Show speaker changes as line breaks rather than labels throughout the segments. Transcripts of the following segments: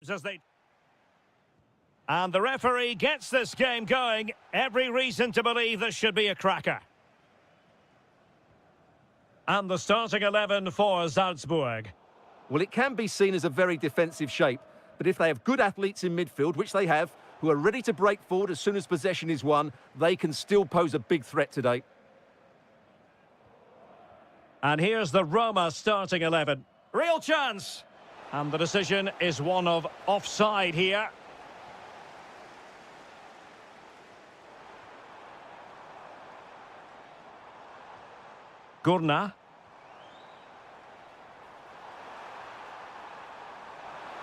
as they... And the referee gets this game going. Every reason to believe this should be a cracker. And the starting 11 for Salzburg.
Well, it can be seen as a very defensive shape, but if they have good athletes in midfield, which they have, who are ready to break forward as soon as possession is won, they can still pose a big threat today.
And here's the Roma starting 11. Real chance. And the decision is one of offside here. Gurna.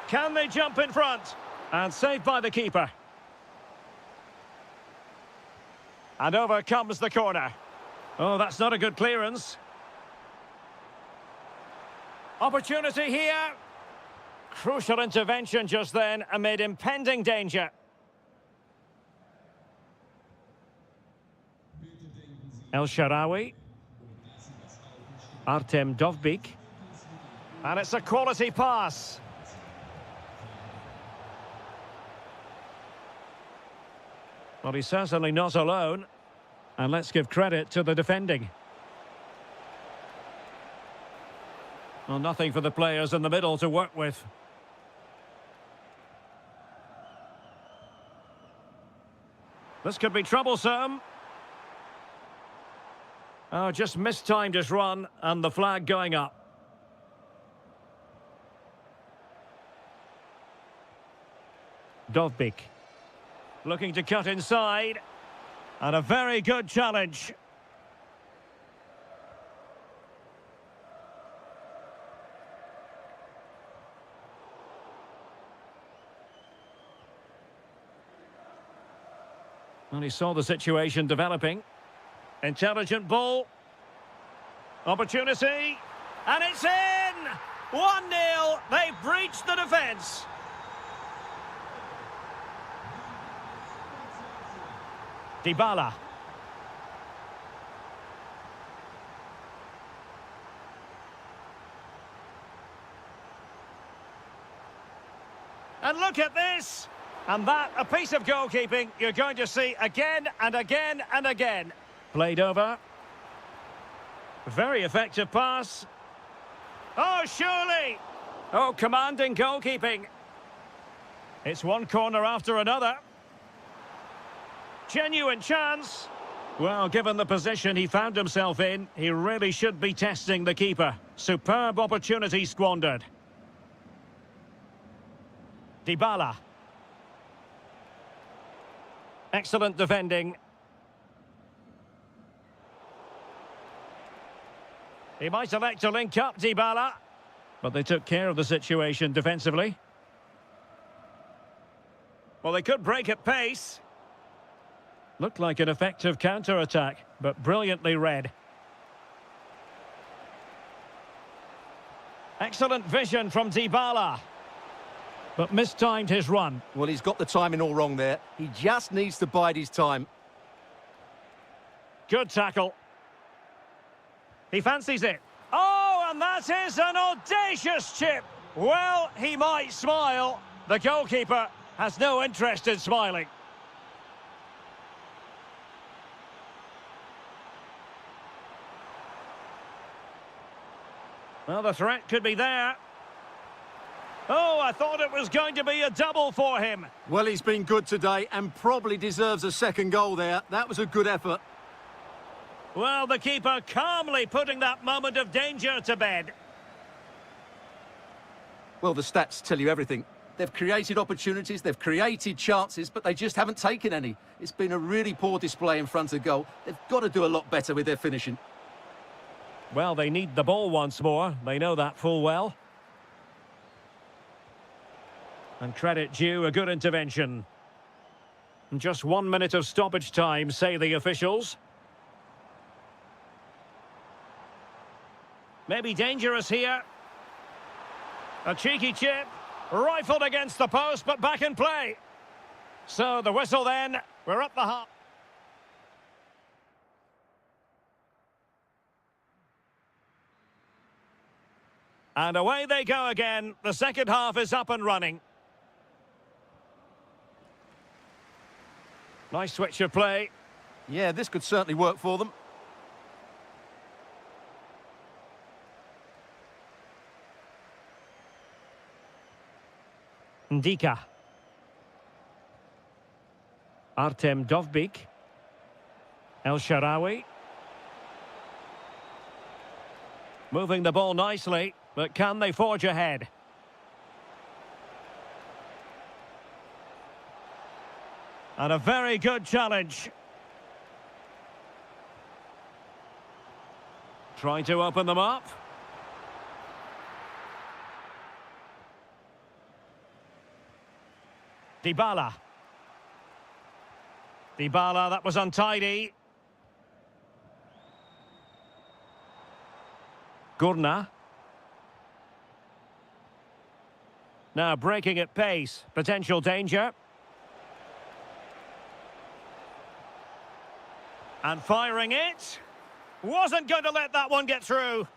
Can they jump in front? And saved by the keeper. And over comes the corner. Oh, that's not a good clearance. Opportunity here. Crucial intervention just then amid impending danger. El Shaarawy. Artem Dovbyk. And it's a quality pass. Well, he's certainly not alone. And let's give credit to the defending. Well, nothing for the players in the middle to work with. This could be troublesome. Oh, just mistimed his run, and the flag going up. Dovbyk. Looking to cut inside. And a very good challenge. Well, he saw the situation developing. Intelligent ball. Opportunity. And it's in! 1-0. They've breached the defence. Dybala. And look at this! And that, a piece of goalkeeping you're going to see again and again and again. Played over. Very effective pass. Oh, surely! Oh, commanding goalkeeping. It's one corner after another. Genuine chance. Well, given the position he found himself in, he really should be testing the keeper. Superb opportunity squandered. Dybala. Excellent defending. He might elect to link up, Dybala. But they took care of the situation defensively. Well, they could break at pace. Looked like an effective counter-attack, but brilliantly read. Excellent vision from Dybala. But mistimed his run.
Well, he's got the timing all wrong there. He just needs to bide his time.
Good tackle. He fancies it. Oh, and that is an audacious chip. Well, he might smile. The goalkeeper has no interest in smiling. Well, the threat could be there. Oh, I thought it was going to be a double for him.
Well, he's been good today and probably deserves a second goal there. That was a good effort.
Well, the keeper calmly putting that moment of danger to bed.
Well, the stats tell you everything. They've created opportunities, they've created chances, but they just haven't taken any. It's been a really poor display in front of goal. They've got to do a lot better with their finishing.
Well, they need the ball once more. They know that full well. And credit due, a good intervention. And just 1 minute of stoppage time, say the officials. Maybe dangerous here. A cheeky chip. Rifled against the post, but back in play. So the whistle then. We're up the half. And away they go again. The second half is up and running. Nice switch of play.
Yeah, this could certainly work for them.
Ndika. Artem Dovbyk. El Shaarawy. Moving the ball nicely, but can they forge ahead? And a very good challenge. Trying to open them up. Dybala. Dybala, that was untidy. Gurna. Now breaking at pace. Potential danger. And firing it. Wasn't going to let that one get through.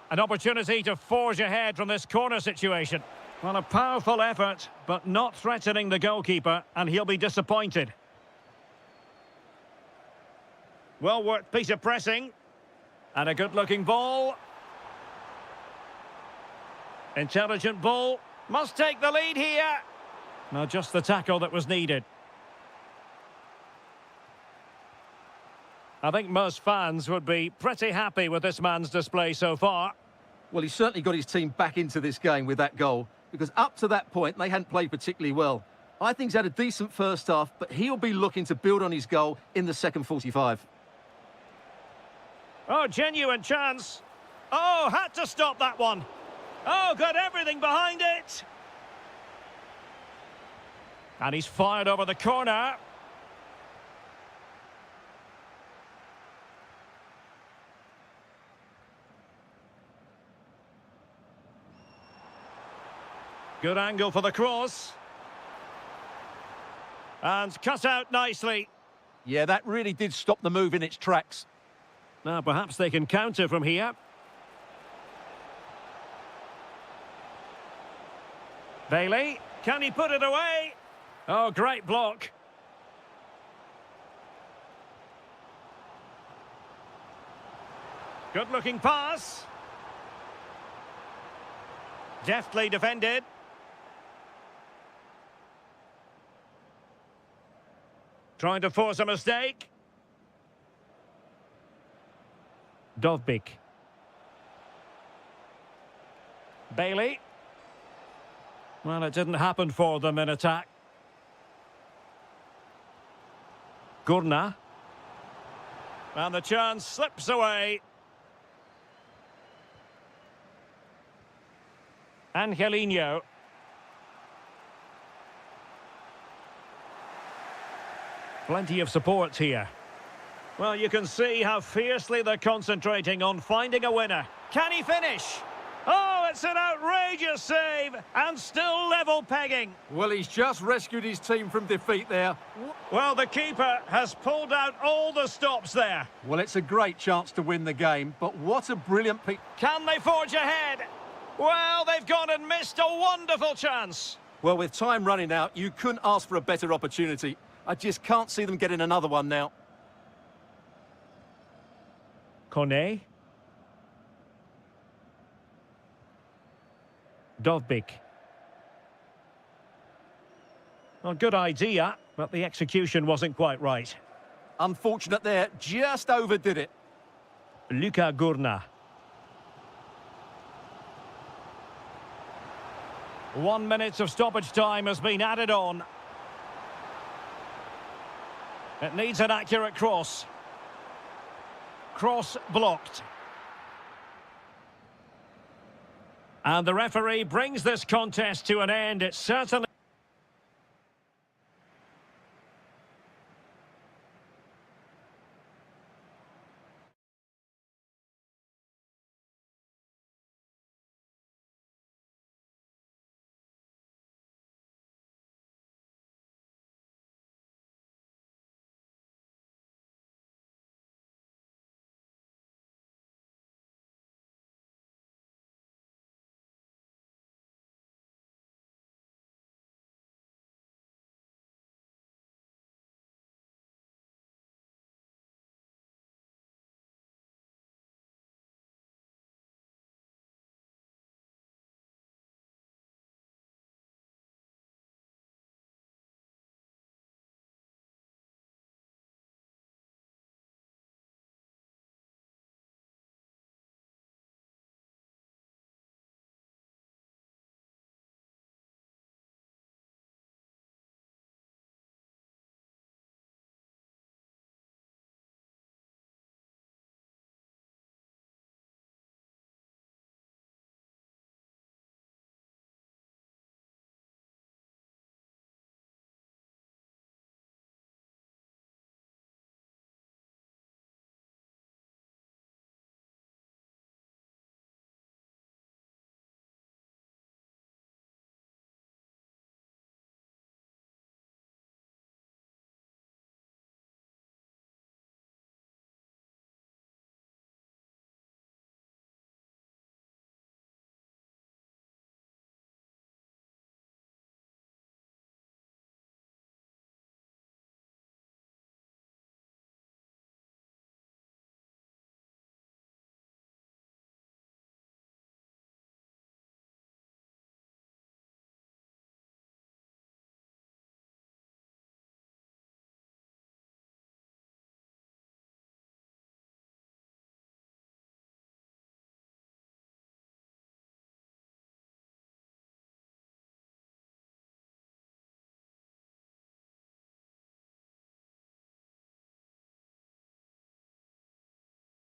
An opportunity to forge ahead from this corner situation. Well, a powerful effort, but not threatening the goalkeeper, and he'll be disappointed. Well worked piece of pressing. And a good-looking ball. Intelligent ball. Must take the lead here. Now just the tackle that was needed. I think most fans would be pretty happy with this man's display so far.
Well, he's certainly got his team back into this game with that goal, because up to that point, they hadn't played particularly well. I think he's had a decent first half, but he'll be looking to build on his goal in the second 45.
Oh, genuine chance. Oh, had to stop that one. Oh, got everything behind it. And he's fired over the corner. Good angle for the cross. And cut out nicely.
Yeah, that really did stop the move in its tracks.
Now perhaps they can counter from here. Bailey, can he put it away? Oh, great block. Good-looking pass. Deftly defended. Trying to force a mistake. Dovbyk. Bailey. Well, it didn't happen for them in attack. Gurna. And the chance slips away. Angelino. Plenty of support here. Well, you can see how fiercely they're concentrating on finding a winner. Can he finish? Oh, it's an outrageous save and still level pegging.
Well, he's just rescued his team from defeat there.
Well, the keeper has pulled out all the stops there.
Well, it's a great chance to win the game, but what a brilliant pick.
Can they forge ahead? Well, they've gone and missed a wonderful chance.
Well, with time running out, you couldn't ask for a better opportunity. I just can't see them getting another one now.
Kone. Dovbyk. Well, good idea, but the execution wasn't quite right.
Unfortunate there, just overdid it.
Luka Gurna. 1 minute of stoppage time has been added on. It needs an accurate cross. Cross blocked. And the referee brings this contest to an end. It's certainly...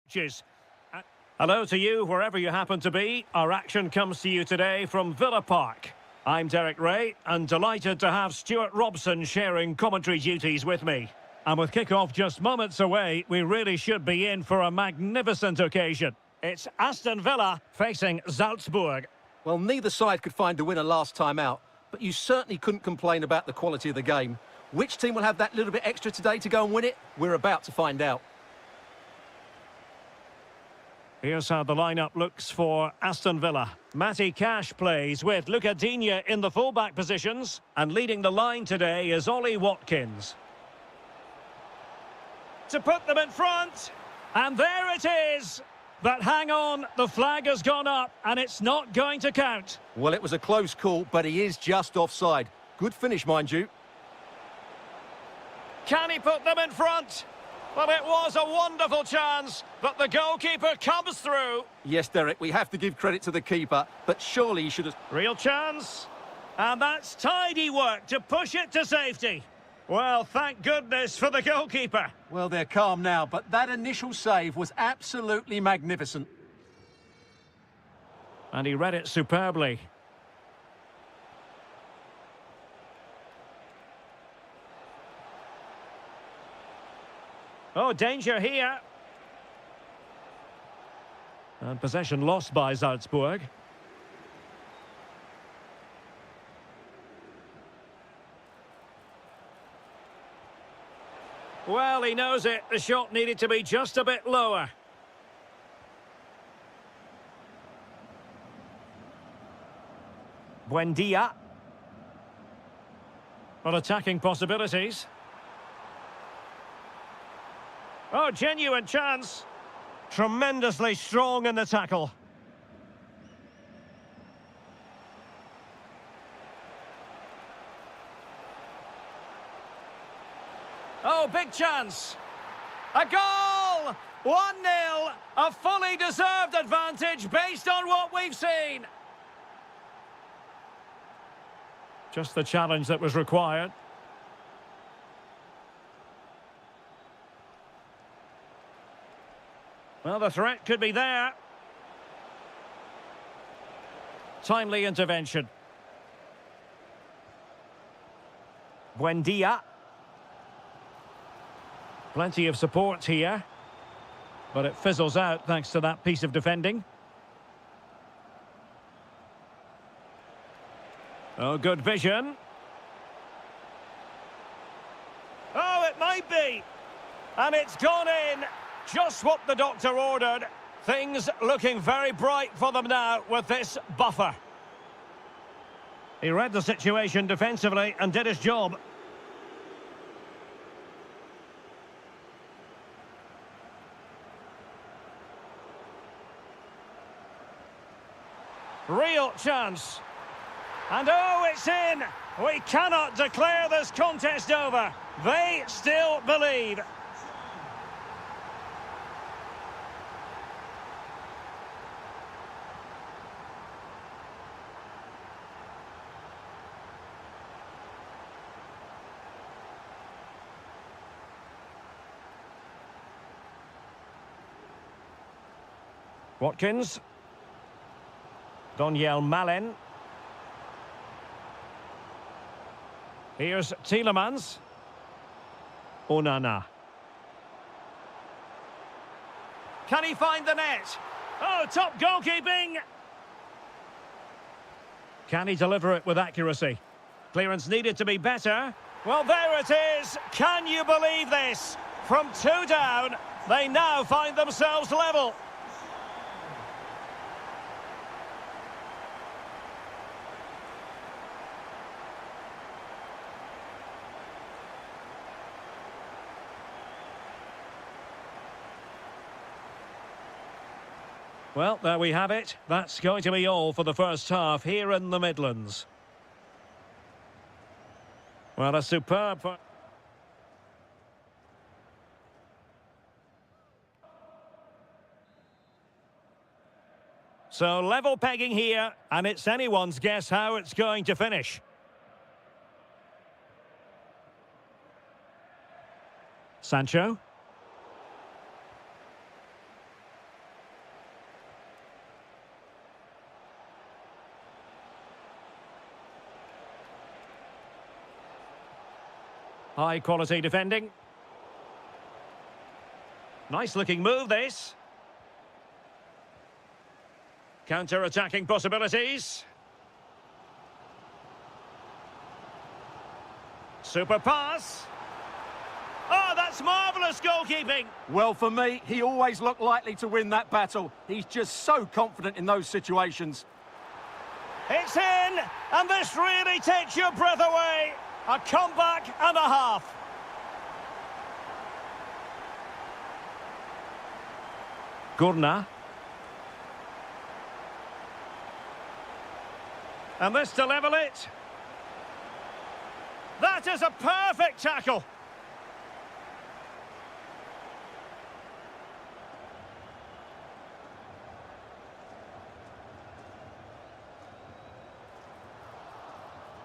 Cheers. Hello to you, wherever you happen to be. Our action comes to you today from Villa Park. I'm Derek Ray, and delighted to have Stuart Robson sharing commentary duties with me. And with kick-off just moments away, we really should be in for a magnificent occasion. It's Aston Villa facing Salzburg.
Well, neither side could find a winner last time out, but you certainly couldn't complain about the quality of the game. Which team will have that little bit extra today to go and win it? We're about to find out.
Here's how the lineup looks for Aston Villa. Matty Cash plays with Luca Digne in the fullback positions, and leading the line today is Ollie Watkins. To put them in front, and there it is! But hang on, the flag has gone up, and it's not going to count.
Well, it was a close call, but he is just offside. Good finish, mind you.
Can he put them in front? Well, it was a wonderful chance, but the goalkeeper comes through.
Yes, Derek, we have to give credit to the keeper, but surely he should have...
Real chance. And that's tidy work to push it to safety. Well, thank goodness for the goalkeeper.
Well, they're calm now, but that initial save was absolutely magnificent.
And he read it superbly. Oh, danger here. And possession lost by Salzburg. Well, he knows it. The shot needed to be just a bit lower. Buendia. Well, attacking possibilities. Oh, genuine chance. Tremendously strong in the tackle. Oh, big chance. A goal! 1-0. A fully deserved advantage based on what we've seen. Just the challenge that was required. Well, the threat could be there. Timely intervention. Buendia. Plenty of support here. But it fizzles out thanks to that piece of defending. Oh, good vision. Oh, it might be. And it's gone in. Just what the doctor ordered. Things looking very bright for them now with this buffer. He read the situation defensively and did his job. Real chance. And oh, it's in! We cannot declare this contest over. They still believe. Watkins. Daniel Malen. Here's Tielemans. Onana. Can he find the net? Oh, top goalkeeping! Can he deliver it with accuracy? Clearance needed to be better. Well, there it is! Can you believe this? From 2 down, they now find themselves level. Well, there we have it. That's going to be all for the first half here in the Midlands. Well, a superb... So level pegging here, and it's anyone's guess how it's going to finish. Sancho. High quality defending. Nice looking move, this. Counter-attacking possibilities. Super pass. Oh, that's marvellous goalkeeping.
Well, for me, he always looked likely to win that battle. He's just so confident in those situations.
It's in, and this really takes your breath away. A comeback and a half. Gurna. And this to level it. That is a perfect tackle.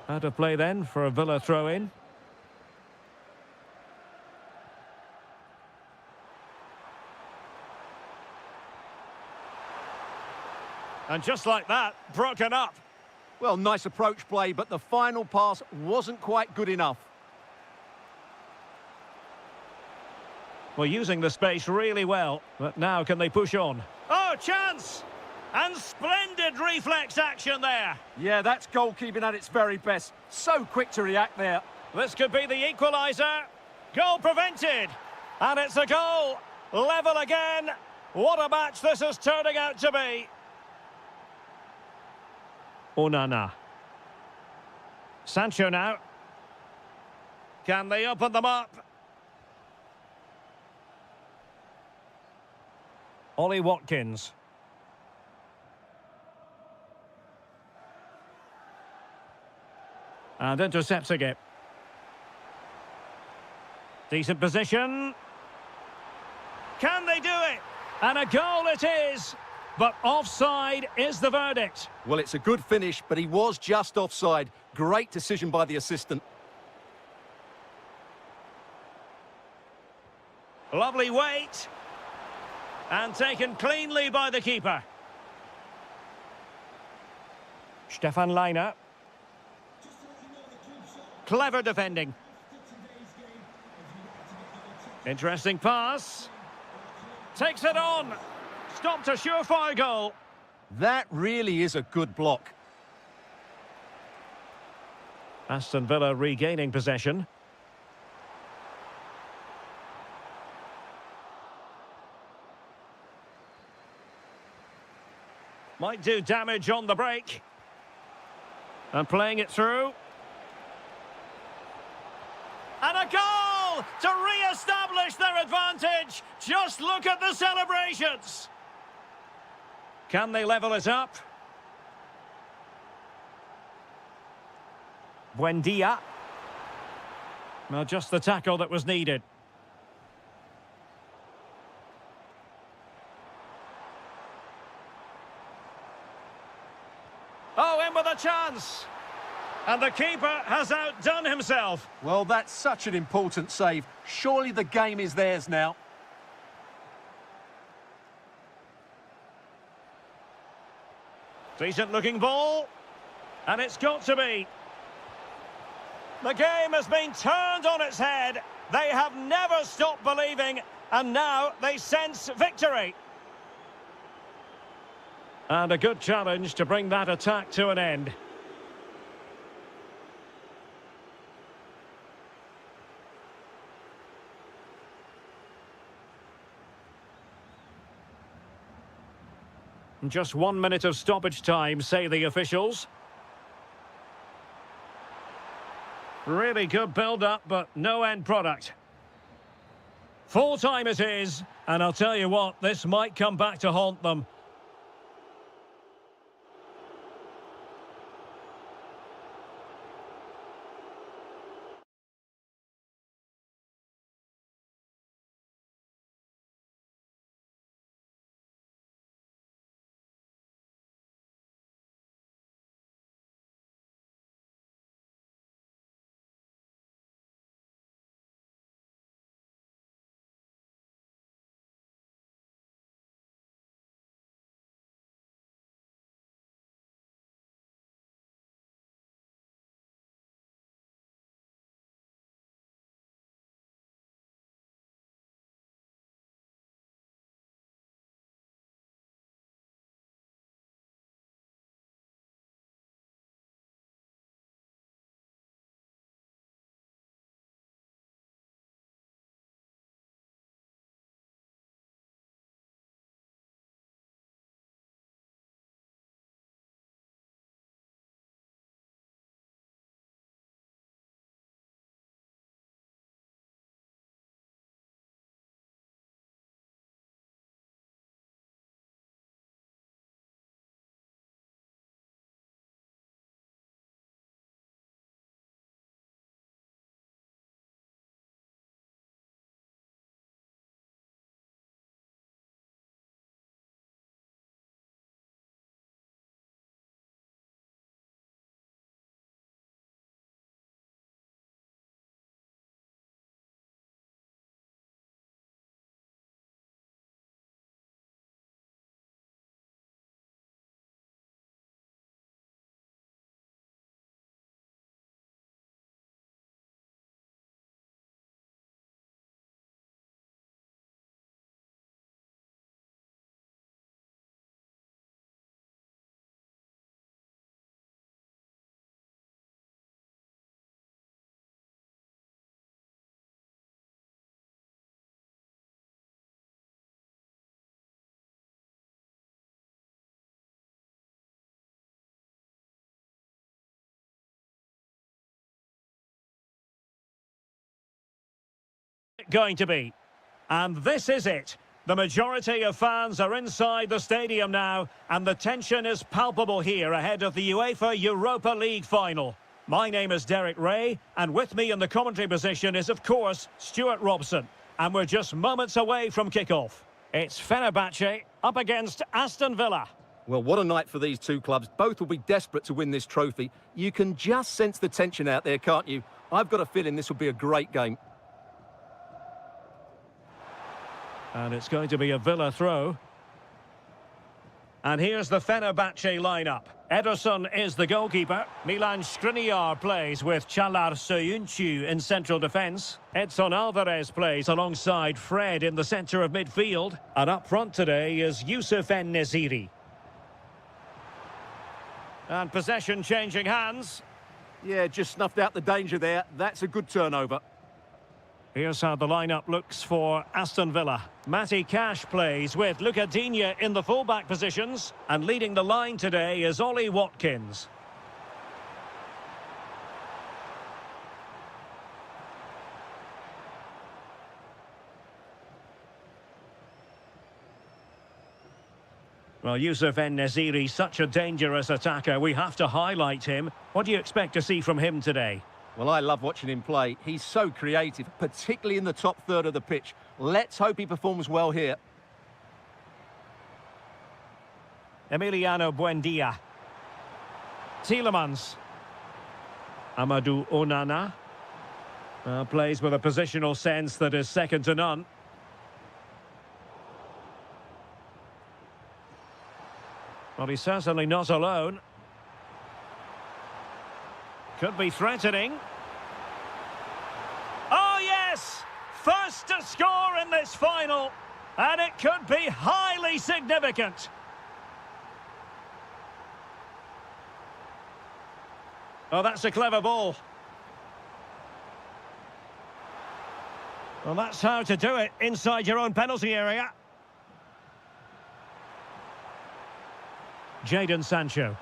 Out of play then for a Villa throw-in. And just like that, broken up.
Well, nice approach play, but the final pass wasn't quite good enough.
Well, using the space really well, but now can they push on? Oh, chance! And splendid reflex action there.
Yeah, that's goalkeeping at its very best. So quick to react there.
This could be the equaliser. Goal prevented. And it's a goal. Level again. What a match this is turning out to be. Onana. Sancho now. Can they open them up? Ollie Watkins. And intercepting it. Decent position. Can they do it? And a goal it is. But offside is the verdict.
Well, it's a good finish, but he was just offside. Great decision by the assistant.
Lovely weight. And taken cleanly by the keeper. Stefan Leiner. Clever defending. Interesting pass. Takes it on. Stopped a surefire goal.
That really is a good block.
Aston Villa regaining possession. Might do damage on the break. And playing it through. And a goal to re-establish their advantage. Just look at the celebrations. Can they level it up? Buendia. Well, just the tackle that was needed. Oh, in with a chance. And the keeper has outdone himself.
Well, that's such an important save. Surely the game is theirs now.
Decent looking ball. And it's got to be. The game has been turned on its head. They have never stopped believing. And now they sense victory. And a good challenge to bring that attack to an end. Just 1 minute of stoppage time, say the officials. Really good build-up, but no end product. Full time it is, and I'll tell you what, this might come back to haunt them. Going to be. And this is it. The majority of fans are inside the stadium now, and the tension is palpable here ahead of the UEFA Europa League final. My name is Derek Ray, and with me in the commentary position is, of course, Stuart Robson. And we're just moments away from kickoff. It's Fenerbahce up against Aston Villa.
Well, what a night for these two clubs. Both will be desperate to win this trophy. You can just sense the tension out there, can't you? I've got a feeling this will be a great game.
And it's going to be a Villa throw. And here's the Fenerbahce lineup. Ederson is the goalkeeper. Milan Skriniar plays with Çağlar Söyüncü in central defence. Edson Alvarez plays alongside Fred in the centre of midfield. And up front today is Yusuf En-Nesyri. And possession changing hands.
Yeah, just snuffed out the danger there. That's a good turnover.
Here's how the lineup looks for Aston Villa. Matty Cash plays with Luca Digne in the fullback positions. And leading the line today is Ollie Watkins. Well, Yusuf En-Nesyri, such a dangerous attacker. We have to highlight him. What do you expect to see from him today?
Well, I love watching him play. He's so creative, particularly in the top third of the pitch. Let's hope he performs well here.
Emiliano Buendia. Tielemans. Amadou Onana. Plays with a positional sense that is second to none. Well, he's certainly not alone. Could be threatening. Oh, yes! First to score in this final. And it could be highly significant. Oh, that's a clever ball. Well, that's how to do it inside your own penalty area. Jadon Sancho.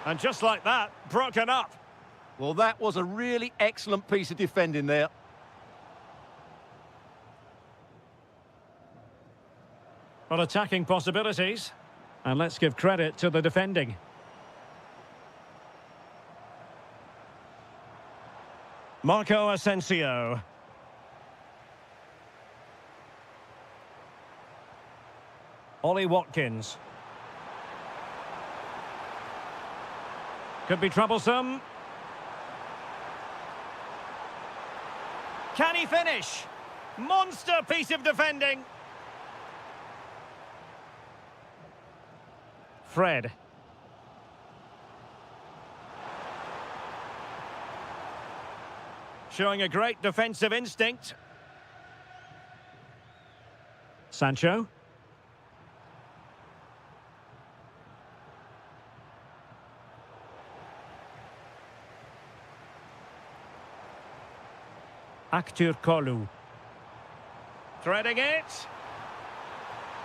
And just like that, broken up.
Well, that was a really excellent piece of defending there.
Well, attacking possibilities. And let's give credit to the defending. Marco Asensio. Ollie Watkins. Could be troublesome. Can he finish? Monster piece of defending. Fred. Showing a great defensive instinct. Sancho. Aktürkoğlu. Threading it.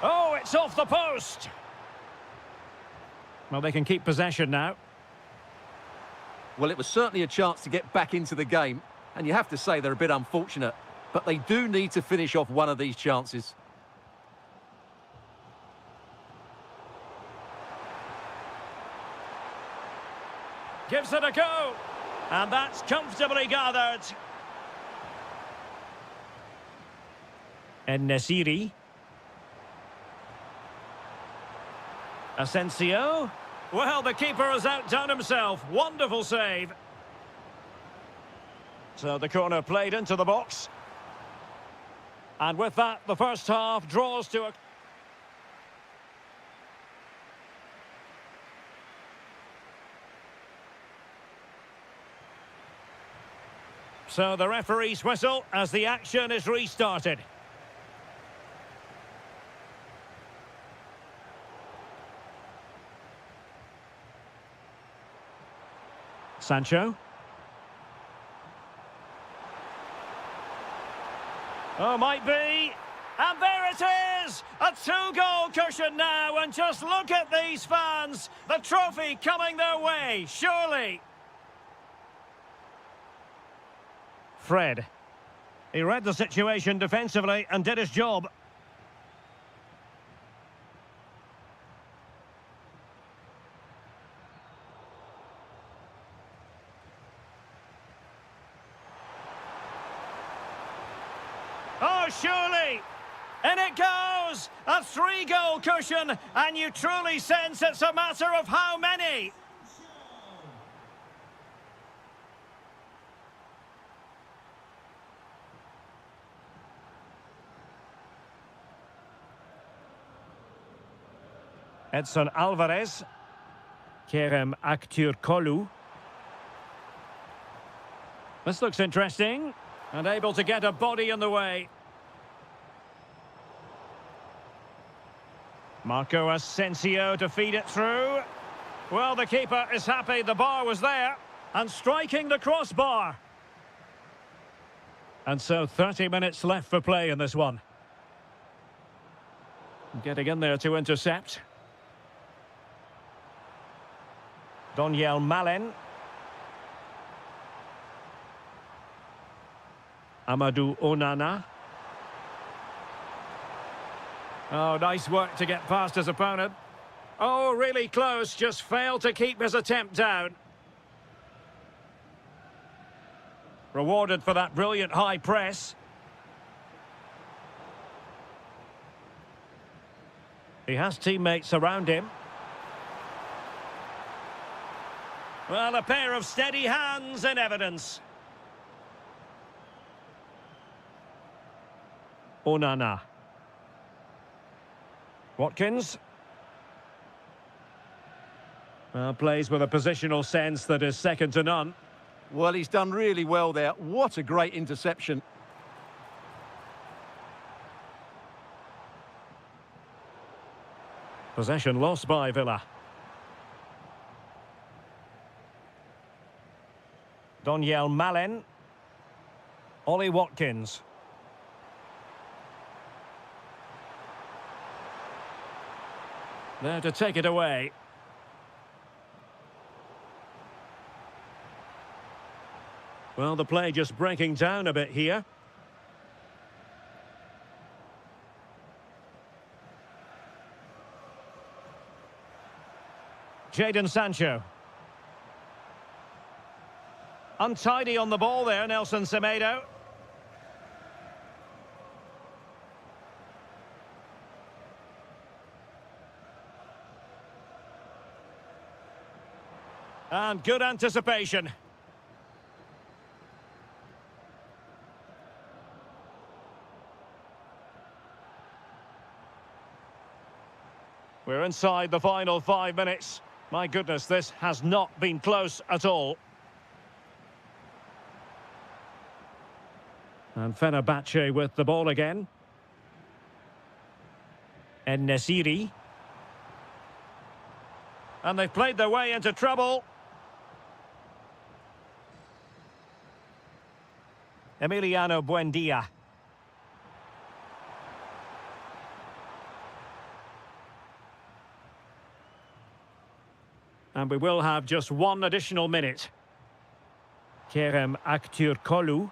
Oh, it's off the post. Well, they can keep possession now.
Well, it was certainly a chance to get back into the game, and you have to say they're a bit unfortunate, but they do need to finish off one of these chances.
Gives it a go. And that's comfortably gathered. En-Nesyri. Asensio. Well, the keeper has outdone himself. Wonderful save. So the corner played into the box. And with that, the first half draws to a... So the referee's whistle as the action is restarted. Sancho. Oh, might be. And there it is! A two-goal cushion now, and just look at these fans. The trophy coming their way, surely. Fred. He read the situation defensively and did his job. Oh, surely! In it goes! A 3-goal cushion, and you truly sense it's a matter of how many. Edson Alvarez. Kerem Aktürkoğlu. This looks interesting, and able to get a body in the way. Marco Asensio to feed it through. Well, the keeper is happy the bar was there, and striking the crossbar. And so 30 minutes left for play in this one. Getting in there to intercept. Daniel Malen. Amadou Onana. Oh, nice work to get past his opponent. Oh, really close, just failed to keep his attempt down. Rewarded for that brilliant high press. He has teammates around him. Well, a pair of steady hands in evidence. Onana. Watkins. Well, plays with a positional sense that is second to none.
Well, he's done really well there. What a great interception.
Possession lost by Villa. Daniel Malen. Ollie Watkins. There to take it away. Well, the play just breaking down a bit here. Jadon Sancho. Untidy on the ball there, Nelson Semedo. And good anticipation. We're inside the final 5 minutes. My goodness, this has not been close at all. And Fenerbahce with the ball again. En-Nesyri. And they've played their way into trouble. Emiliano Buendia. And we will have just one additional minute. Kerem Aktürkoğlu.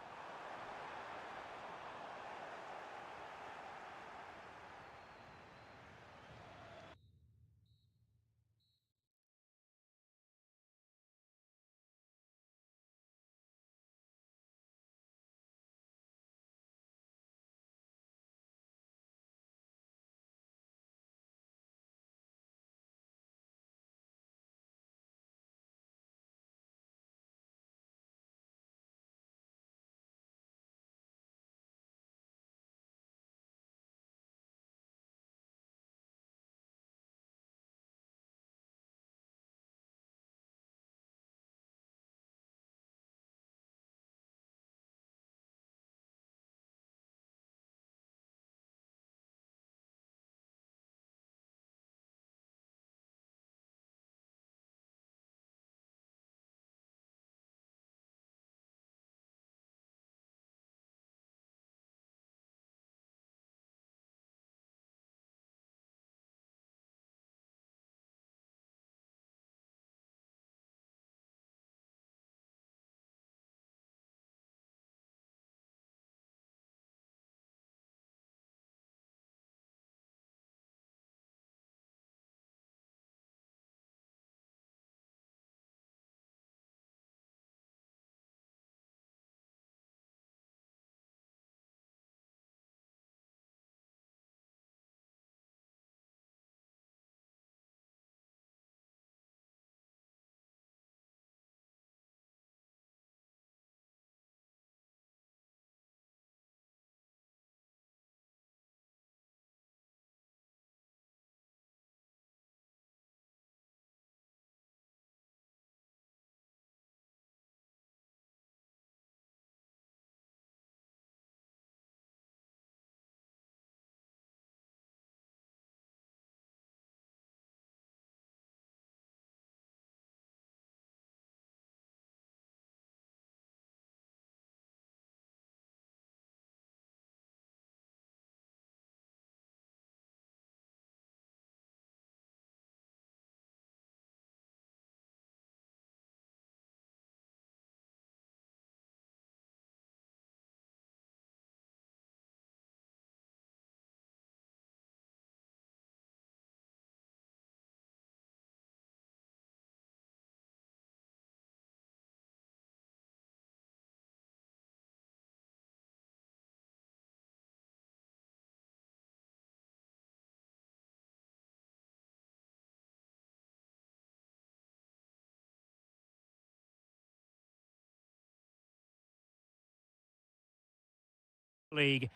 League.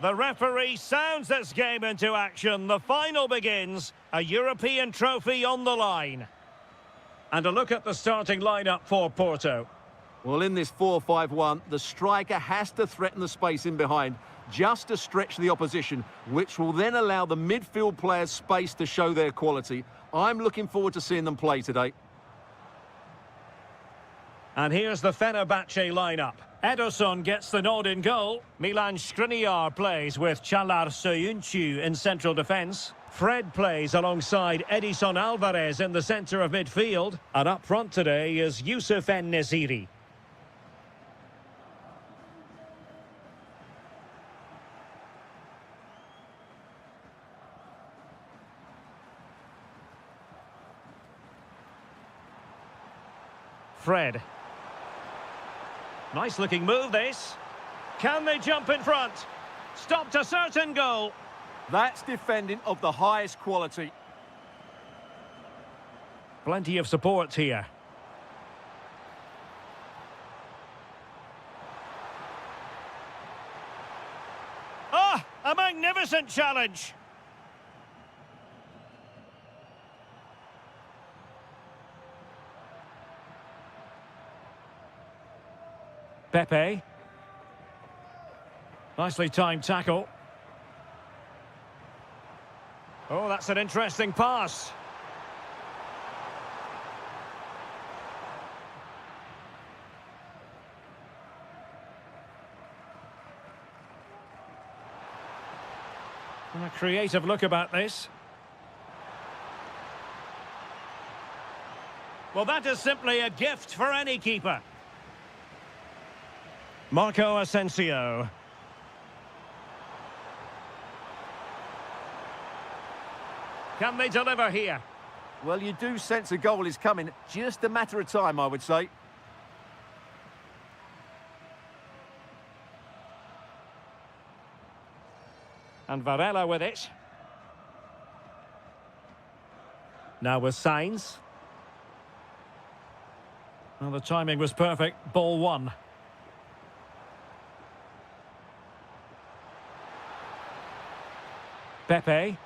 The referee sounds this game into action. The final begins. A European trophy on the line. And a look at the starting lineup for Porto.
Well, in this 4-5-1, the striker has to threaten the space in behind, just to stretch the opposition, which will then allow the midfield players space to show their quality. I'm looking forward to seeing them play today.
And here's the Fenerbahce lineup. Ederson gets the nod in goal. Milan Skriniar plays with Çağlar Söyüncü in central defence. Fred plays alongside Edison Alvarez in the centre of midfield. And up front today is Yusuf En-Nesyri. Fred. Nice looking move this. Can they jump in front? Stopped a certain goal.
That's defending of the highest quality.
Plenty of support here. Ah, a magnificent challenge. Pepe. Nicely timed tackle. Oh, that's an interesting pass. A creative look about this. Well, that is simply a gift for any keeper. Marco Asensio. Can they deliver here?
Well, you do sense a goal is coming. Just a matter of time, I would say.
And Varela with it. Now with Sainz. Well, the timing was perfect. Ball one. Pepe.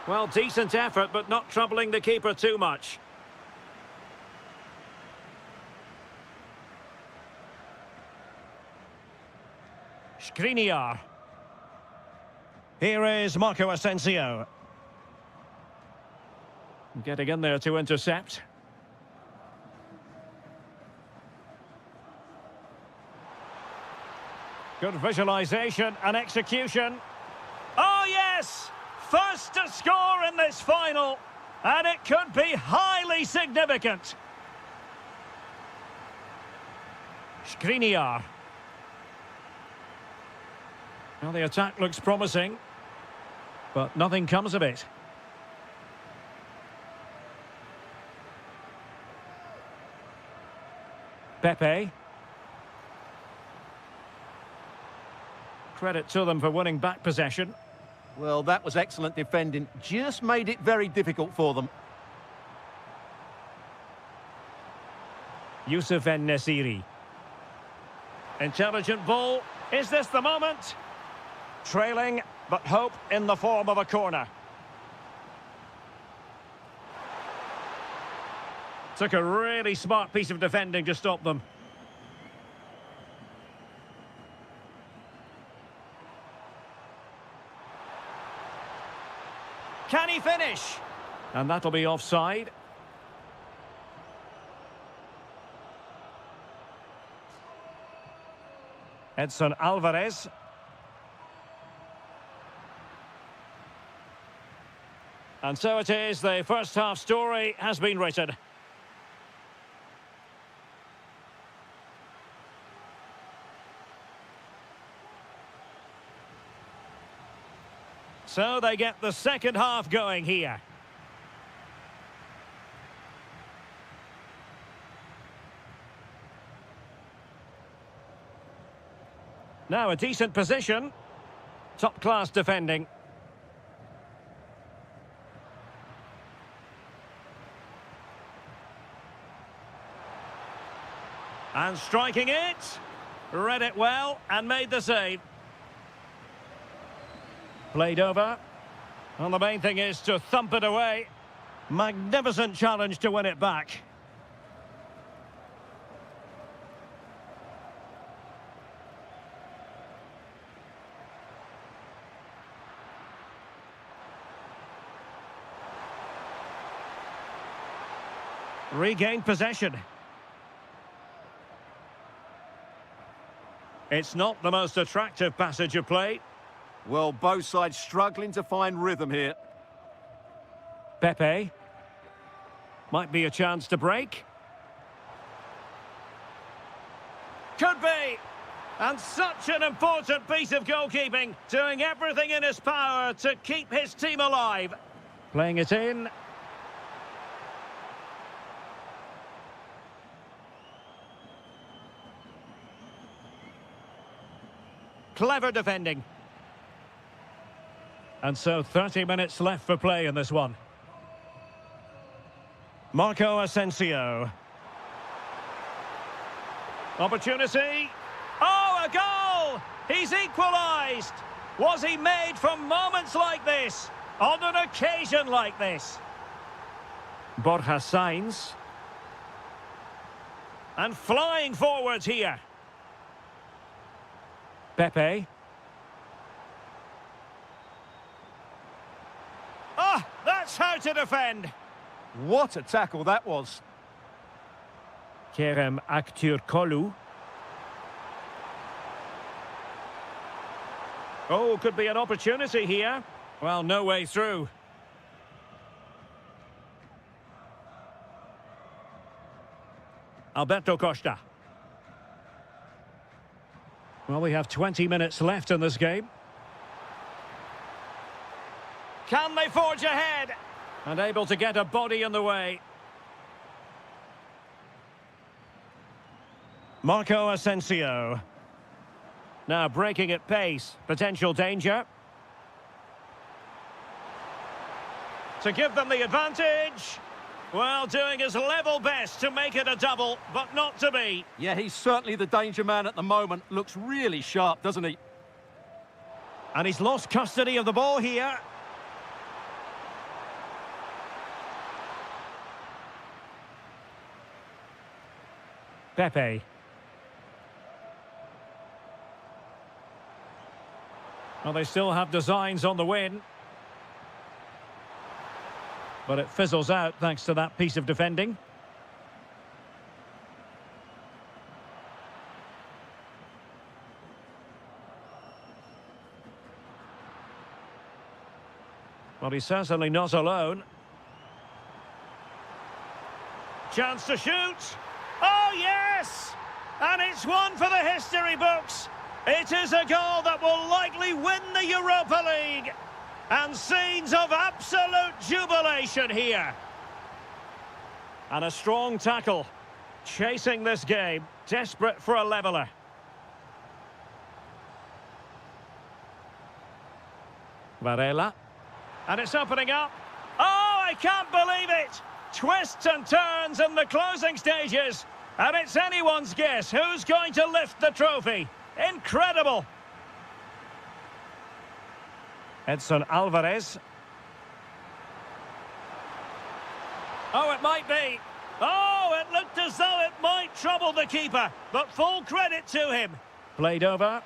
Well, decent effort, but not troubling the keeper too much. Skriniar. Here is Marco Asensio. Getting in there to intercept. Good visualisation and execution. Oh, yes! First to score in this final. And it could be highly significant. Skriniar. Well, the attack looks promising, but nothing comes of it. Pepe. Credit to them for winning back possession.
Well, that was excellent defending. Just made it very difficult for them.
Yusuf En-Nesyri. Intelligent ball. Is this the moment? Trailing, but hope in the form of a corner. Took a really smart piece of defending to stop them. Can he finish? And that'll be offside. Edson Alvarez. And so it is, the first half story has been written. So they get the second half going here. Now a decent position. Top-class defending. And striking it. Read it well and made the save. Played over. And the main thing is to thump it away. Magnificent challenge to win it back. Regained possession. It's not the most attractive passage of play.
Well, both sides struggling to find rhythm here.
Pepe. Might be a chance to break. Could be. And such an important piece of goalkeeping, doing everything in his power to keep his team alive. Playing it in. Clever defending. And so 30 minutes left for play in this one. Marco Asensio. Opportunity. Oh, a goal! He's equalised! Was he made for moments like this? On an occasion like this? Borja Sainz. And flying forwards here. Pepe. Oh, that's how to defend.
What a tackle that was.
Kerem Aktürkoğlu. Oh, could be an opportunity here. Well, no way through. Alberto Costa. Well, we have 20 minutes left in this game. Can they forge ahead? And able to get a body in the way. Marco Asensio. Now breaking at pace. Potential danger. To give them the advantage. Well, doing his level best to make it a double, but not to be.
Yeah, he's certainly the danger man at the moment. Looks really sharp, doesn't he?
And he's lost custody of the ball here. Pepe. Well, they still have designs on the win. But it fizzles out thanks to that piece of defending. Well, he's certainly not alone. Chance to shoot. Oh, yes! And it's one for the history books. It is a goal that will likely win the Europa League. And scenes of absolute jubilation here. And a strong tackle. Chasing this game. Desperate for a leveller. Varela. And it's opening up. Oh, I can't believe it! Twists and turns in the closing stages. And it's anyone's guess who's going to lift the trophy. Incredible! Edson Alvarez. Oh, it might be. Oh, it looked as though it might trouble the keeper. But full credit to him. Played over.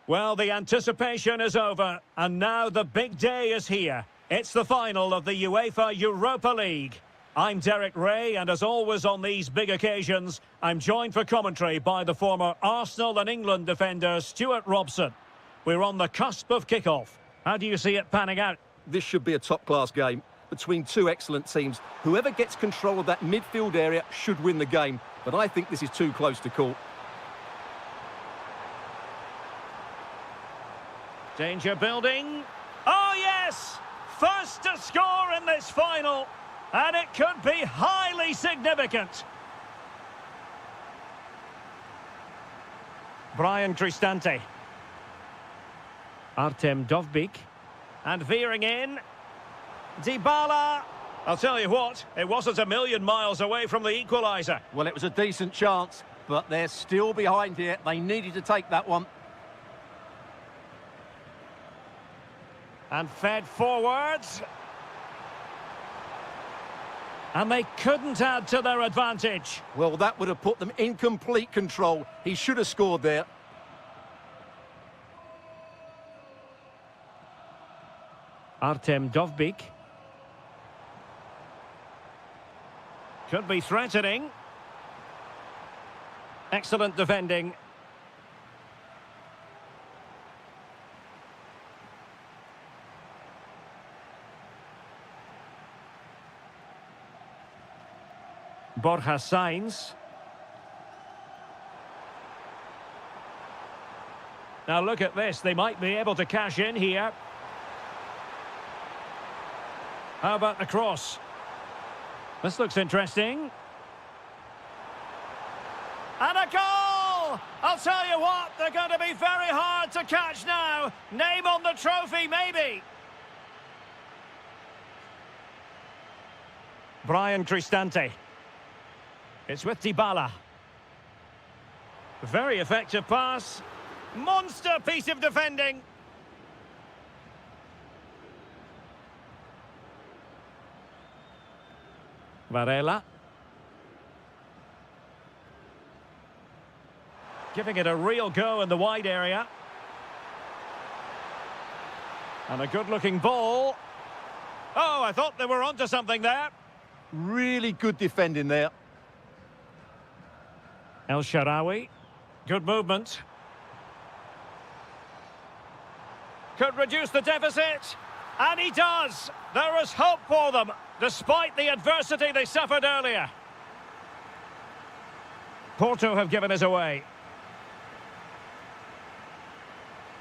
Well, the anticipation is over, and now the big day is here. It's the final of the UEFA Europa League. I'm Derek Ray, and as always on these big occasions, I'm joined for commentary by the former Arsenal and England defender Stuart Robson. We're on the cusp of kick-off. How do you see it panning out?
This should be a top-class game between two excellent teams. Whoever gets control of that midfield area should win the game, but I think this is too close to call.
Danger building. Oh, yes! First to score in this final, and it could be highly significant. Brian Cristante. Artem Dovbyk. And veering in. Dybala. I'll tell you what, it wasn't a million miles away from the equaliser.
Well, it was a decent chance, but they're still behind here. They needed to take that one.
And fed forwards. And they couldn't add to their advantage.
Well, that would have put them in complete control. He should have scored there.
Artem Dovbyk. Could be threatening. Excellent defending. Borja Sainz. Now look at this, they might be able to cash in here. How about the cross? This looks interesting. And a goal! I'll tell you what, they're going to be very hard to catch now. Name on the trophy, maybe. Brian Cristante. It's with Dybala. Very effective pass. Monster piece of defending. Varela. Giving it a real go in the wide area. And a good-looking ball. Oh, I thought they were onto something there.
Really good defending there.
El Shaarawy. Good movement. Could reduce the deficit. And he does. There is hope for them, despite the adversity they suffered earlier. Porto have given us away.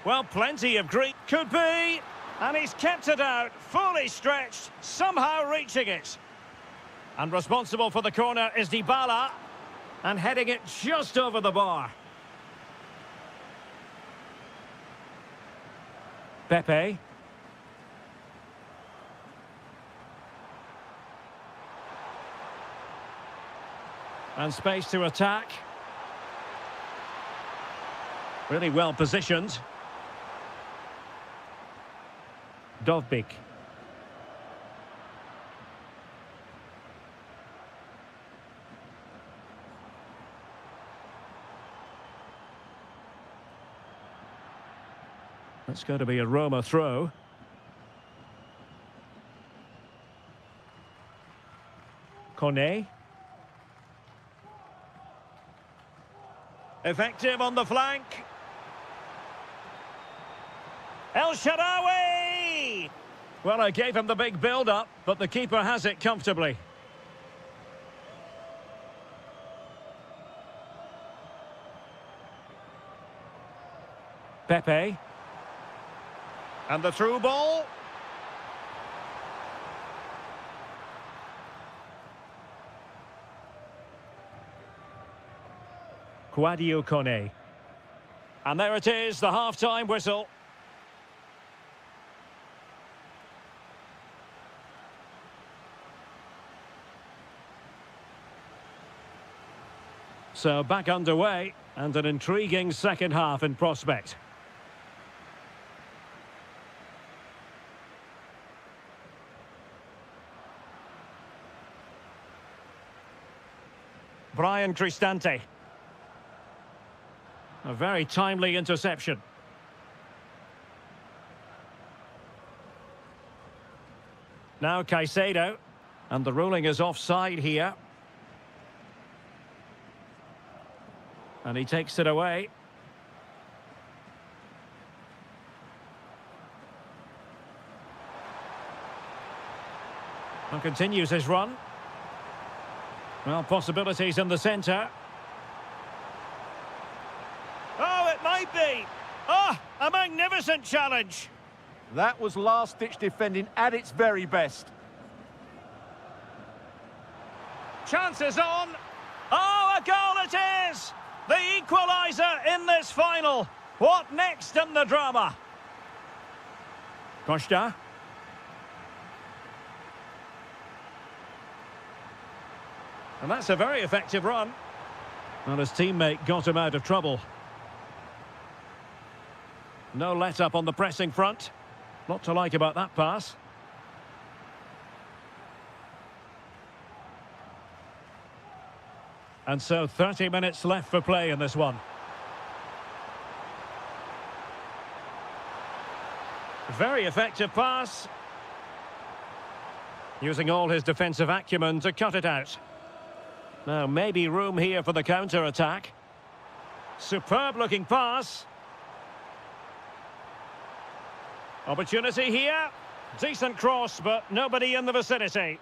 Well, plenty of green. Could be. And he's kept it out, fully stretched, somehow reaching it. And responsible for the corner is Dybala. And heading it just over the bar. Pepe. And space to attack. Really well positioned. Dovbyk. That's going to be a Roma throw. Kone. Effective on the flank. El Shaarawy! Well, I gave him the big build-up, but the keeper has it comfortably. Pepe. And the through ball. Sadio Kone. And there it is, the half-time whistle. So back underway, and an intriguing second half in prospect. Brian Cristante. A very timely interception. Now Caicedo. And the ruling is offside here. And he takes it away. And continues his run. Well, possibilities in the centre. Oh, it might be. Oh, a magnificent challenge.
That was last-ditch defending at its very best.
Chances on. Oh, a goal it is! The equaliser in this final. What next in the drama? Costa. And that's a very effective run. And his teammate got him out of trouble. No let-up on the pressing front. Lot to like about that pass. And so 30 minutes left for play in this one. Very effective pass. Using all his defensive acumen to cut it out. Now maybe room here for the counter-attack. Superb looking pass. Opportunity here. Decent cross, but nobody in the vicinity.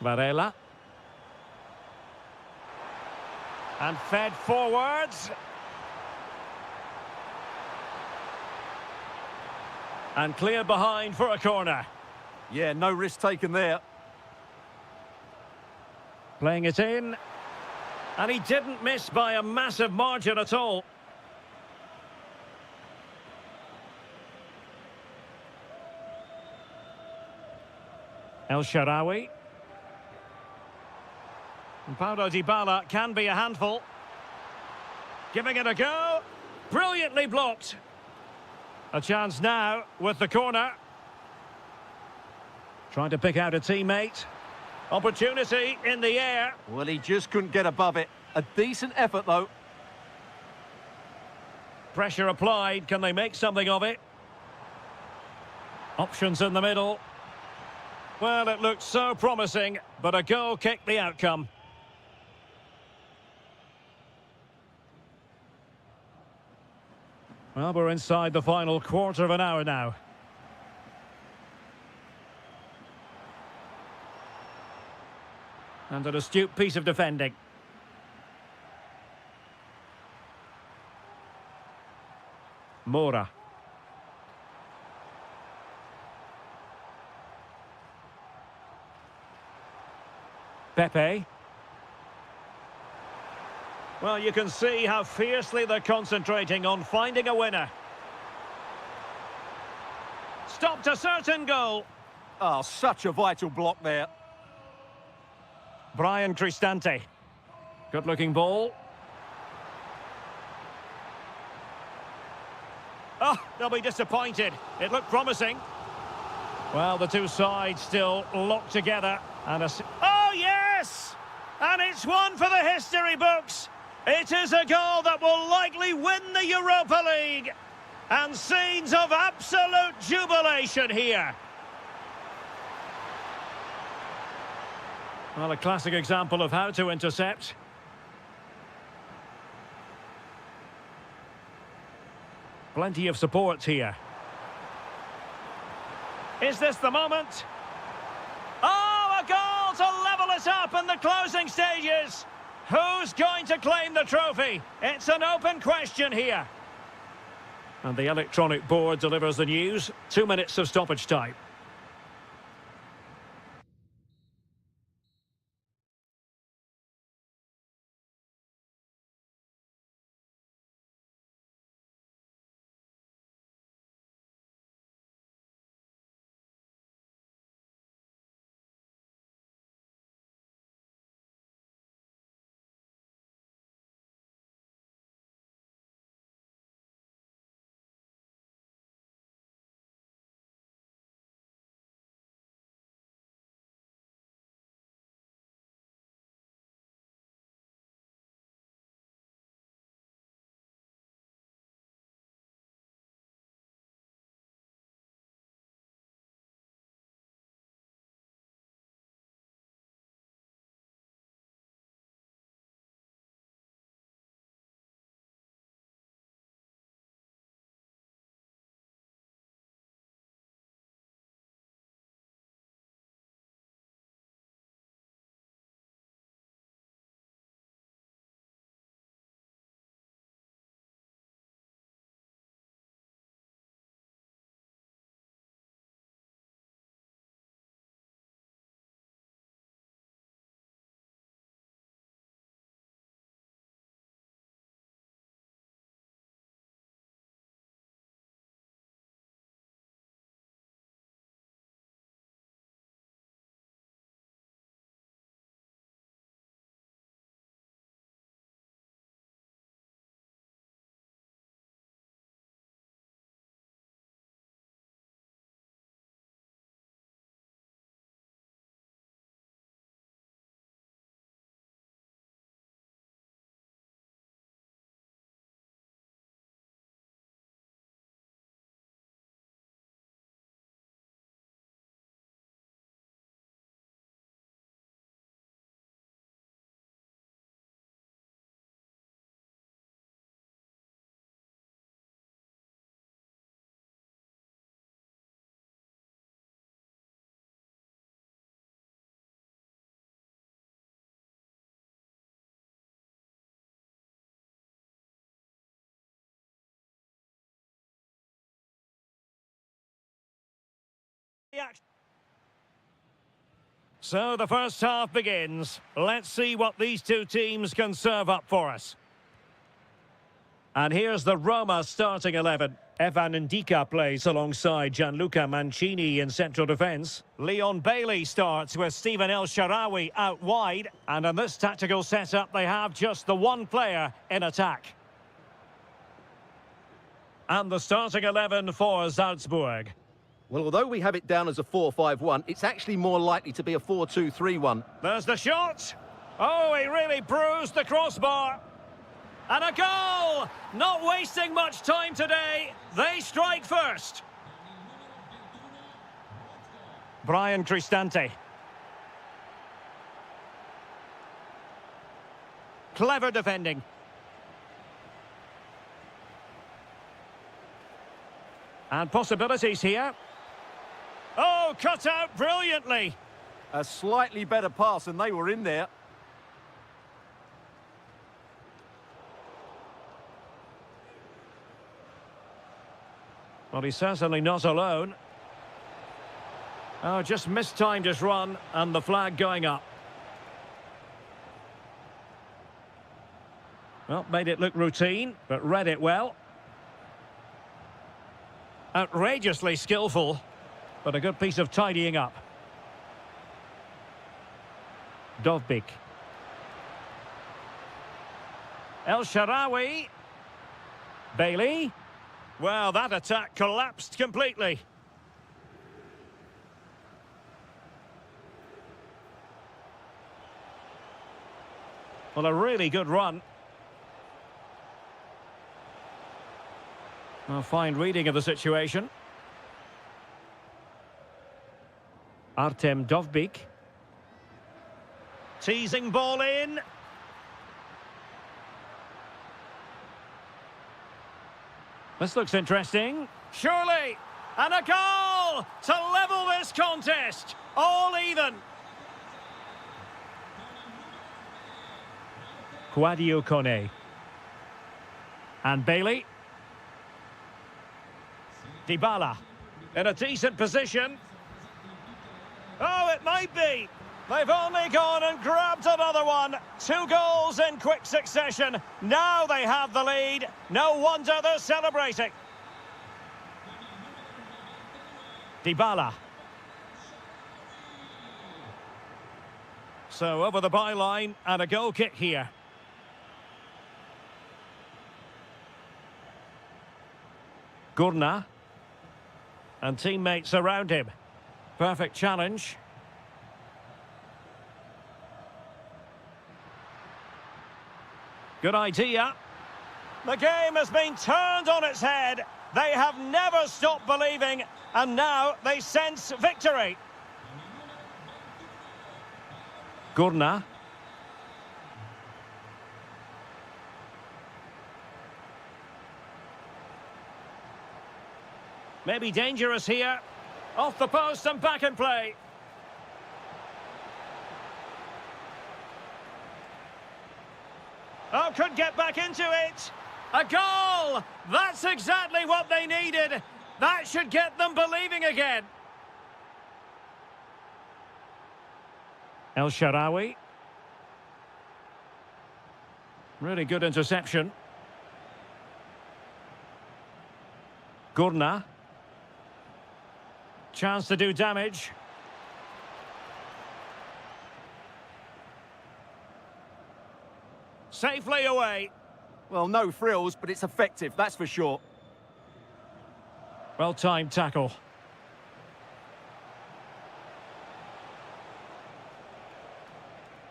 Varela. And fed forwards. And cleared behind for a corner.
Yeah, no risk taken there.
Playing it in. And he didn't miss by a massive margin at all. El Shaarawy. And Paulo Dybala can be a handful. Giving it a go. Brilliantly blocked. A chance now with the corner. Trying to pick out a teammate. Opportunity in the air.
Well, he just couldn't get above it. A decent effort, though.
Pressure applied. Can they make something of it? Options in the middle. Well, it looked so promising, but a goal kicked the outcome. Well, we're inside the final quarter of an hour now. And an astute piece of defending. Moura. Pepe. Well, you can see how fiercely they're concentrating on finding a winner. Stopped a certain goal.
Oh, such a vital block there.
Brian Cristante. Good-looking ball. Oh, they'll be disappointed. It looked promising. Well, the two sides still locked together. And oh, yes! And it's one for the history books. It is a goal that will likely win the Europa League. And scenes of absolute jubilation here. Well, a classic example of how to intercept. Plenty of support here. Is this the moment? Oh, a goal to level it up in the closing stages. Who's going to claim the trophy? It's an open question here. And the electronic board delivers the news. 2 minutes of stoppage time. So the first half begins. Let's see what these two teams can serve up for us. And here's the Roma starting 11. Evan Ndika plays alongside Gianluca Mancini in central defence. Leon Bailey starts with Stephen El Shaarawy out wide. And in this tactical setup, they have just the one player in attack. And the starting 11 for Salzburg.
Well, although we have it down as a 4-5-1, it's actually more likely to be a 4-2-3-1.
There's the shot. Oh, he really bruised the crossbar. And a goal! Not wasting much time today. They strike first. Brian Cristante. Clever defending. And possibilities here. Oh, cut out brilliantly.
A slightly better pass and they were in there.
Well, he's certainly not alone. Oh, just mistimed his run and the flag going up. Well, made it look routine, but read it well. Outrageously skillful, but a good piece of tidying up. Dovbyk. El Shaarawy. Bailey. Well, that attack collapsed completely. Well, a really good run. A fine reading of the situation. Artem Dovbyk. Teasing ball in. This looks interesting. Surely! And a goal to level this contest. All even. Kwadwo Kone. And Bailey. Dybala. In a decent position. Oh, it might be. They've only gone and grabbed another one. 2 goals in quick succession. Now they have the lead. No wonder they're celebrating. Dybala. So over the byline and a goal kick here. Gurna. And teammates around him. Perfect challenge. Good idea. The game has been turned on its head. They have never stopped believing, and now they sense victory. Gurna. Maybe dangerous here. Off the post and back in play. Oh, could get back into it. A goal! That's exactly what they needed. That should get them believing again. El Shaarawy. Really good interception. Gurna. Chance to do damage. Safely away.
Well, no frills, but it's effective, that's for sure.
Well-timed tackle.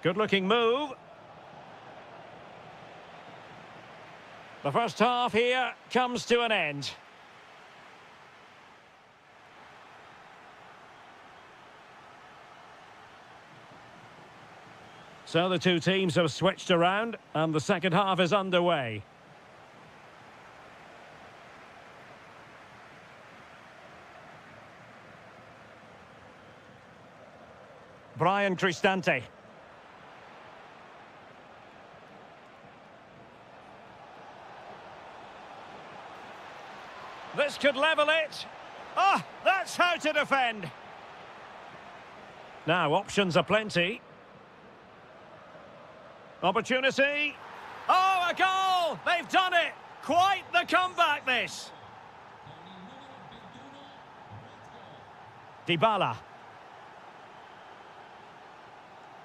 Good-looking move. The first half here comes to an end. So the two teams have switched around and the second half is underway. Brian Cristante. This could level it. Oh, that's how to defend. Now, options are plenty. Opportunity. Oh, a goal! They've done it! Quite the comeback, this! Dybala.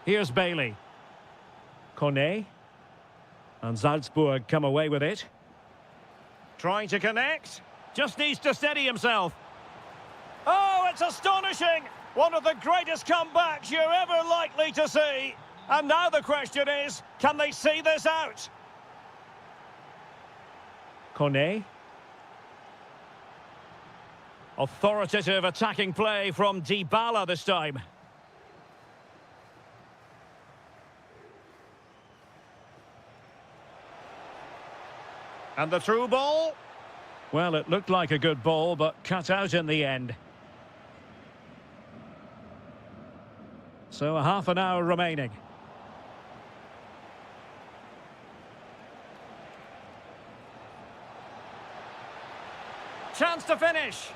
Here's Bailey. Kone. And Salzburg come away with it. Trying to connect. Just needs to steady himself. Oh, it's astonishing! One of the greatest comebacks you're ever likely to see. And now the question is, can they see this out? Kone. Authoritative attacking play from Dybala this time. And the through ball? Well, it looked like a good ball, but cut out in the end. So a half an hour remaining. Chance to finish.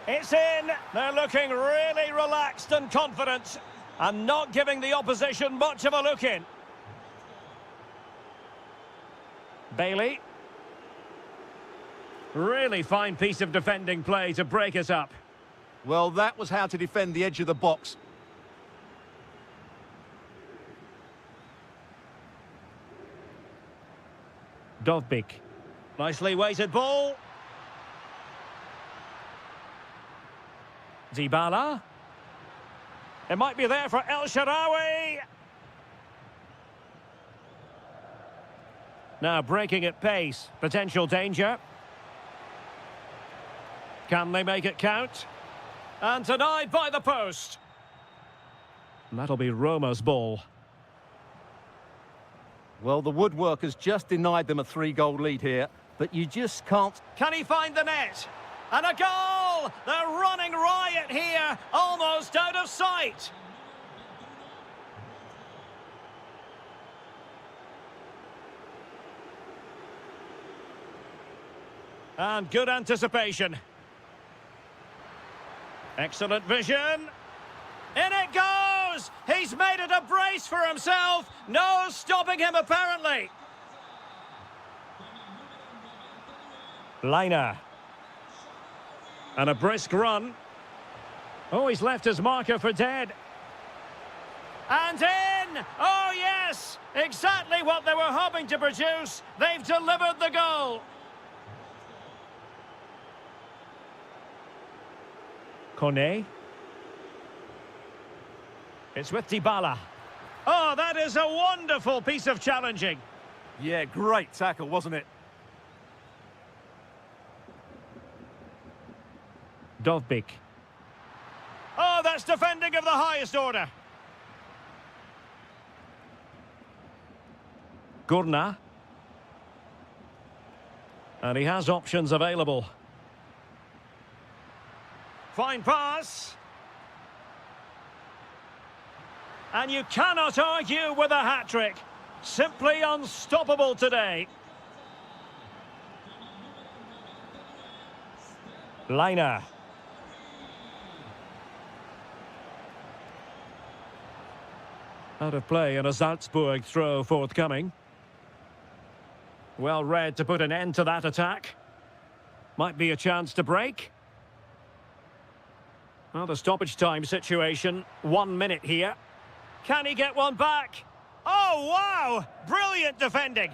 It's in. They're looking really relaxed and confident and not giving the opposition much of a look in. Bailey. Really fine piece of defending play to break us up.
Well, that was how to defend the edge of the box.
Dovbik. Nicely weighted ball. Dybala. It might be there for El Shaarawy. Now breaking at pace. Potential danger. Can they make it count? And denied by the post. That'll be Roma's ball.
Well, the woodworkers just denied them a 3-goal lead here, but you just can't...
Can he find the net? And a goal! They're running riot here, almost out of sight. And good anticipation. Excellent vision. In it goes! He's made it a brace for himself. No stopping him, apparently. Liner. And a brisk run. Oh, he's left his marker for dead. And in! Oh, yes! Exactly what they were hoping to produce. They've delivered the goal. Kone. It's with Dybala. Oh, that is a wonderful piece of challenging.
Yeah, great tackle, wasn't it?
Dovbik. Oh, that's defending of the highest order. Gurna. And he has options available. Fine pass. And you cannot argue with a hat-trick. Simply unstoppable today. Liner. Out of play and a Salzburg throw forthcoming. Well read to put an end to that attack. Might be a chance to break. Well, the stoppage time situation, 1 minute here. Can he get one back? Oh, wow! Brilliant defending.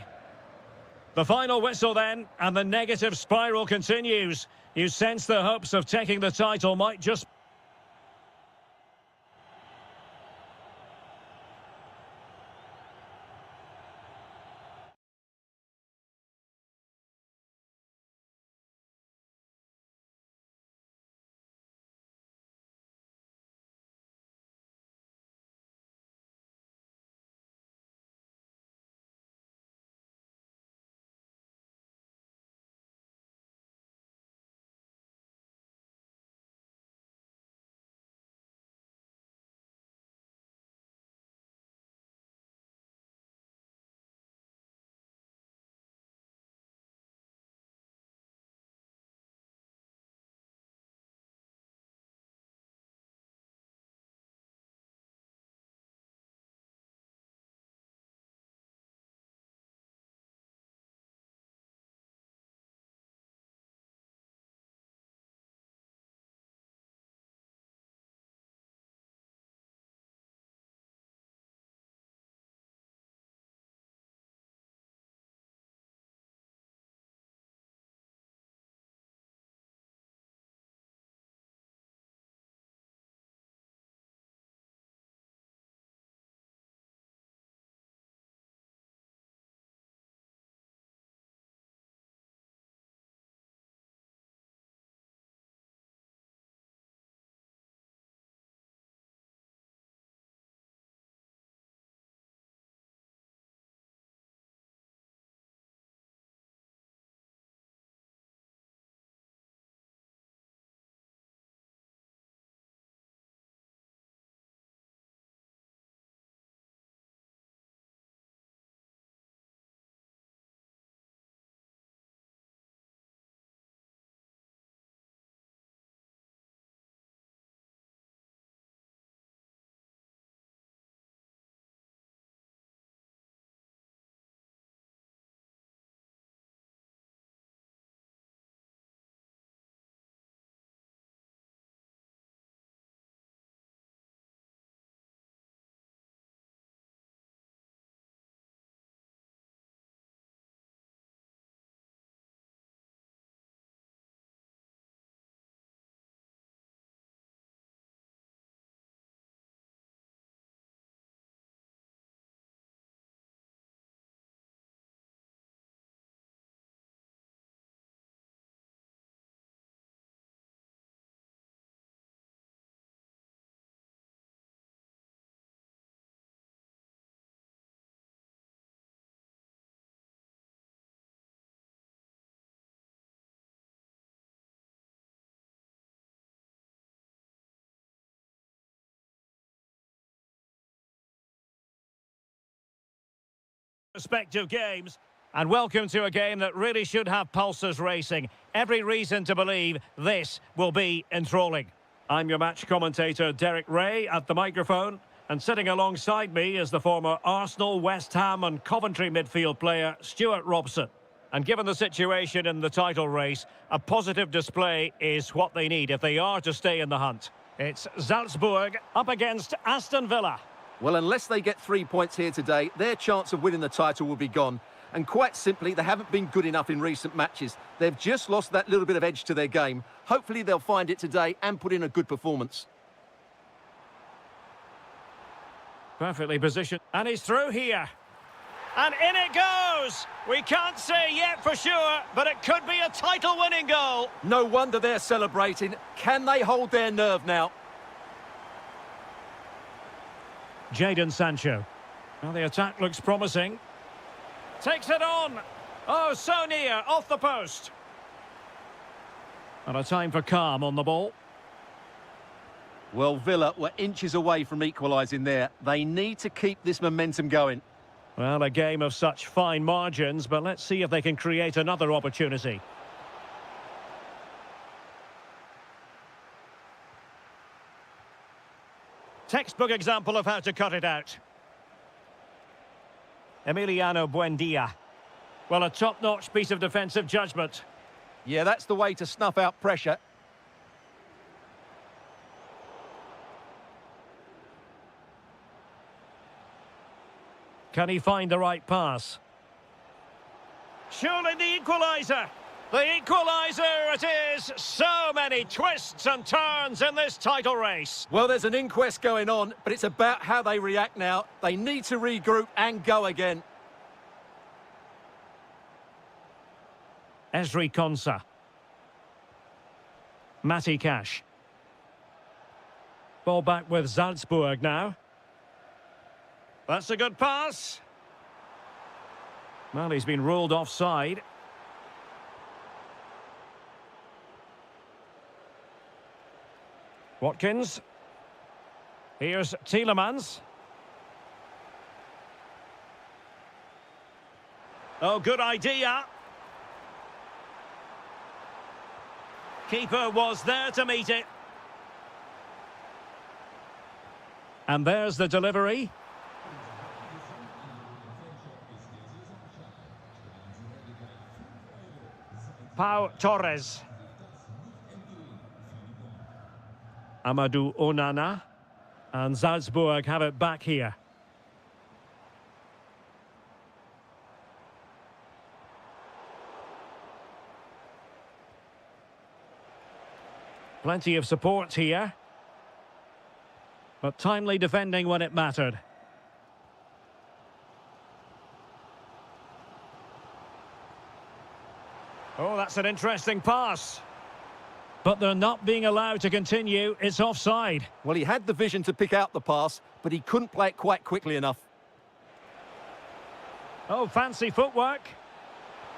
The final whistle then, and the negative spiral continues. You sense the hopes of taking the title might just... Respective games, and welcome to a game that really should have pulses racing. Every reason to believe this will be enthralling. I'm your match commentator Derek Ray at the microphone, and sitting alongside me is the former Arsenal, West Ham and Coventry midfield player Stuart Robson. And given the situation in the title race, a positive display is what they need if they are to stay in the hunt. It's Salzburg up against Aston Villa.
Well, unless they get 3 points here today, their chance of winning the title will be gone. And quite simply, they haven't been good enough in recent matches. They've just lost that little bit of edge to their game. Hopefully they'll find it today and put in a good performance.
Perfectly positioned. And he's through here. And in it goes! We can't say yet for sure, but it could be a title-winning goal.
No wonder they're celebrating. Can they hold their nerve now?
Jadon Sancho. Well, the attack looks promising. Takes it on. Oh, so near, off the post. And a time for calm on the ball.
Well, Villa were inches away from equalising there. They need to keep this momentum going.
Well, a game of such fine margins, but let's see if they can create another opportunity. Textbook example of how to cut it out. Emiliano Buendia. Well, a top-notch piece of defensive judgment.
Yeah, that's the way to snuff out pressure.
Can he find the right pass? Surely the equaliser! The equaliser it is! So many twists and turns in this title race.
Well, there's an inquest going on, but it's about how they react now. They need to regroup and go again.
Ezri Konsa. Matty Cash. Ball back with Salzburg now. That's a good pass. Well, he's been ruled offside. Watkins. Here's Tielemans. Oh, good idea. Keeper was there to meet it. And there's the delivery. Pau Torres. Amadou Onana. And Salzburg have it back here. Plenty of support here. But timely defending when it mattered. Oh, that's an interesting pass. But they're not being allowed to continue. It's offside.
Well, he had the vision to pick out the pass, but he couldn't play it quite quickly enough.
Oh, fancy footwork.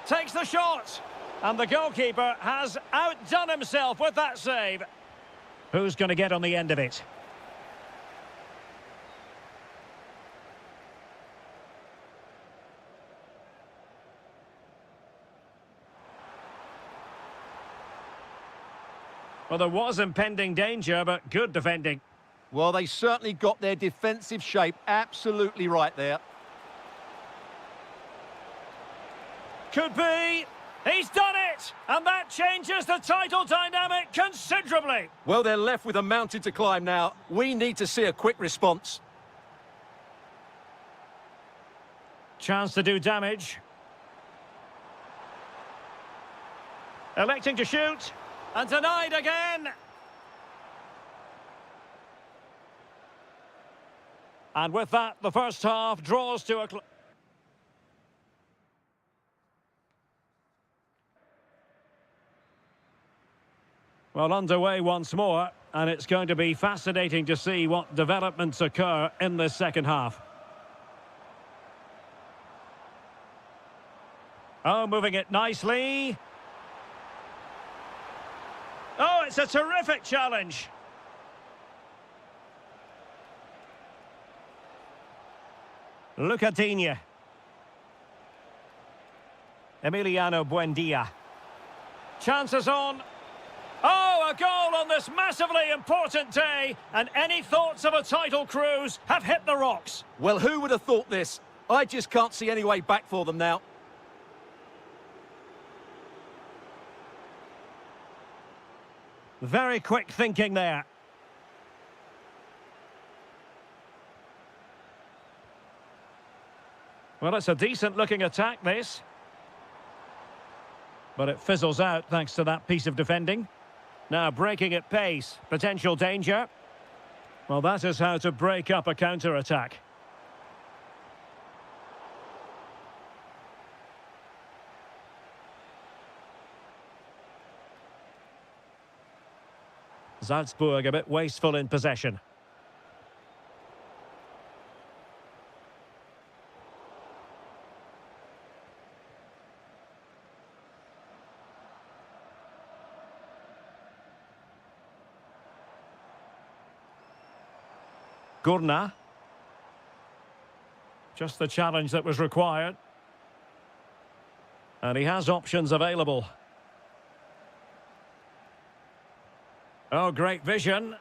Takes the shot. And the goalkeeper has outdone himself with that save. Who's going to get on the end of it? Well, there was impending danger, but good defending.
Well, they certainly got their defensive shape absolutely right there.
Could be. He's done it! And that changes the title dynamic considerably.
Well, they're left with a mountain to climb now. We need to see a quick response.
Chance to do damage. Electing to shoot. And denied again. And with that, the first half draws to a... Well, underway once more, and it's going to be fascinating to see what developments occur in this second half. Oh, moving it nicely. Oh, it's a terrific challenge. Lucadinha. Emiliano Buendia. Chances on. Oh, a goal on this massively important day, and any thoughts of a title cruise have hit the rocks.
Well, who would have thought this? I just can't see any way back for them now.
Very quick thinking there. Well, it's a decent-looking attack, this. But it fizzles out thanks to that piece of defending. Now breaking at pace. Potential danger. Well, that is how to break up a counter-attack. Salzburg a bit wasteful in possession. Gurna. Just the challenge that was required. And he has options available. Oh, great vision.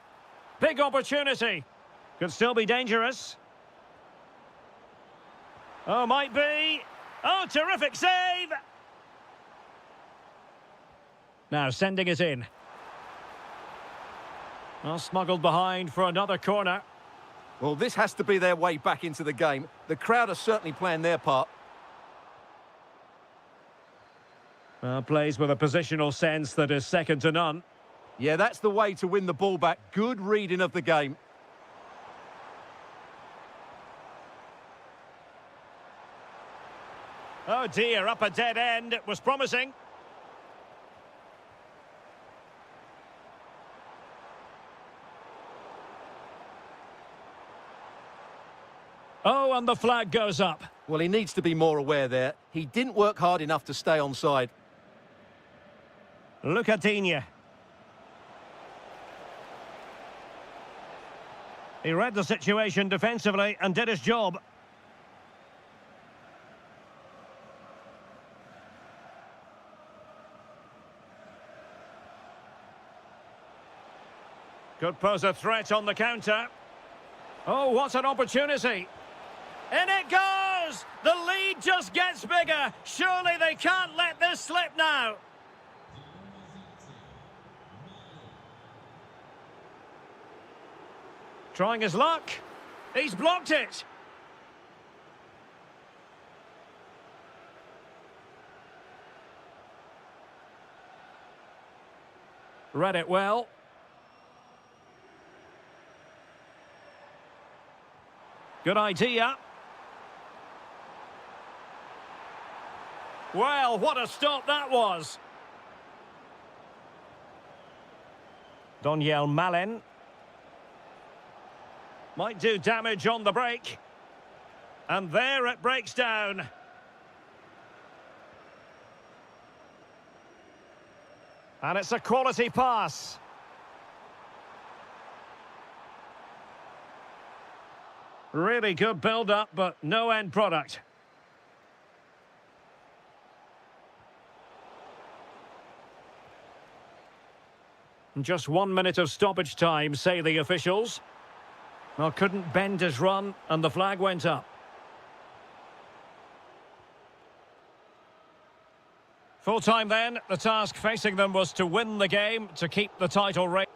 Big opportunity. Could still be dangerous. Oh, might be. Oh, terrific save. Now sending it in. Well, smuggled behind for another corner.
Well, this has to be their way back into the game. The crowd are certainly playing their part.
Well, plays with a positional sense that is second to none.
Yeah, that's the way to win the ball back. Good reading of the game.
Oh dear, up a dead end. It was promising. Oh, and the flag goes up.
Well, he needs to be more aware there. He didn't work hard enough to stay onside.
Lucadinha. He read the situation defensively and did his job. Could pose a threat on the counter. Oh, what an opportunity. In it goes! The lead just gets bigger. Surely they can't let this slip now. Trying his luck. He's blocked it. Read it well. Good idea. Well, what a stop that was. Doniel Malen. Might do damage on the break. And there it breaks down. And it's a quality pass. Really good build-up, but no end product. Just 1 minute of stoppage time, say the officials. Well, couldn't bend his run, and the flag went up. Full time then, the task facing them was to win the game, to keep the title race.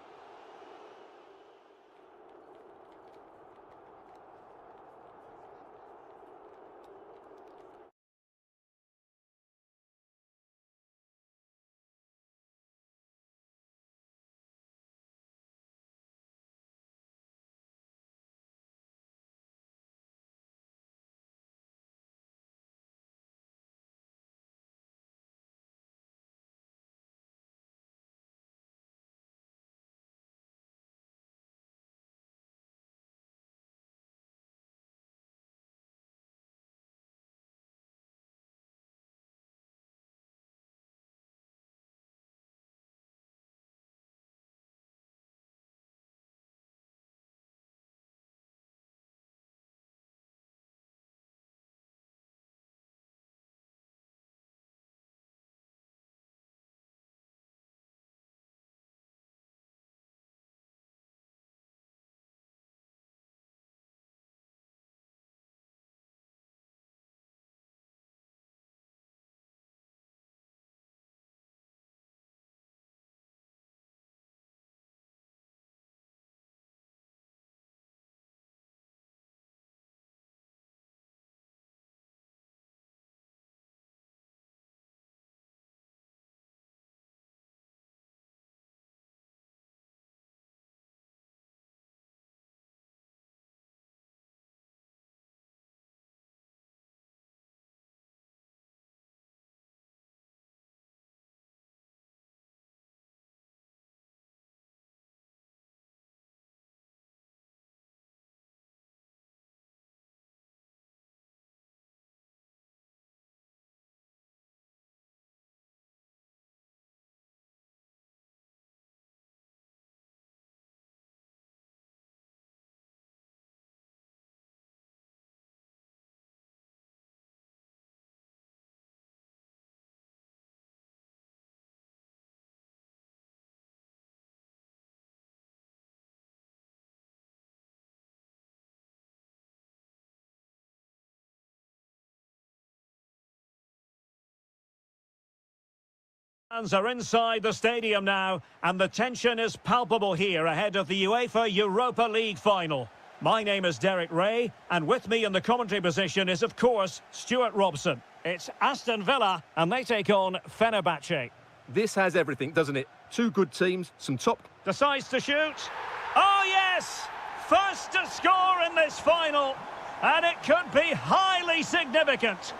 Fans are inside the stadium now, and the tension is palpable here ahead of the UEFA Europa League final. My name is Derek Ray, and with me in the commentary position is, of course, Stuart Robson. It's Aston Villa, and they take on Fenerbahce.
This has everything, doesn't it? Two good teams, some top...
Decides to shoot. Oh, yes! First to score in this final, and it could be highly significant.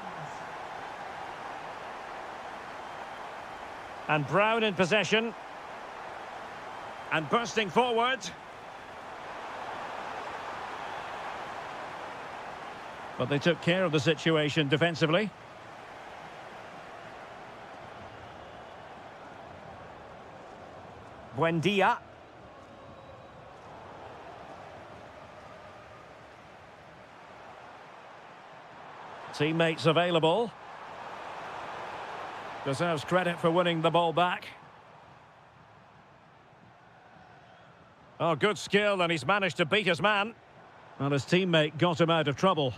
And Brown in possession. And bursting forward. But they took care of the situation defensively. Buendia. Teammates available. Deserves credit for winning the ball back. Oh, good skill, and he's managed to beat his man. Well, his teammate got him out of trouble.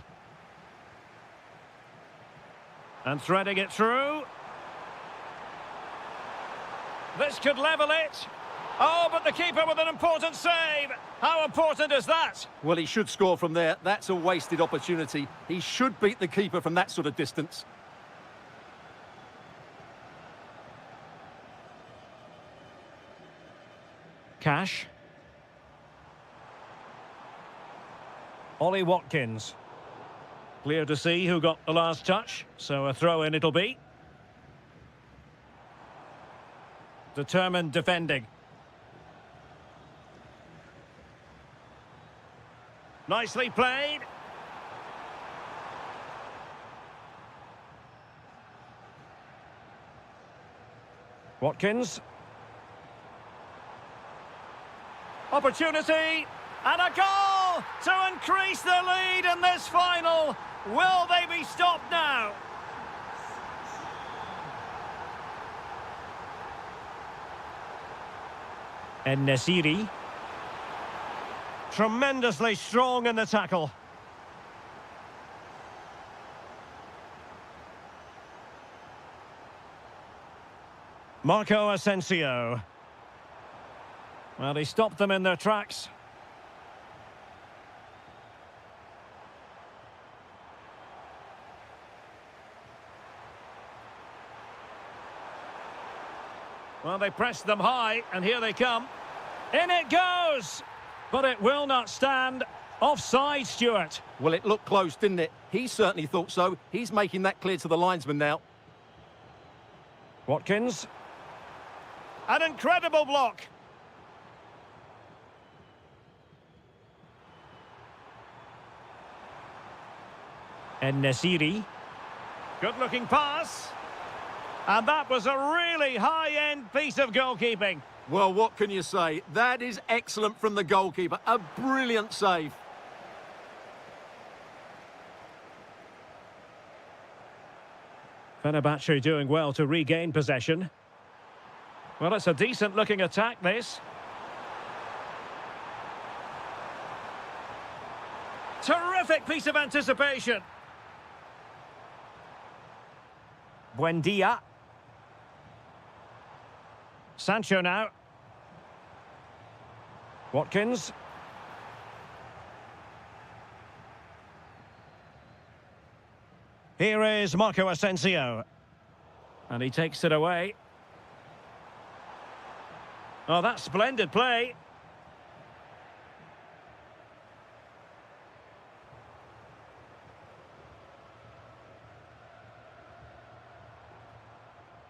And threading it through. This could level it. Oh, but the keeper with an important save. How important is that?
Well, he should score from there. That's a wasted opportunity. He should beat the keeper from that sort of distance.
Cash. Ollie Watkins. Clear to see who got the last touch, so a throw-in it'll be. Determined defending. Nicely played. Watkins. Opportunity, and a goal to increase the lead in this final. Will they be stopped now? En-Nesyri. Tremendously strong in the tackle. Marco Asensio. Well, he stopped them in their tracks. Well, they pressed them high, and here they come. In it goes! But it will not stand. Offside, Stuart.
Well, it looked close, didn't it? He certainly thought so. He's making that clear to the linesman now.
Watkins. An incredible block. En-Nesyri. Good-looking pass. And that was a really high-end piece of goalkeeping.
Well, what can you say? That is excellent from the goalkeeper. A brilliant save.
Fenerbahce doing well to regain possession. Well, it's a decent-looking attack, this. Terrific piece of anticipation. Buendia. Sancho now. Watkins. Here is Marco Asensio. And he takes it away. Oh, that's splendid play.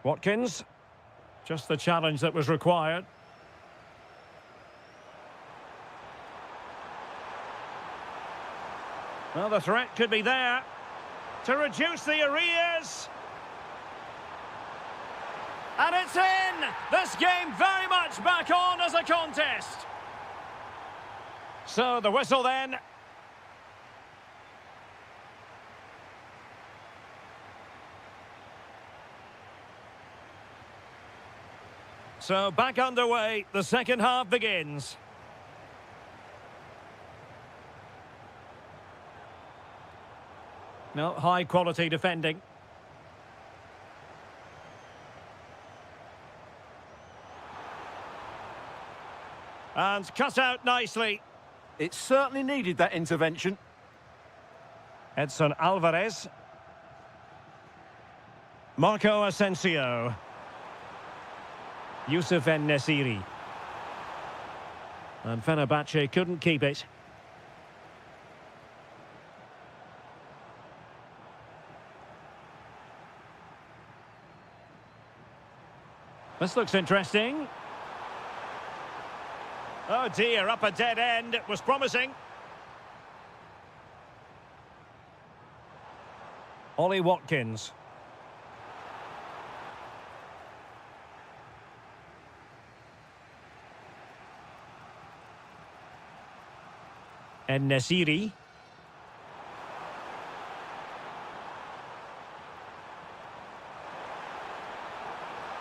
Watkins. Just the challenge that was required. Well, the threat could be there to reduce the arrears. And it's in! This game very much back on as a contest. So the whistle then. So back underway, the second half begins. No, high quality defending. And cut out nicely.
It certainly needed that intervention.
Edson Alvarez. Marco Asensio. Youssef En-Nesyri. And Fenerbahce couldn't keep it. This looks interesting. Oh dear, up a dead end. It was promising. Ollie Watkins. En-Nesyri.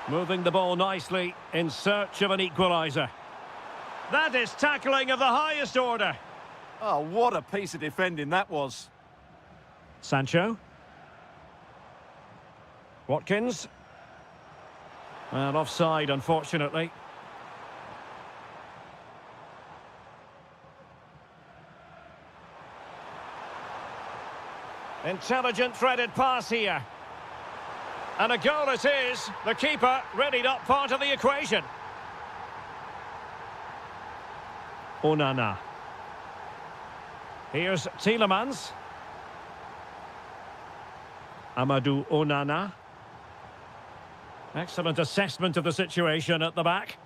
Moving the ball nicely in search of an equaliser. That is tackling of the highest order.
Oh, what a piece of defending that was.
Sancho. Watkins. And offside, unfortunately. Intelligent threaded pass here. And a goal it is. The keeper really not part of the equation. Onana. Here's Tielemans. Amadou Onana. Excellent assessment of the situation at the back.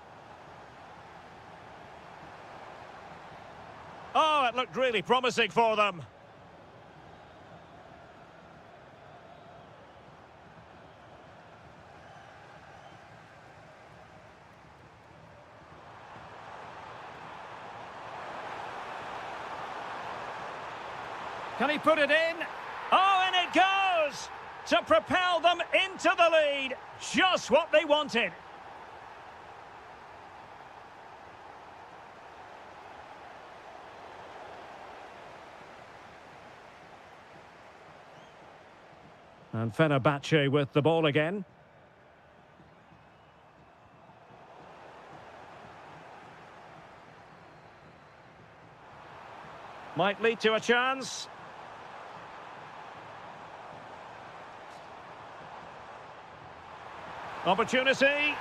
Oh, it looked really promising for them. Can he put it in? Oh, and it goes! To propel them into the lead. Just what they wanted. And Fenerbahce with the ball again. Might lead to a chance. Opportunity.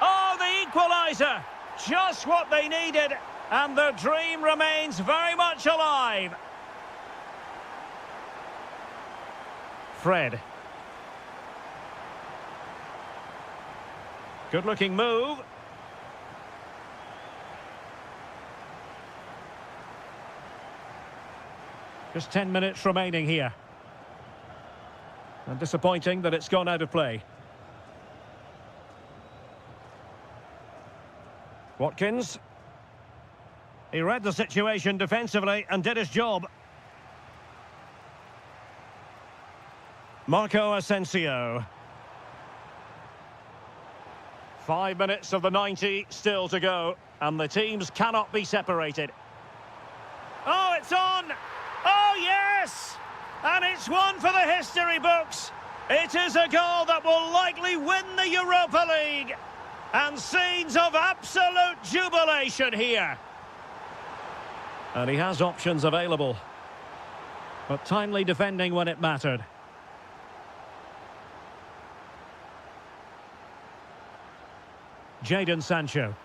Oh, the equaliser. Just what they needed. And the dream remains very much alive. Fred. Good-looking move. Just 10 minutes remaining here. And disappointing that it's gone out of play. Watkins. He read the situation defensively and did his job. Marco Asensio. 5 minutes of the 90 still to go, and the teams cannot be separated. Oh, it's on! Oh, yes! And it's one for the history books. It is a goal that will likely win the Europa League. And scenes of absolute jubilation here. And he has options available. But timely defending when it mattered. Jadon Sancho.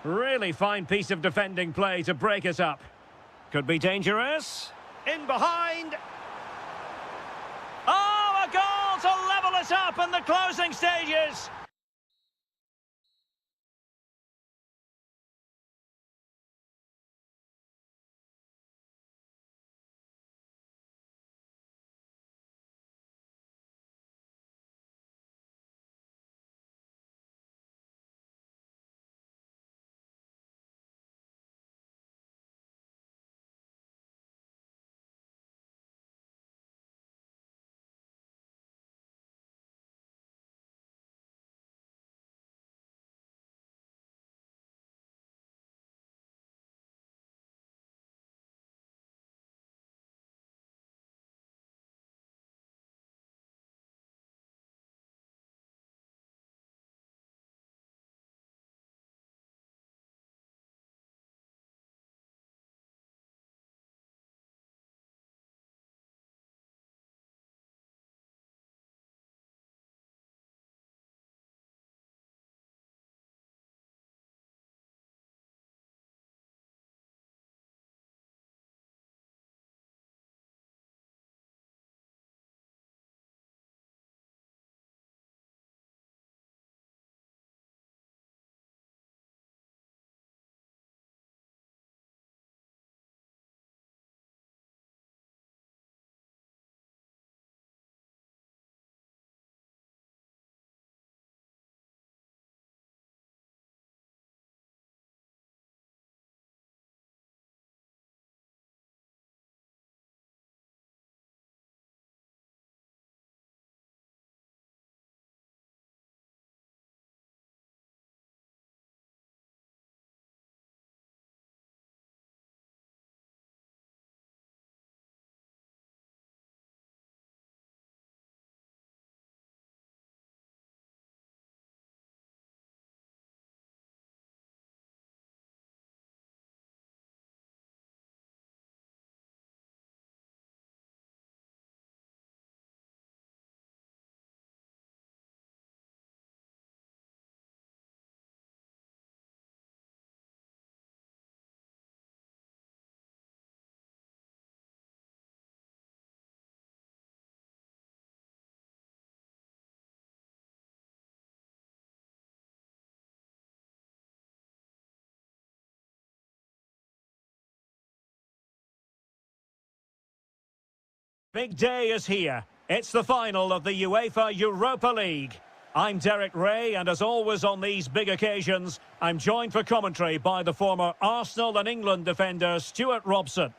Really fine piece of defending play to break us up. Could be dangerous. In behind. Oh, a goal to level us up in the closing stages. Big day is here. It's the final of the UEFA Europa League. I'm Derek Ray, and as always on these big occasions, I'm joined for commentary by the former Arsenal and England defender Stuart Robson.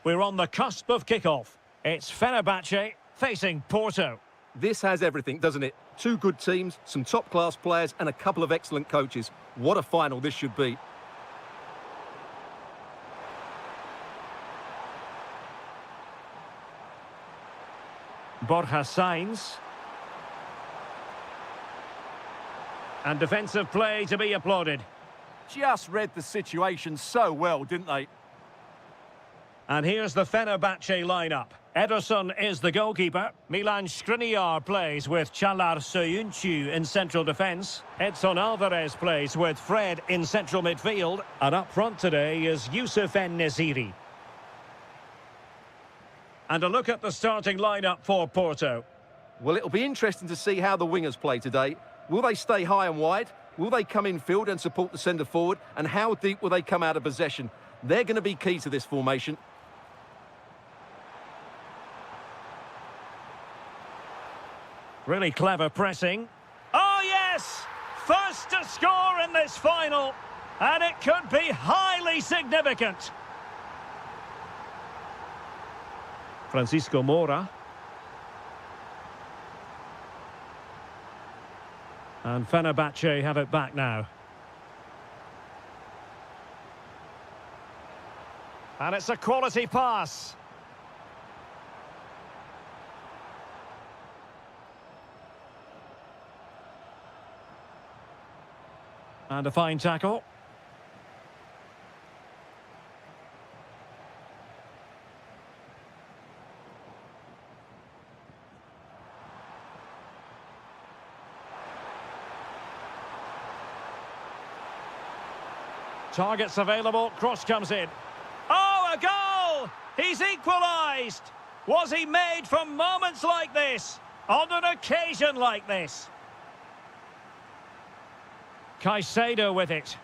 We're on the cusp of kickoff. It's Fenerbahce facing Porto.
This has everything, doesn't it? Two good teams, some top-class players, and a couple of excellent coaches. What a final this should be.
Borja Sainz. And defensive play to be applauded.
Just read the situation so well, didn't they?
And here's the Fenerbahce lineup. Ederson is the goalkeeper. Milan Skriniar plays with Çağlar Söyüncü in central defence. Edson Alvarez plays with Fred in central midfield. And up front today is Youssef En-Nesyri. And a look at the starting lineup for Porto.
Well, it'll be interesting to see how the wingers play today. Will they stay high and wide? Will they come in field and support the centre forward? And how deep will they come out of possession? They're going to be key to this formation.
Really clever pressing. Oh, yes! First to score in this final. And it could be highly significant. Francisco Moura. And Fenerbahce have it back now. And it's a quality pass. And a fine tackle. Targets available, cross comes in. Oh, a goal! He's equalised! Was he made for moments like this? On an occasion like this? Caicedo with it.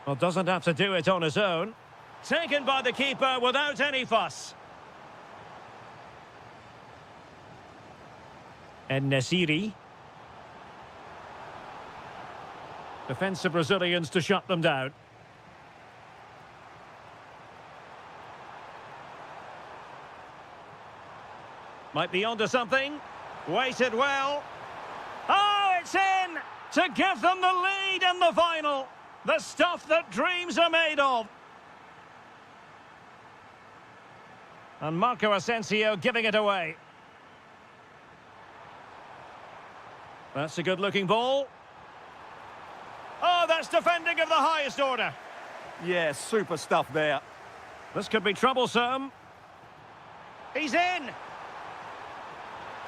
Well, doesn't have to do it on his own. Taken by the keeper without any fuss. En-Nesyri. Defensive Brazilians to shut them down. Might be onto something. Waited well. Oh, it's in! To give them the lead in the final. The stuff that dreams are made of. And Marco Asensio giving it away. That's a good-looking ball. Oh, that's defending of the highest order.
Yeah, super stuff there.
This could be troublesome. He's in.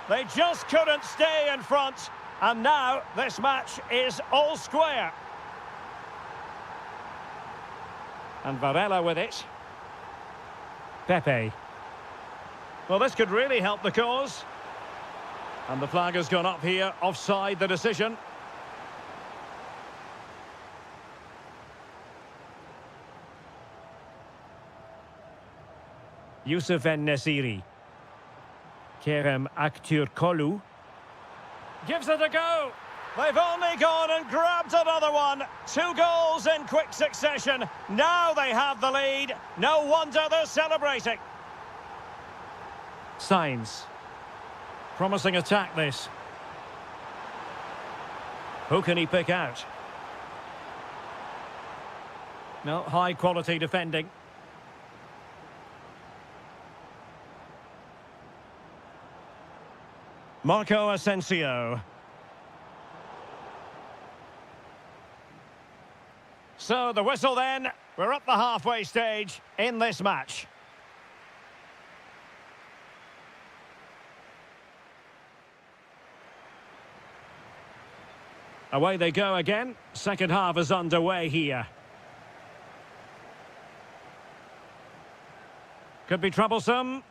They just couldn't stay in front. And now this match is all square. And Varela with it. Pepe. Well, this could really help the cause. And the flag has gone up here, offside the decision. Youssef En-Nesyri. Kerem Aktürkoğlu. Gives it a go. They've only gone and grabbed another one. 2 goals in quick succession. Now they have the lead. No wonder they're celebrating. Sainz. Promising attack this. Who can he pick out? No, high quality defending. Marco Asensio. So the whistle then. We're at the halfway stage in this match. Away they go again. Second half is underway here. Could be troublesome.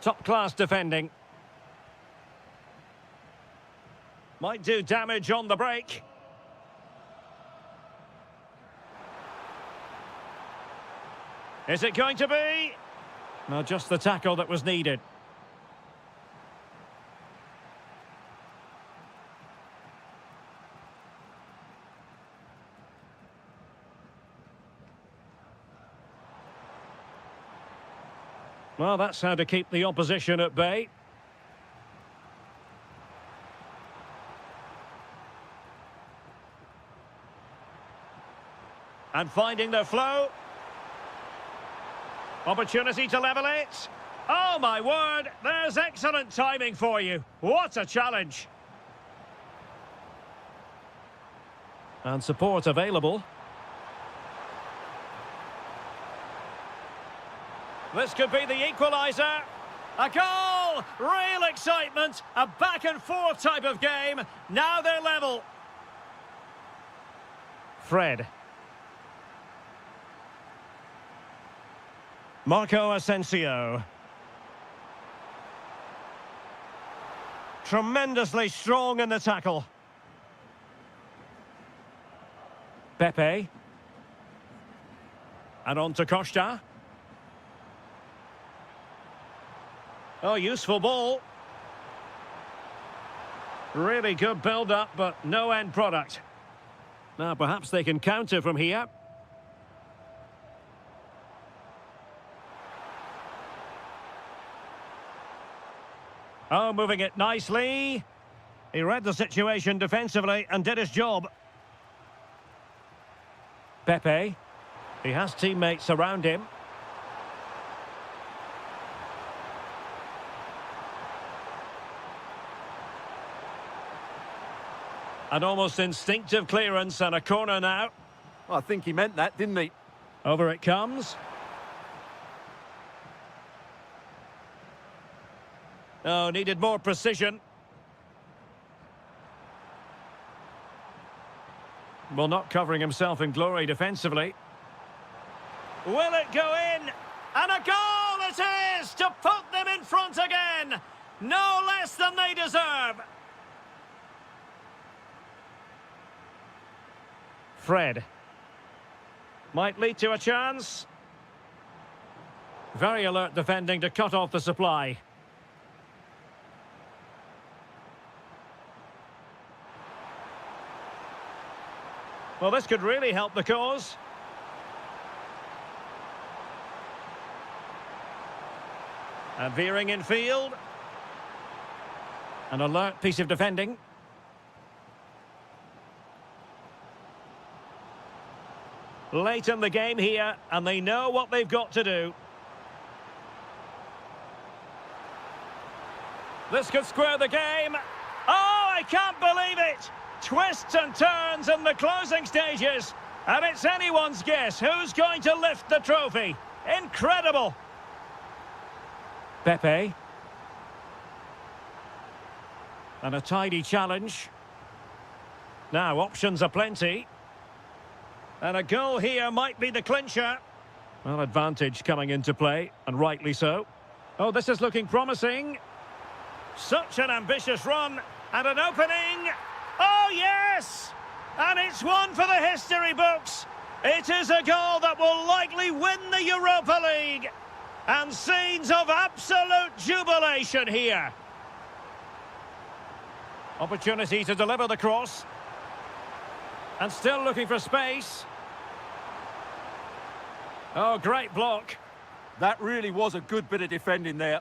Top-class defending. Might do damage on the break. Is it going to be? No, just the tackle that was needed. Well, that's how to keep the opposition at bay. And finding the flow. Opportunity to level it. Oh, my word, there's excellent timing for you. What a challenge. And support available. This could be the equaliser. A goal! Real excitement. A back and forth type of game. Now they're level. Fred. Marco Asensio. Tremendously strong in the tackle. Pepe. And on to Costa. Oh, useful ball. Really good build-up, but no end product. Now, perhaps they can counter from here. Oh, moving it nicely. He read the situation defensively and did his job. Pepe. He has teammates around him. An almost instinctive clearance and a corner now.
I think he meant that, didn't he?
Over it comes. Oh, needed more precision. Well, not covering himself in glory defensively. Will it go in? And a goal it is to put them in front again. No less than they deserve. Fred. Might lead to a chance. Very alert defending to cut off the supply. Well, this could really help the cause. And veering in field. An alert piece of defending. Late in the game here, and they know what they've got to do. This could square the game. Oh, I can't believe it! Twists and turns in the closing stages. And it's anyone's guess who's going to lift the trophy. Incredible! Pepe. And a tidy challenge. Now, options are plenty. And a goal here might be the clincher. Well, advantage coming into play, and rightly so. Oh, this is looking promising. Such an ambitious run, and an opening. Oh, yes! And it's one for the history books. It is a goal that will likely win the Europa League. And scenes of absolute jubilation here. Opportunity to deliver the cross. And still looking for space. Oh, great block.
That really was a good bit of defending there.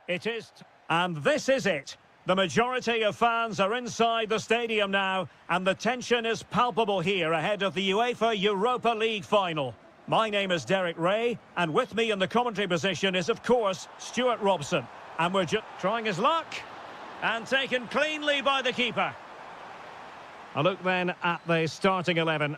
It is, and this is it. The majority of fans are inside the stadium now, and the tension is palpable here ahead of the UEFA Europa League final. My name is Derek Ray, and with me in the commentary position is, of course, Stuart Robson. And we're just trying his luck, and taken cleanly by the keeper. A look then at the starting 11.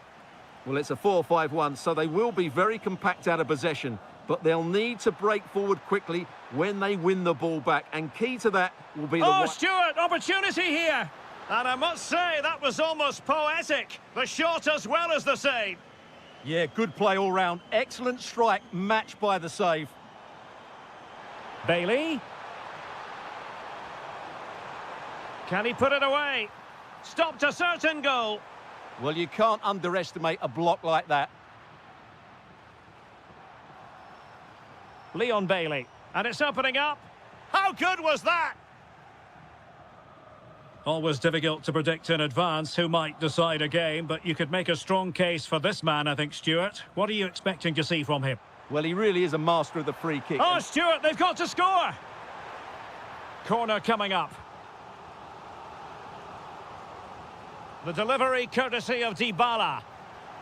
Well, it's a 4-5-1, so they will be very compact out of possession, but they'll need to break forward quickly when they win the ball back, and key to that will be the...
Oh, Stuart, opportunity here! And I must say, that was almost poetic. The shot as well as the save.
Yeah, good play all round. Excellent strike, matched by the save.
Bailey. Can he put it away? Stopped a certain goal.
Well, you can't underestimate a block like that.
Leon Bailey. And it's opening up. How good was that? Always difficult to predict in advance who might decide a game, but you could make a strong case for this man, I think, Stuart. What are you expecting to see from him?
Well, he really is a master of the free kick.
Oh, Stuart, they've got to score! Corner coming up. The delivery courtesy of Dybala.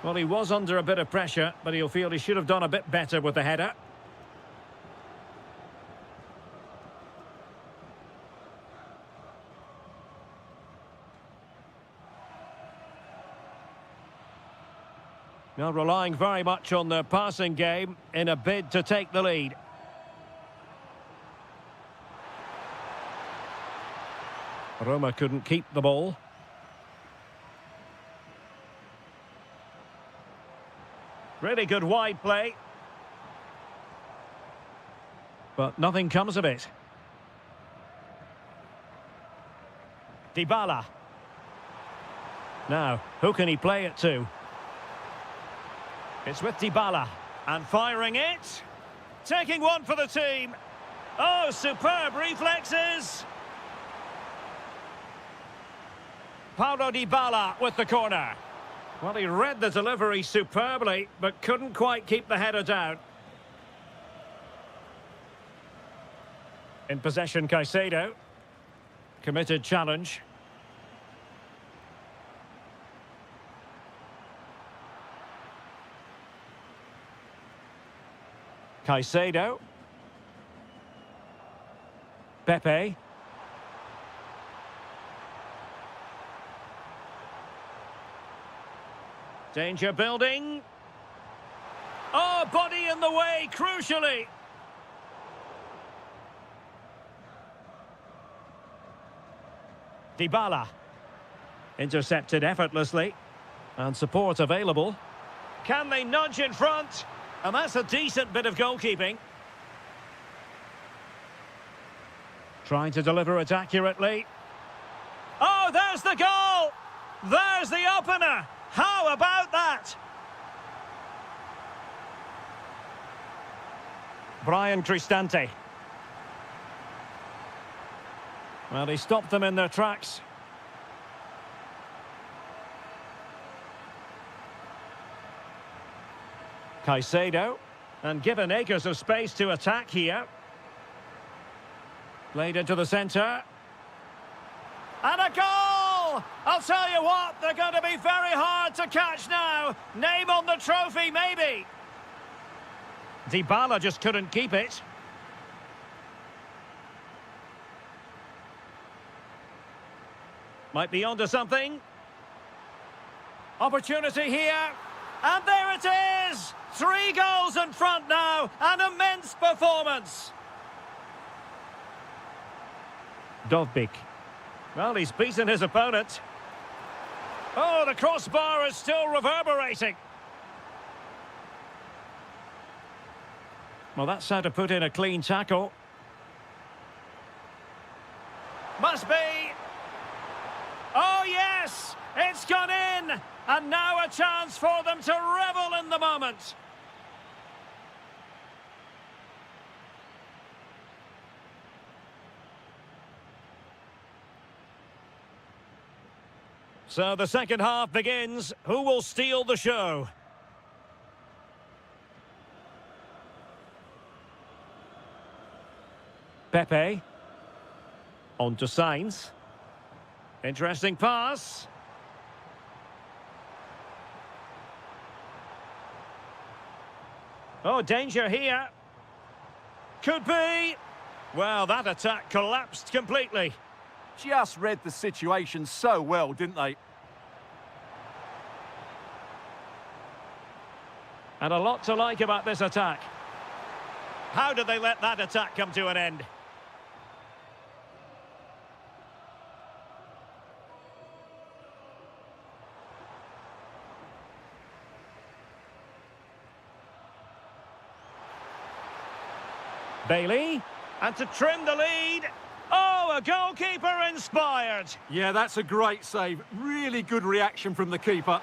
Well, he was under a bit of pressure, but he'll feel he should have done a bit better with the header. Now relying very much on their passing game in a bid to take the lead. Roma couldn't keep the ball. Really good wide play. But nothing comes of it. Dybala. Now, who can he play it to? It's with Dybala. And firing it. Taking one for the team. Oh, superb reflexes. Paulo Dybala with the corner. Well, he read the delivery superbly, but couldn't quite keep the header down. In possession, Caicedo. Committed challenge. Caicedo. Pepe. Danger building. Oh, body in the way, crucially. Dybala. Intercepted effortlessly. And support available. Can they nudge in front? And that's a decent bit of goalkeeping. Trying to deliver it accurately. Oh, there's the goal! There's the opener! How about that? Brian Cristante. Well, he stopped them in their tracks. Caicedo. And given acres of space to attack here. Played into the centre. And a goal! I'll tell you what, they're going to be very hard to catch now. Name on the trophy, maybe. Dybala just couldn't keep it. Might be onto something. Opportunity here. And there it is! 3 goals in front now. An immense performance. Dovbik. Well, he's beaten his opponent. Oh, the crossbar is still reverberating. Well, that's how to put in a clean tackle. Must be. Oh, yes! It's gone in! And now a chance for them to revel in the moment. So the second half begins. Who will steal the show? Pepe. On to Sainz. Interesting pass. Oh, danger here. Could be. Well, that attack collapsed completely.
Just read the situation so well, didn't they?
And a lot to like about this attack. How did they let that attack come to an end? Bailey, and to trim the lead. Oh, a goalkeeper inspired.
Yeah, that's a great save. Really good reaction from the keeper.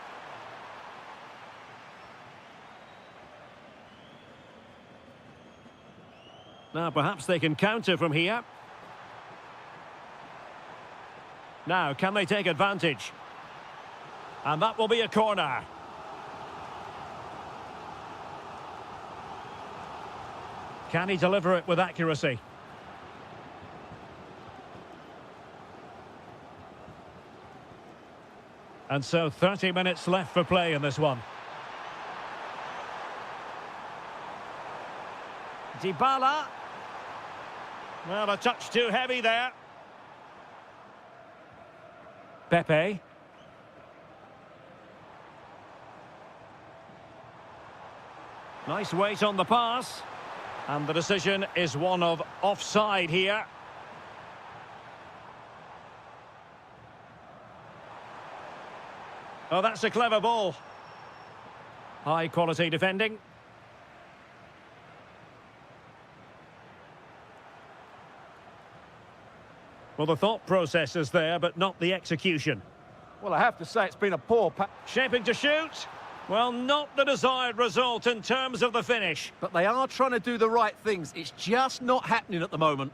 Now, perhaps they can counter from here. Now, can they take advantage? And that will be a corner. Can he deliver it with accuracy? And so 30 minutes left for play in this one. Dybala. Well, a touch too heavy there. Pepe. Nice weight on the pass. And the decision is one of offside here. Oh, that's a clever ball. High quality defending. Well, the thought process is there, but not the execution.
Well, I have to say it's been a poor pass.
Shaping to shoot. Well, not the desired result in terms of the finish.
But they are trying to do the right things. It's just not happening at the moment.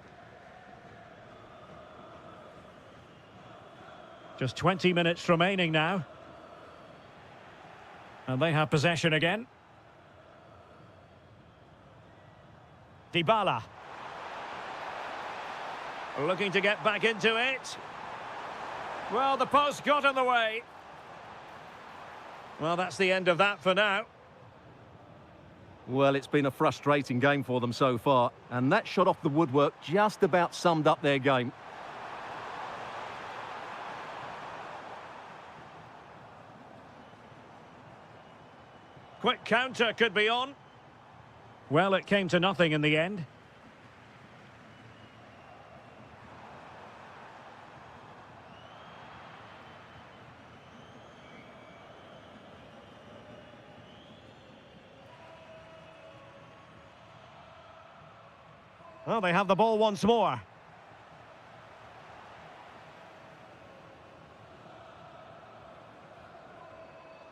Just 20 minutes remaining now. And they have possession again. Dybala. Looking to get back into it. Well, the post got in the way. Well, that's the end of that for now.
Well, it's been a frustrating game for them so far. And that shot off the woodwork just about summed up their game.
Quick counter could be on. Well, it came to nothing in the end. Well, they have the ball once more.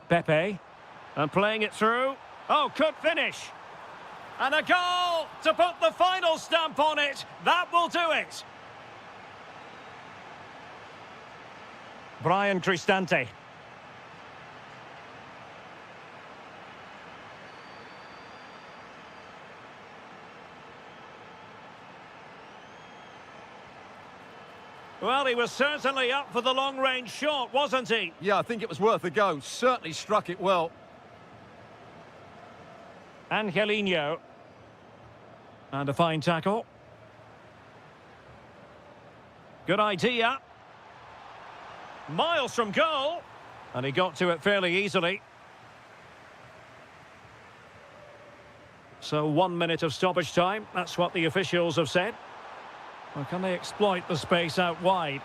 Pepe. And playing it through. Oh, could finish. And a goal to put the final stamp on it. That will do it. Brian Cristante. Well, he was certainly up for the long-range shot, wasn't he?
Yeah, I think it was worth a go. Certainly struck it well.
Angelino. And a fine tackle. Good idea. Miles from goal. And he got to it fairly easily. So 1 minute of stoppage time. That's what the officials have said. Well, can they exploit the space out wide?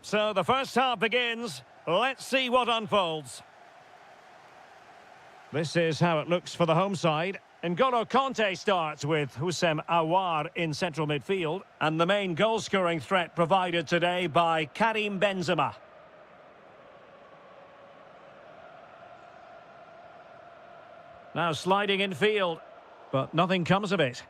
So the first half begins. Let's see what unfolds. This is how it looks for the home side. N'Golo Conte starts with Houssem Aouar in central midfield. And the main goal-scoring threat provided today by Karim Benzema. Now sliding in field, but nothing comes of it.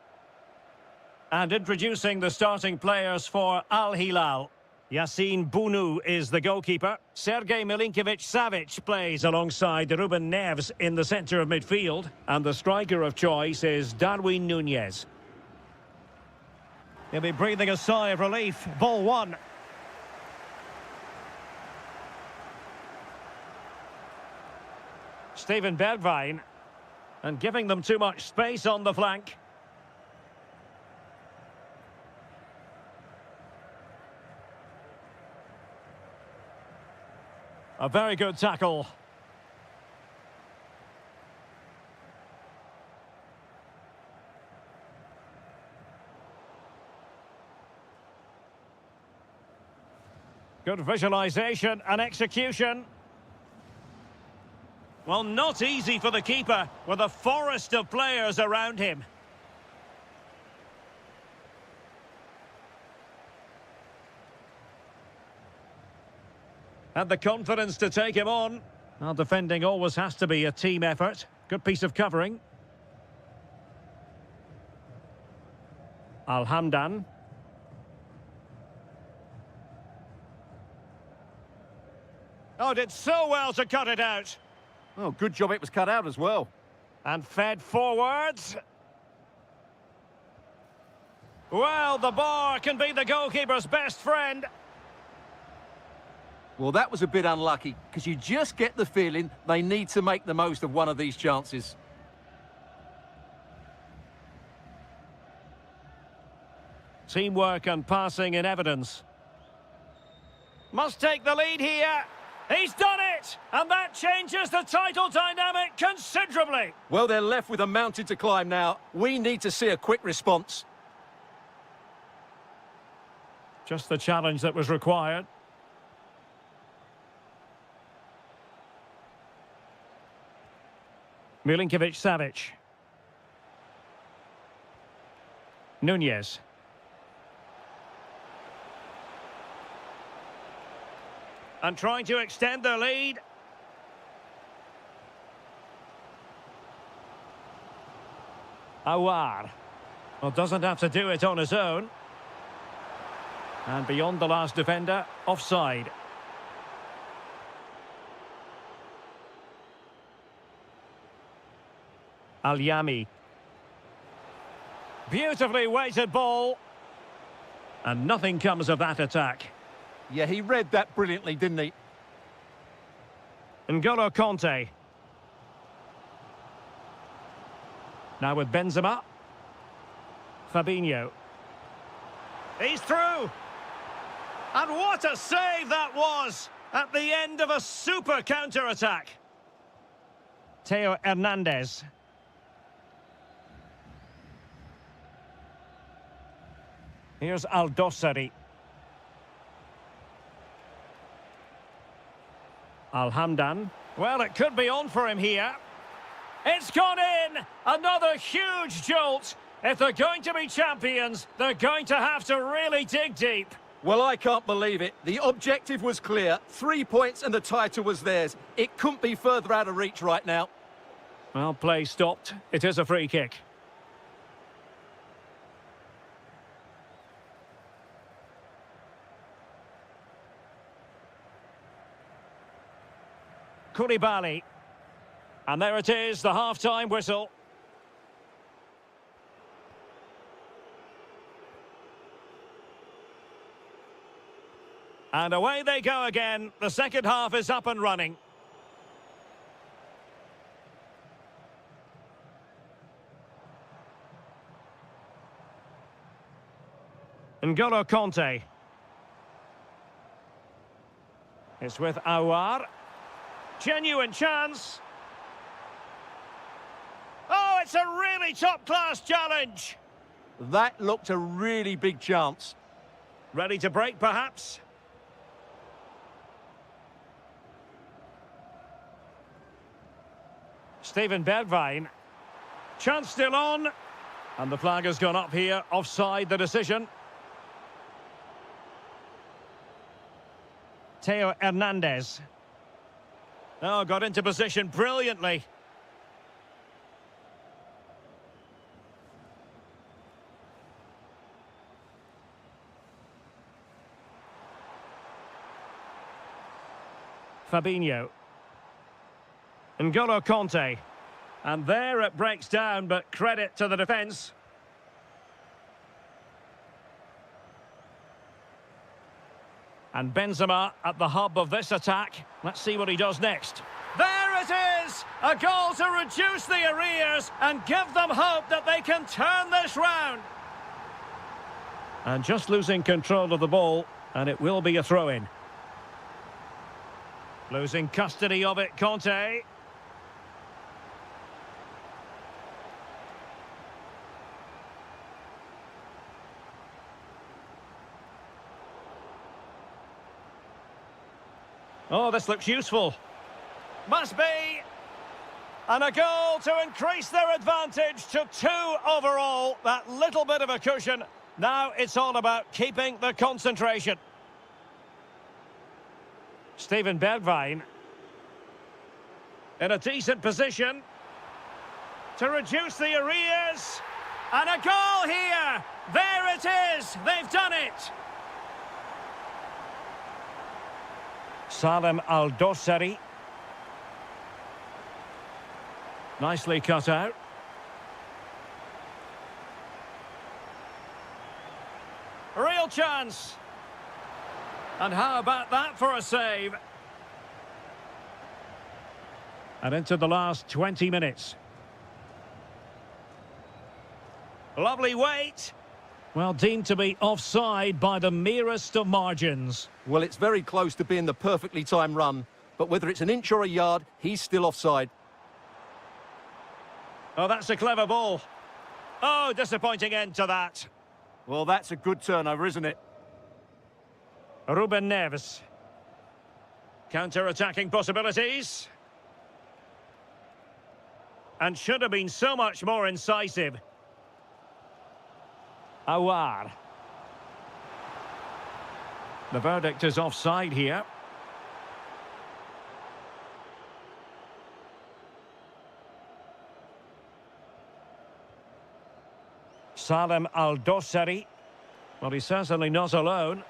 And introducing the starting players for Al Hilal. Yassine Bounou is the goalkeeper. Sergej Milinkovic-Savic plays alongside Ruben Neves in the centre of midfield. And the striker of choice is Darwin Núñez. He'll be breathing a sigh of relief. Ball one. Steven Bergwijn. And giving them too much space on the flank. A very good tackle. Good visualization and execution. Well, not easy for the keeper with a forest of players around him. Had the confidence to take him on. Well, defending always has to be a team effort. Good piece of covering. Al-Hamdan. Oh, did so well to cut it out.
Oh, good job it was cut out as well.
And fed forwards. Well, the bar can be the goalkeeper's best friend.
Well, that was a bit unlucky, because you just get the feeling they need to make the most of one of these chances.
Teamwork and passing in evidence. Must take the lead here. He's done it! And that changes the title dynamic considerably.
Well, they're left with a mountain to climb now. We need to see a quick response.
Just the challenge that was required. Milinkovic-Savic. Núñez. And trying to extend their lead. Aouar. Well, doesn't have to do it on his own. And beyond the last defender, offside. Al-Yami. Beautifully weighted ball. And nothing comes of that attack.
Yeah, he read that brilliantly, didn't he?
N'Golo Conte. Now with Benzema. Fabinho. He's through. And what a save that was at the end of a super counter-attack. Theo Hernandez. Here's Al-Dossari. Al-Hamdan. Well, it could be on for him here. It's gone in! Another huge jolt. If they're going to be champions, they're going to have to really dig deep.
Well, I can't believe it. The objective was clear. 3 points and the title was theirs. It couldn't be further out of reach right now.
Well, play stopped. It is a free kick. Koulibaly. And there it is, the half-time whistle. And away they go again. The second half is up and running. N'Golo Conte. It's with Aouar. Genuine chance. Oh, it's a really top-class challenge.
That looked a really big chance.
Ready to break, perhaps? Steven Bergwijn. Chance still on. And the flag has gone up here. Offside the decision. Theo Hernandez. Oh, got into position brilliantly. Fabinho. N'Golo Conte. And there it breaks down, but credit to the defence. And Benzema at the hub of this attack. Let's see what he does next. There it is! A goal to reduce the arrears and give them hope that they can turn this round. And just losing control of the ball, and it will be a throw-in. Losing custody of it, Conte. Oh, this looks useful. Must be. And a goal to increase their advantage to 2 overall. That little bit of a cushion. Now it's all about keeping the concentration. Steven Bergwijn. In a decent position. To reduce the arrears. And a goal here. There it is. They've done it. Salem Al-Dossari. Nicely cut out. Real chance. And how about that for a save? And into the last 20 minutes. Lovely weight. Well, deemed to be offside by the merest of margins.
Well, it's very close to being the perfectly timed run, but whether it's an inch or a yard, he's still offside.
Oh, that's a clever ball. Oh, disappointing end to that.
Well, that's a good turnover, isn't it?
Ruben Neves. Counter-attacking possibilities. And should have been so much more incisive. Awar. The verdict is offside here. Salem Al-Dossari. Well, he's certainly not alone.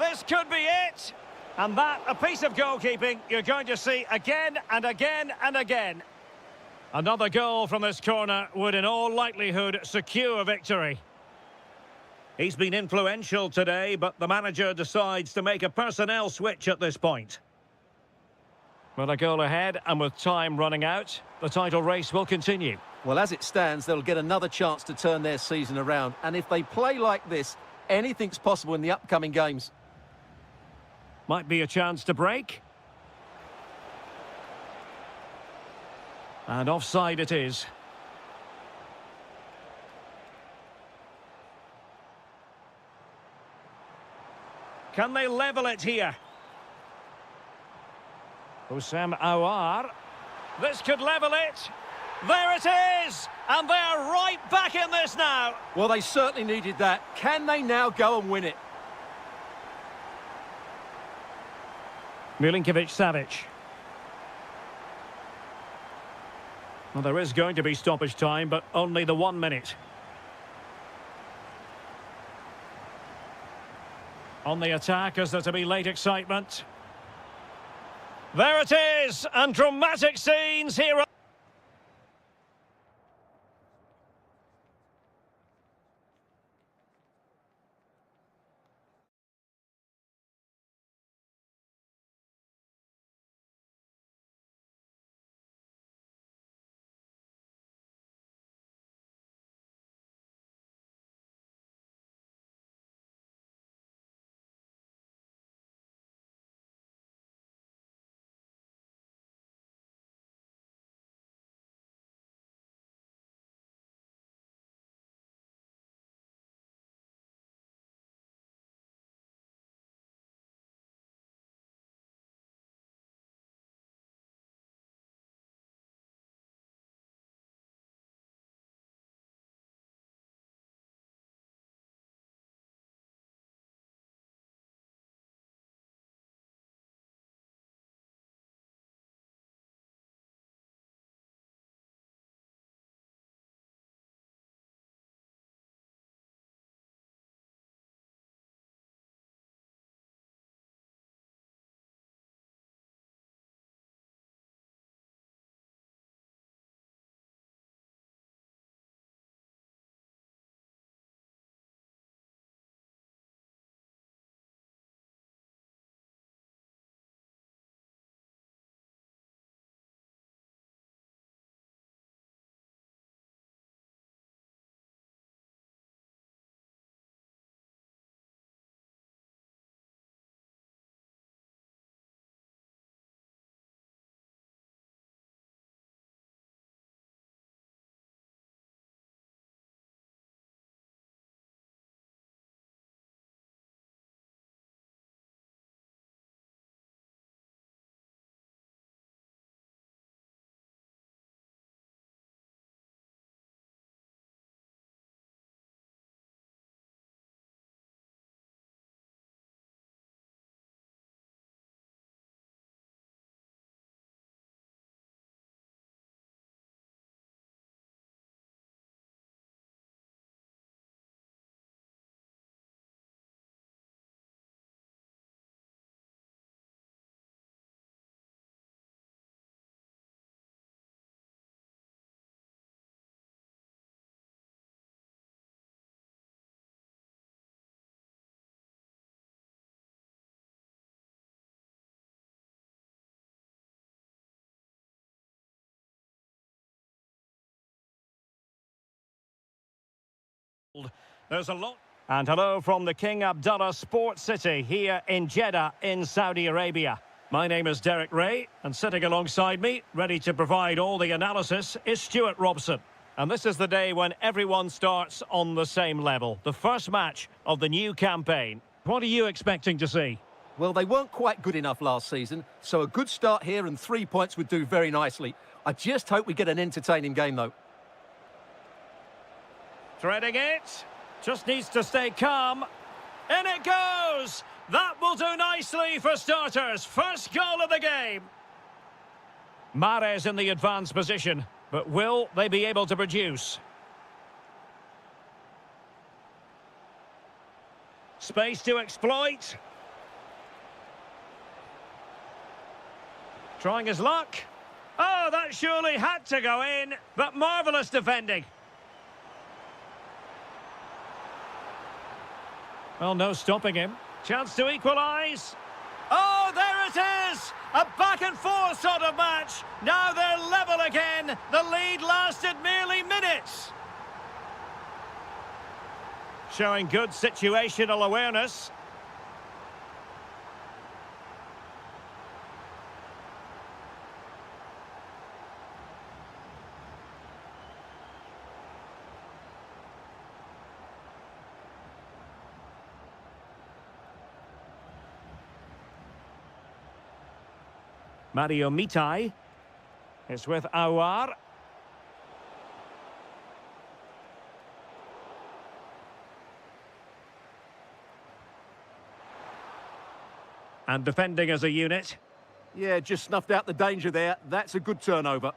This could be it. And that, a piece of goalkeeping you're going to see again and again and again. Another goal from this corner would in all likelihood secure victory. He's been influential today, but the manager decides to make a personnel switch at this point. With a goal ahead and with time running out, the title race will continue.
Well, as it stands, they'll get another chance to turn their season around. And if they play like this, anything's possible in the upcoming games.
Might be a chance to break. And offside it is. Can they level it here? Houssam Aouar. This could level it. There it is! And they are right back in this now.
Well, they certainly needed that. Can they now go and win it?
Milinkovic-Savic. Well, there is going to be stoppage time, but only the 1 minute. On the attack, is there to be late excitement? There it is! And dramatic scenes here. There's a lot. And hello from the King Abdullah Sports City here in Jeddah in Saudi Arabia. My name is Derek Ray, and sitting alongside me, ready to provide all the analysis, is Stuart Robson. And this is the day when everyone starts on the same level. The first match of the new campaign. What are you expecting to see?
Well, they weren't quite good enough last season, so a good start here and 3 points would do very nicely. I just hope we get an entertaining game, though.
Threading it. Just needs to stay calm. In it goes! That will do nicely for starters. First goal of the game. Mahrez in the advanced position, but will they be able to produce? Space to exploit. Trying his luck. Oh, that surely had to go in, but marvellous defending. Well, no stopping him. Chance to equalise. Oh, there it is! A back-and-forth sort of match. Now they're level again. The lead lasted merely minutes. Showing good situational awareness. Mario Mitai is with Awar. And defending as a unit.
Yeah, just snuffed out the danger there. That's a good turnover.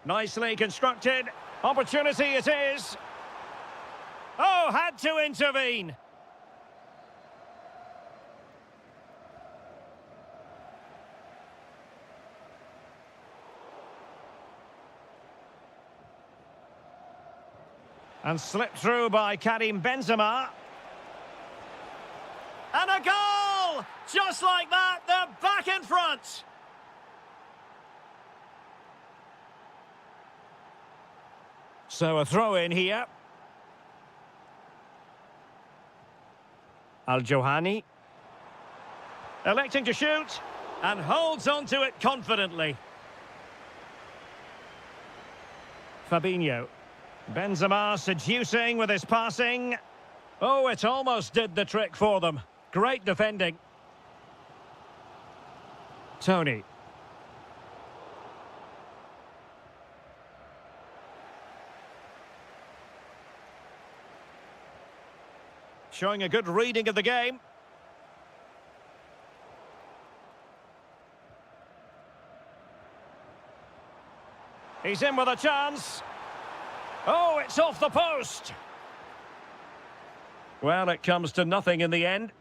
Nicely constructed. Opportunity it is. Oh, had to intervene. And slipped through by Karim Benzema. And a goal! Just like that, they're back in front. So a throw in here. Al-Johani. Electing to shoot. And holds on to it confidently. Fabinho. Benzema seducing with his passing. Oh, it almost did the trick for them. Great defending. Tony. Showing a good reading of the game. He's in with a chance. Oh, it's off the post. Well, it comes to nothing in the end.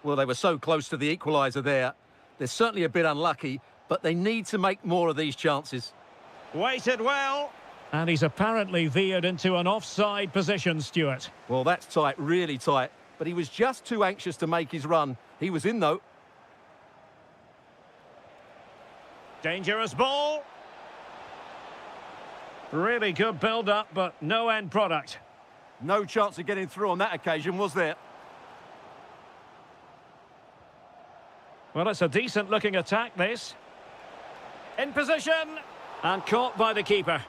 Well, they were so close to the equaliser there. They're certainly a bit unlucky, but they need to make more of these chances.
Waited well. And he's apparently veered into an offside position, Stuart.
Well, that's tight, really tight. But he was just too anxious to make his run. He was in, though.
Dangerous ball. Really good build-up, but no end product.
No chance of getting through on that occasion, was there?
Well, it's a decent-looking attack, this. In position, and caught by the keeper.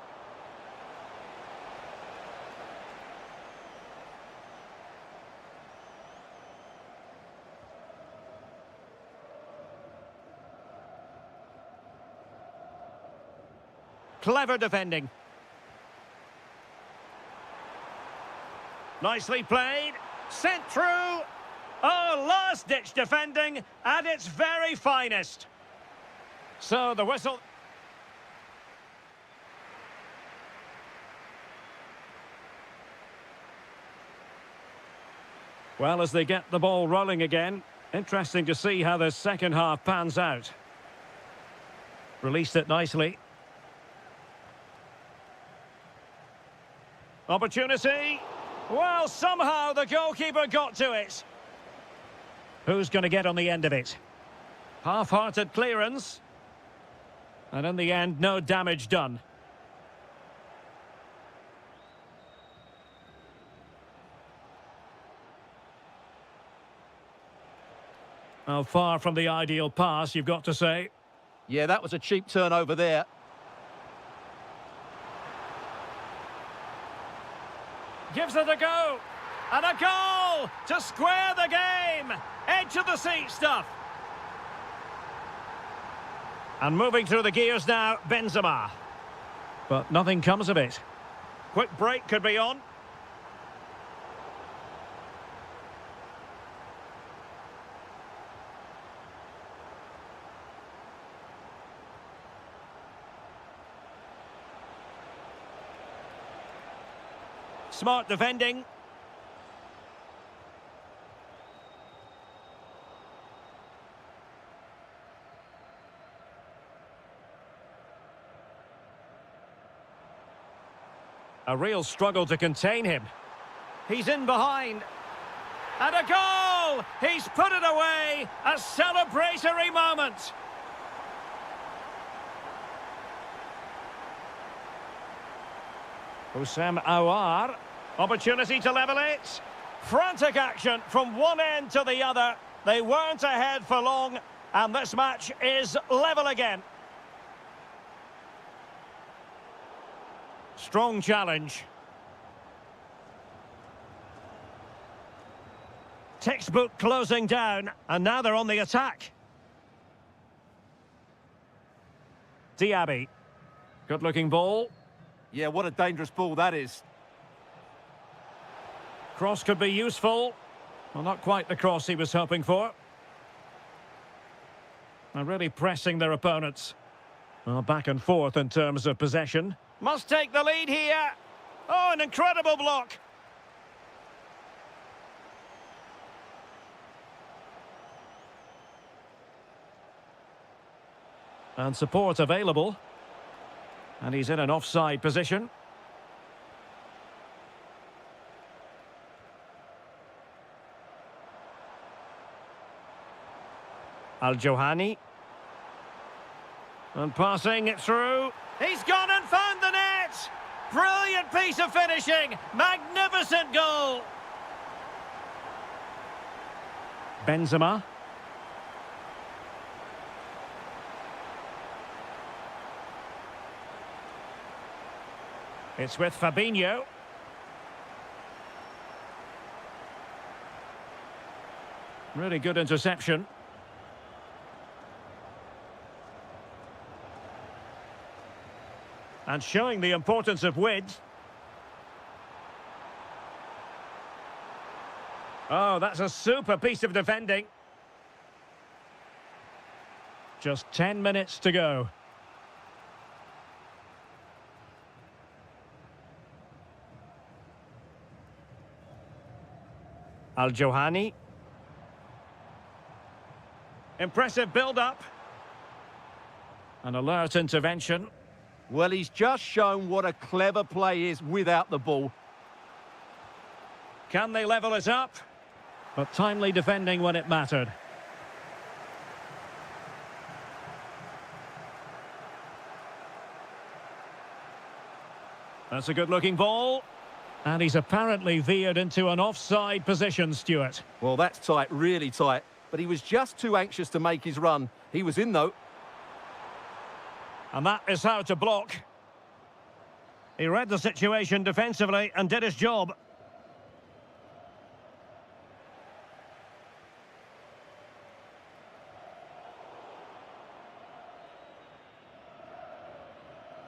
Clever defending. Nicely played. Sent through. Oh, last-ditch defending at its very finest. So the whistle. Well, as they get the ball rolling again, interesting to see how the second half pans out. Released it nicely. Opportunity. Well, somehow the goalkeeper got to it. Who's going to get on the end of it? Half-hearted clearance. And in the end, no damage done. Oh, far from the ideal pass, you've got to say.
Yeah, that was a cheap turnover there.
Gives it a go. And a goal to square the game. Edge of the seat stuff. And moving through the gears now, Benzema. But nothing comes of it. Quick break could be on. Smart defending. A real struggle to contain him. He's in behind. And a goal! He's put it away! A celebratory moment! Houssam Aouar. Opportunity to level it. Frantic action from one end to the other. They weren't ahead for long, and this match is level again. Strong challenge. Textbook closing down, and now they're on the attack. Diaby. Good-looking ball.
Yeah, what a dangerous ball that is.
Cross could be useful. Well, not quite the cross he was hoping for. They're really pressing their opponents. Well, back and forth in terms of possession. Must take the lead here. Oh, an incredible block. And support available. And he's in an offside position. Al-Johani. And passing it through. He's gone and found the net! Brilliant piece of finishing! Magnificent goal! Benzema. It's with Fabinho. Really good interception. And showing the importance of width. Oh, that's a super piece of defending. Just 10 minutes to go. Al-Johani. Impressive build-up. An alert intervention.
Well, he's just shown what a clever play is without the ball.
Can they level it up? But timely defending when it mattered. That's a good-looking ball. And he's apparently veered into an offside position, Stuart.
Well, that's tight, really tight. But he was just too anxious to make his run. He was in, though.
And that is how to block. He read the situation defensively and did his job.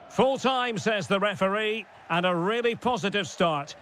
Full time, says the referee, and a really positive start.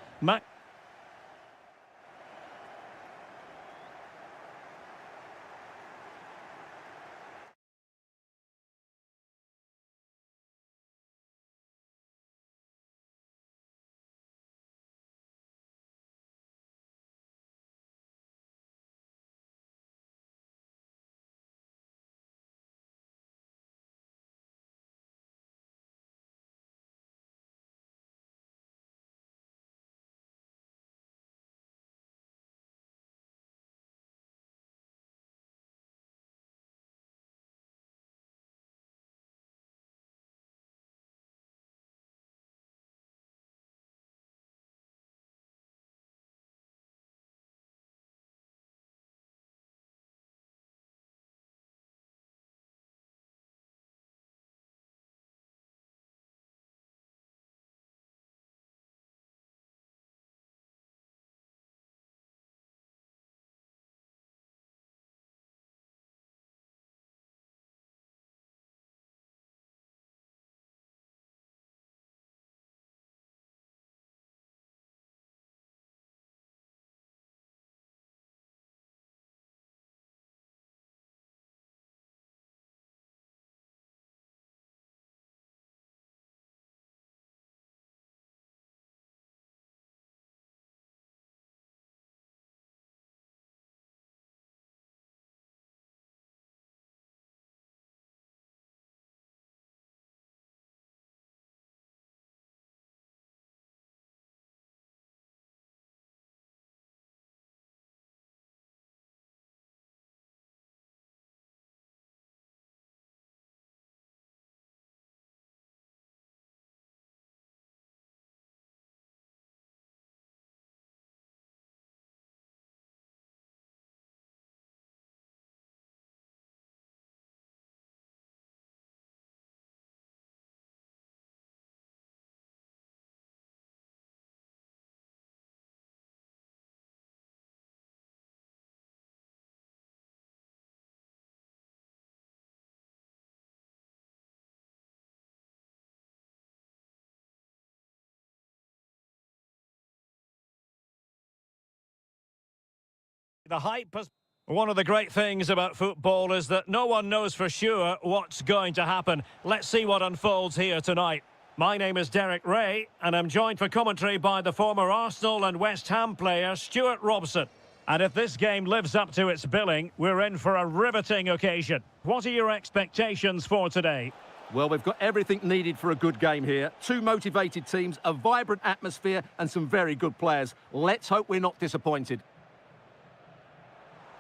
The hype has... One of the great things about football is that no one knows for sure what's going to happen. Let's see what unfolds here tonight. My name is Derek Ray, and I'm joined for commentary by the former Arsenal and West Ham player Stuart Robson. And if this game lives up to its billing, we're in for a riveting occasion. What are your expectations for today?
Well, we've got everything needed for a good game here. Two motivated teams, a vibrant atmosphere, and some very good players. Let's hope we're not disappointed.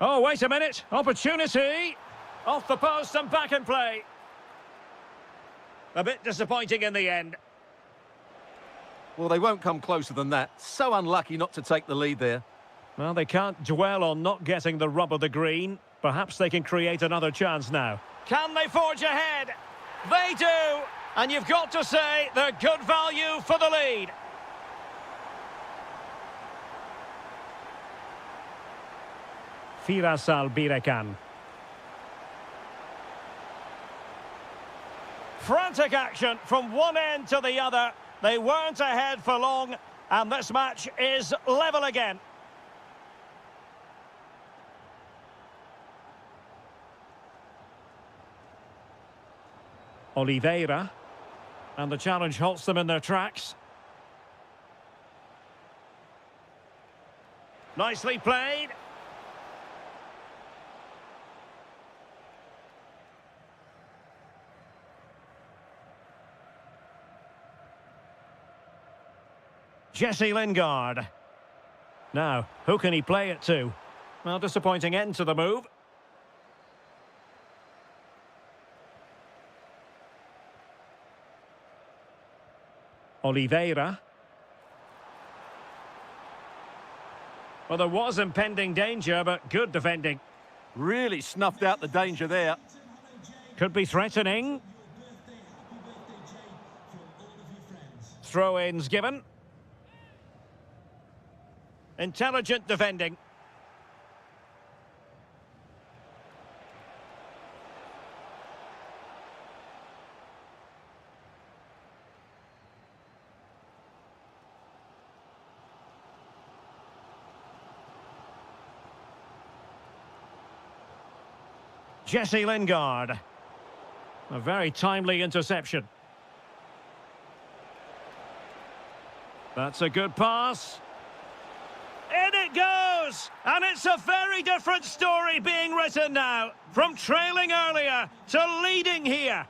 Oh, wait a minute. Opportunity. Off the post and back in play. A bit disappointing in the end.
Well, they won't come closer than that. So unlucky not to take the lead there.
Well, they can't dwell on not getting the rub of the green. Perhaps they can create another chance now. Can they forge ahead? They do. And you've got to say they're good value for the lead. Firas Albirekan. Frantic action from one end to the other. They weren't ahead for long, and this match is level again. Oliveira. And the challenge halts them in their tracks. Nicely played. Jesse Lingard. Now, who can he play it to? Well, disappointing end to the move. Oliveira. Well, there was impending danger, but good defending.
Really snuffed out the danger there.
Could be threatening. Throw-ins given. Intelligent defending. Jesse Lingard. A very timely interception. That's a good pass. In it goes! And it's a very different story being written now. From trailing earlier to leading here.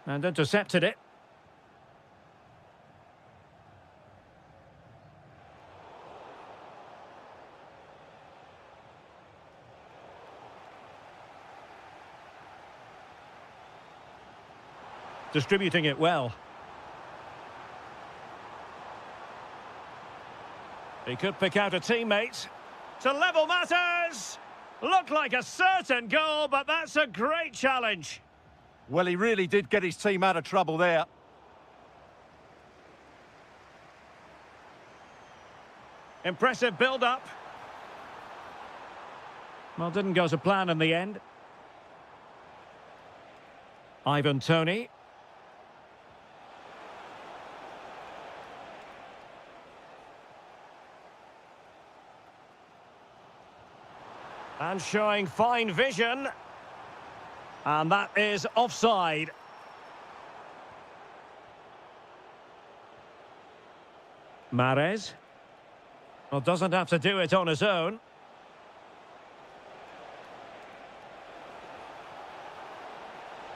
And intercepted it. Distributing it well. He could pick out a teammate. To level matters! Looked like a certain goal, but that's a great challenge.
Well, he really did get his team out of trouble there.
Impressive build-up. Well, didn't go to plan in the end. Ivan Toney. And showing fine vision. And that is offside. Mahrez. Well, doesn't have to do it on his own.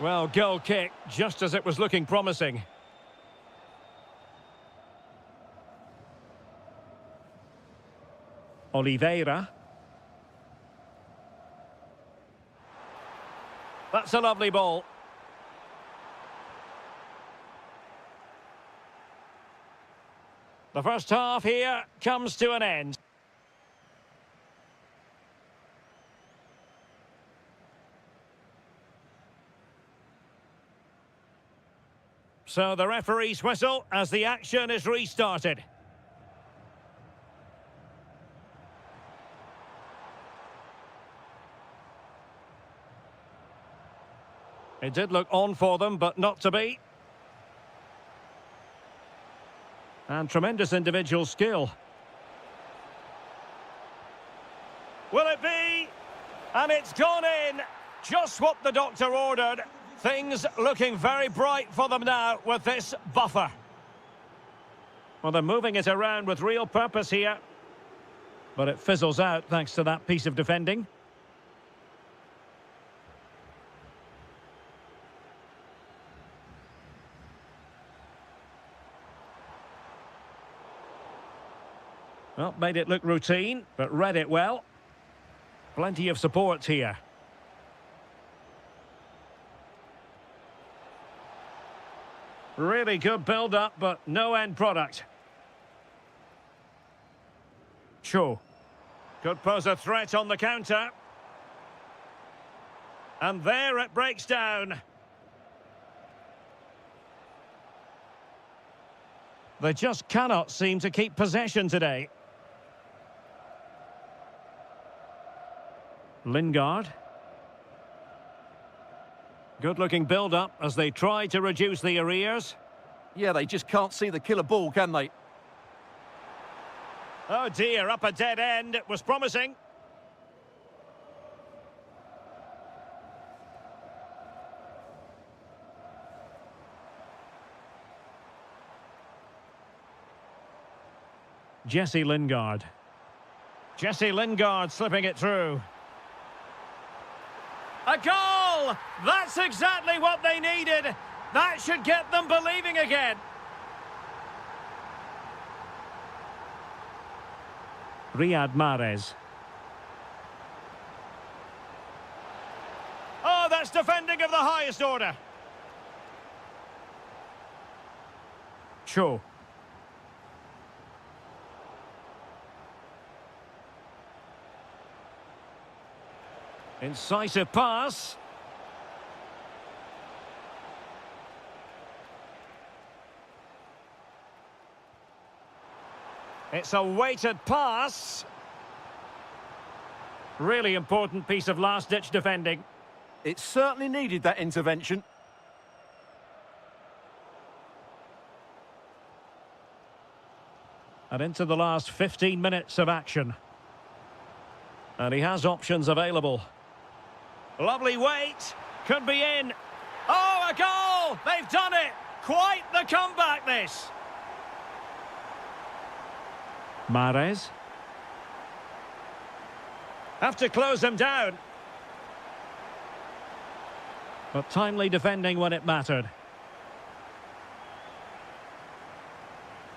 Well, goal kick, just as it was looking promising. Oliveira. That's a lovely ball. The first half here comes to an end. So the referee's whistle as the action is restarted. It did look on for them, but not to be. And tremendous individual skill. Will it be? And it's gone in. Just what the doctor ordered. Things looking very bright for them now with this buffer. Well, they're moving it around with real purpose here. But it fizzles out thanks to that piece of defending. Well, made it look routine, but read it well. Plenty of support here. Really good build-up, but no end product. Cho. Could pose a threat on the counter. And there it breaks down. They just cannot seem to keep possession today. Lingard. Good-looking build-up as they try to reduce the arrears.
Yeah, they just can't see the killer ball, can they?
Oh dear, up a dead end. It was promising. Jesse Lingard. Jesse Lingard slipping it through. A goal! That's exactly what they needed. That should get them believing again. Riyad Mahrez. Oh, that's defending of the highest order. Cho. Incisive pass. It's a weighted pass. Really important piece of last-ditch defending.
It certainly needed that intervention.
And into the last 15 minutes of action. And he has options available. Lovely weight. Could be in. Oh, a goal! They've done it! Quite the comeback, this. Mahrez. Have to close them down. But timely defending when it mattered.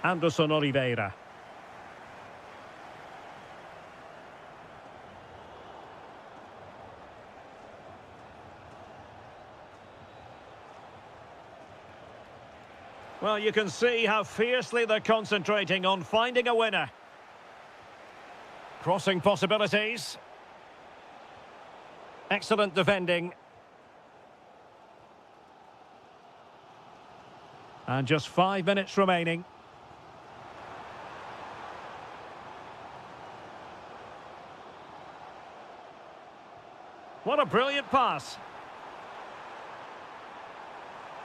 Anderson Oliveira. Well, you can see how fiercely they're concentrating on finding a winner. Crossing possibilities. Excellent defending. And just 5 minutes remaining. What a brilliant pass.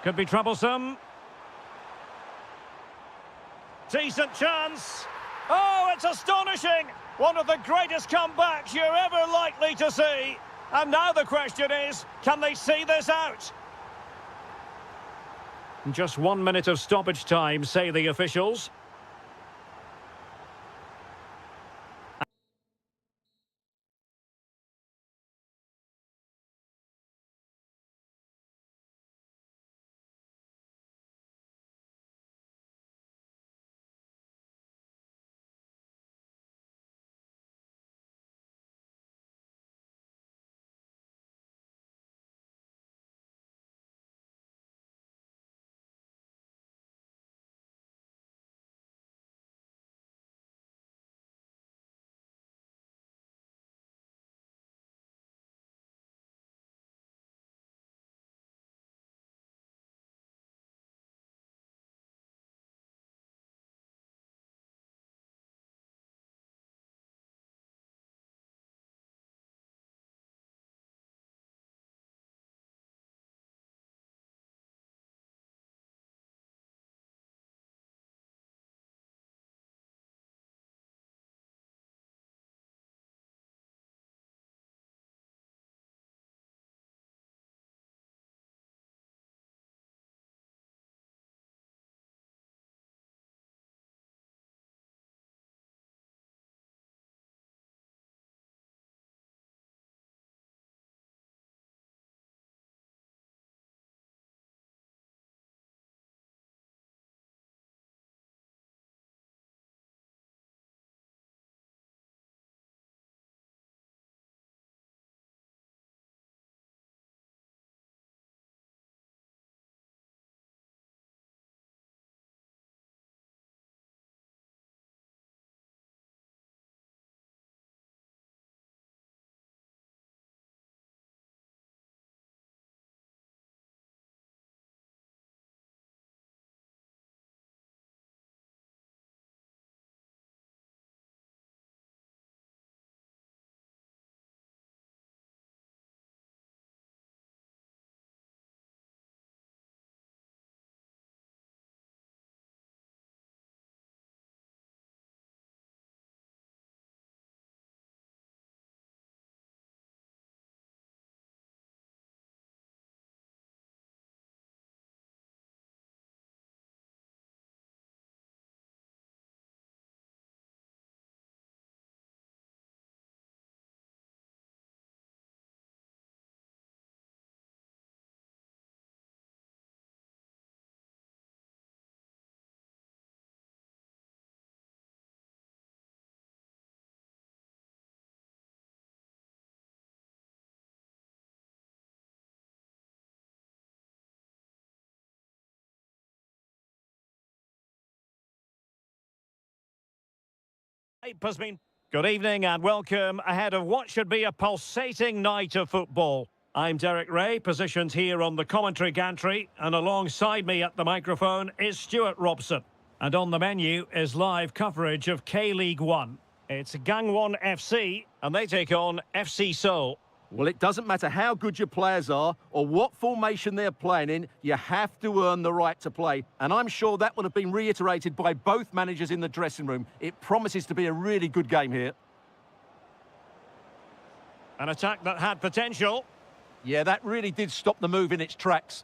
Could be troublesome. Decent chance. Oh, it's astonishing. One of the greatest comebacks you're ever likely to see. And now the question is, can they see this out? Just 1 minute of stoppage time, say the officials. Has been. Good evening and welcome ahead of what should be a pulsating night of football. I'm Derek Ray, positioned here on the commentary gantry, and alongside me at the microphone is Stuart Robson. And on the menu is live coverage of K-League 1. It's Gangwon FC, and they take on FC Seoul.
Well, it doesn't matter how good your players are or what formation they're playing in, you have to earn the right to play. And I'm sure that would have been reiterated by both managers in the dressing room. It promises to be a really good game here.
An attack that had potential.
Yeah, that really did stop the move in its tracks.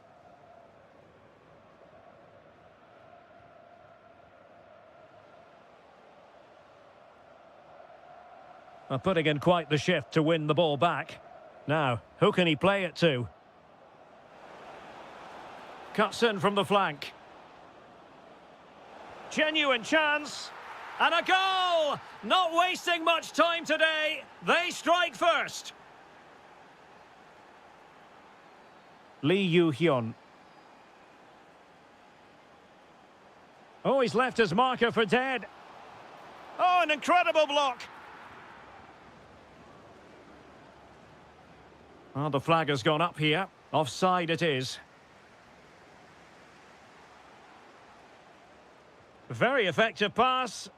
Putting in quite the shift to win the ball back. Now, who can he play it to? Cuts in from the flank. Genuine chance. And a goal! Not wasting much time today. They strike first. Lee Yu-hyun. Oh, he's left his marker for dead. Oh, an incredible block. Oh, the flag has gone up here. Offside it is. Very effective pass.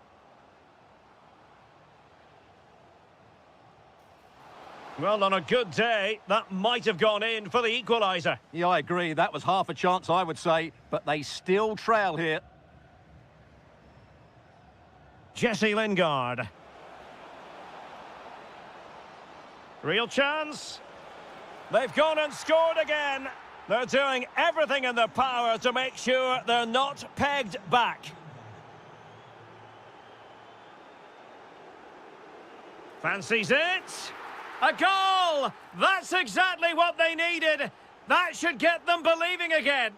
Well, on a good day, that might have gone in for the equaliser.
Yeah, I agree. That was half a chance, I would say. But they still trail here.
Jesse Lingard. Real chance. They've gone and scored again. They're doing everything in their power to make sure they're not pegged back. Fancies it. A goal! That's exactly what they needed. That should get them believing again.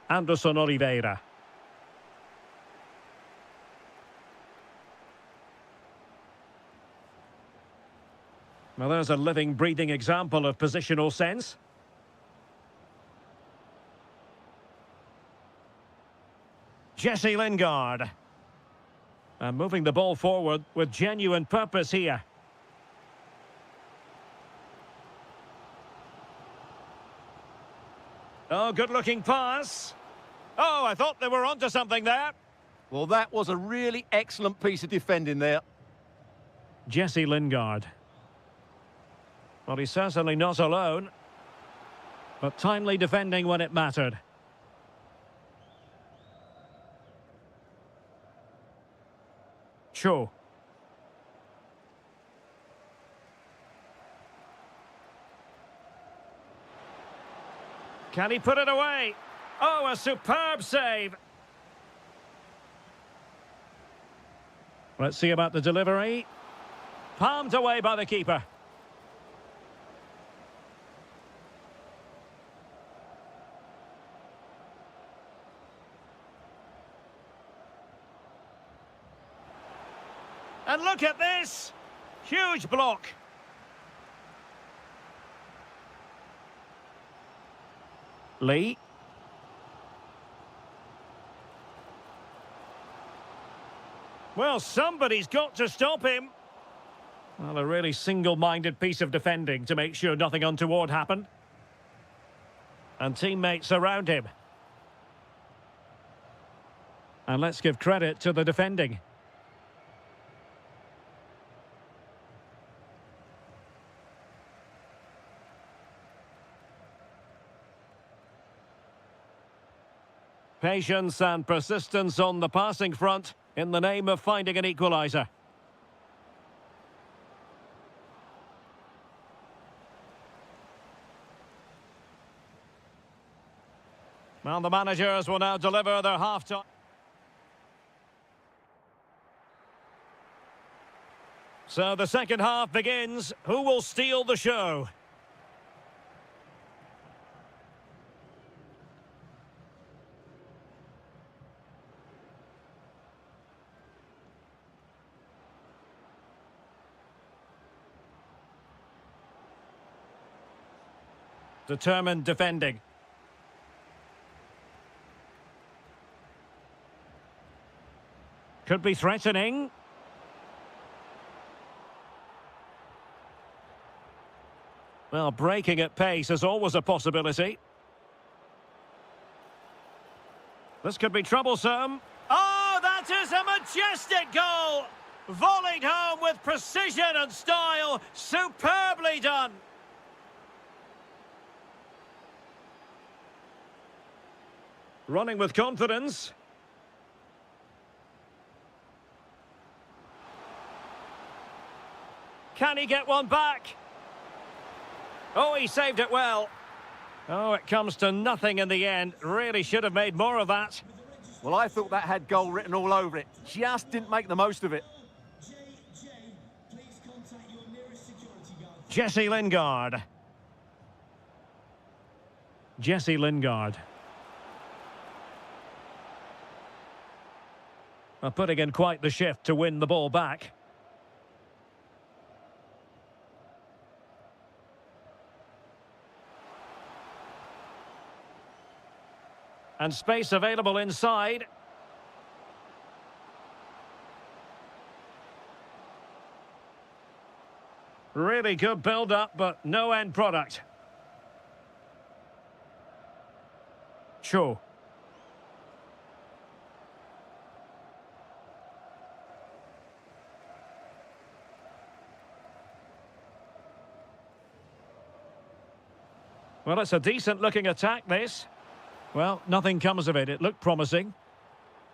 Anderson Oliveira. Well, there's a living, breathing example of positional sense. Jesse Lingard. And moving the ball forward with genuine purpose here. Oh, good-looking pass. Oh, I thought they were onto something there.
Well, that was a really excellent piece of defending there.
Jesse Lingard. Well, he's certainly not alone, but timely defending when it mattered. Cho. Can he put it away? Oh, a superb save. Let's see about the delivery. Palmed away by the keeper. And look at this! Huge block. Lee. Well, somebody's got to stop him. Well, a really single-minded piece of defending to make sure nothing untoward happened. And teammates around him. And let's give credit to the defending. Patience and persistence on the passing front in the name of finding an equaliser. Well, the managers will now deliver their half-time. So the second half begins. Who will steal the show? Determined defending. Could be threatening. Well, breaking at pace is always a possibility. This could be troublesome. Oh, that is a majestic goal! Volleyed home with precision and style. Superbly done. Running with confidence. Can he get one back? Oh, he saved it well. Oh, it comes to nothing in the end. Really should have made more of that.
Well, I thought that had goal written all over it. Just didn't make the most of it.
Jesse Lingard. Jesse Lingard. Well, putting in quite the shift to win the ball back. And space available inside. Really good build-up, but no end product. Cho. Well, it's a decent-looking attack, this. Well, nothing comes of it. It looked promising.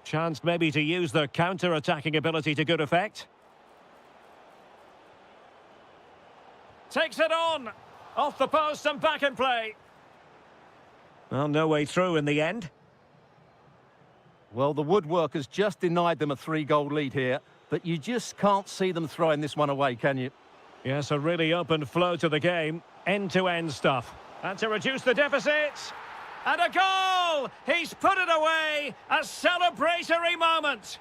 Chance maybe to use the counter-attacking ability to good effect. Takes it on. Off the post and back in play. Well, no way through in the end.
Well, the woodworkers just denied them a 3-goal lead here, but you just can't see them throwing this one away, can you?
Yes, a really open flow to the game. End-to-end stuff. And to reduce the deficit. And a goal! He's put it away! A celebratory moment!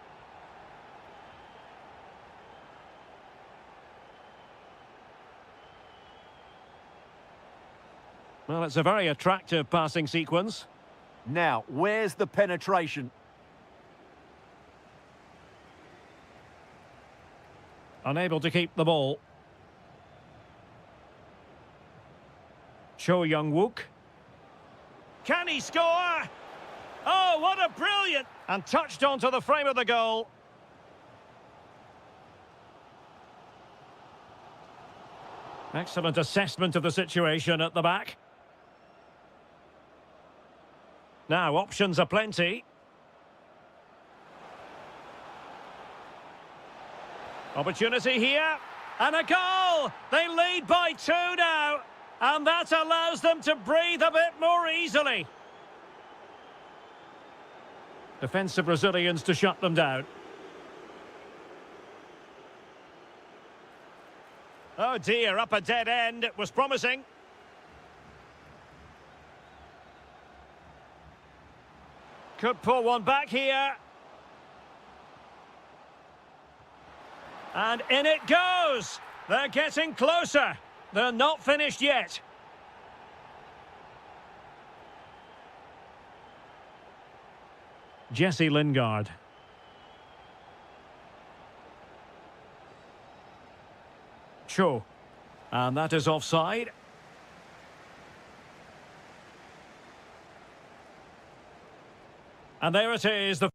Well, it's a very attractive passing sequence.
Now, where's the penetration?
Unable to keep the ball. Cho Young-wook. Can he score? Oh, what a brilliant! And touched onto the frame of the goal. Excellent assessment of the situation at the back. Now, options are plenty. Opportunity here. And a goal! They lead by 2 now. And that allows them to breathe a bit more easily. Defensive Brazilians to shut them down. Oh dear, up a dead end. It was promising. Could pull one back here. And in it goes. They're getting closer. They're not finished yet. Jesse Lingard. Cho. And that is offside. And there it is, the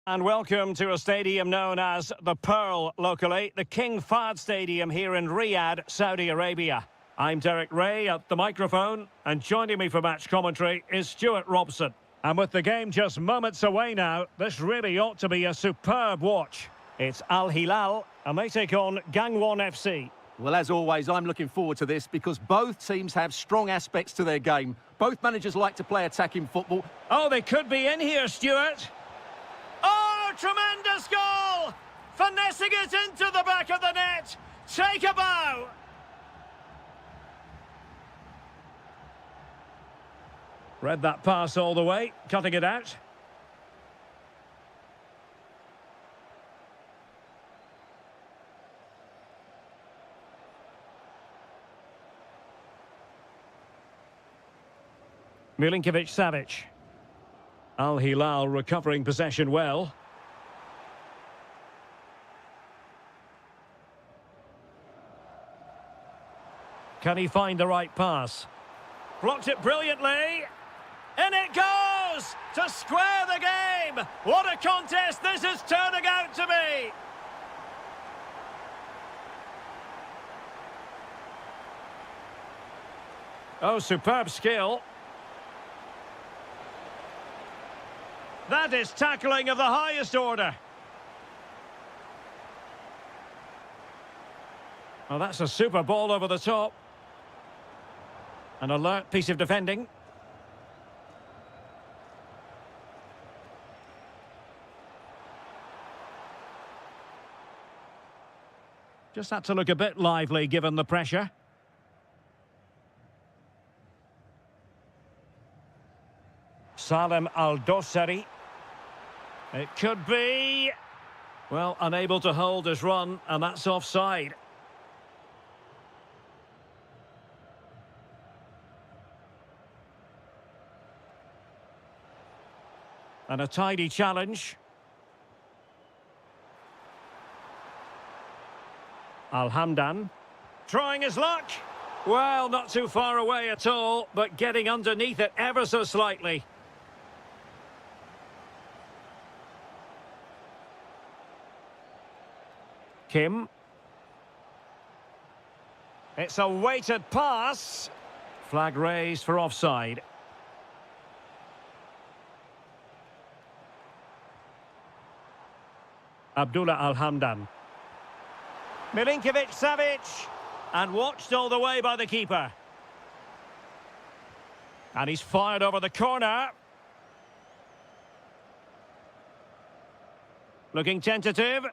And welcome to a stadium known as the Pearl locally, the King Fahd Stadium here in Riyadh, Saudi Arabia. I'm Derek Ray at the microphone, and joining me for match commentary is Stuart Robson. And with the game just moments away now, this really ought to be a superb watch. It's Al Hilal, and they take on Gangwon FC.
Well, as always, I'm looking forward to this because both teams have strong aspects to their game. Both managers like to play attacking football.
Oh, they could be in here, Stuart. Oh, tremendous goal! Finessing it into the back of the net. Take a bow. Read that pass all the way, cutting it out. Milinkovic-Savic. Al Hilal recovering possession well. Can he find the right pass? Blocked it brilliantly. In it goes! To square the game! What a contest this is turning out to be! Oh, superb skill. That is tackling of the highest order. Oh, that's a super ball over the top. An alert piece of defending. Just had to look a bit lively given the pressure. Salem Al-Dossari. It could be... Well, unable to hold his run, and that's offside. And a tidy challenge. Al-Hamdan. Trying his luck. Well, not too far away at all, but getting underneath it ever so slightly. Kim. It's a weighted pass. Flag raised for offside. Abdullah Al-Hamdan. Milinkovic-Savic. And watched all the way by the keeper. And he's fired over the corner. Looking tentative.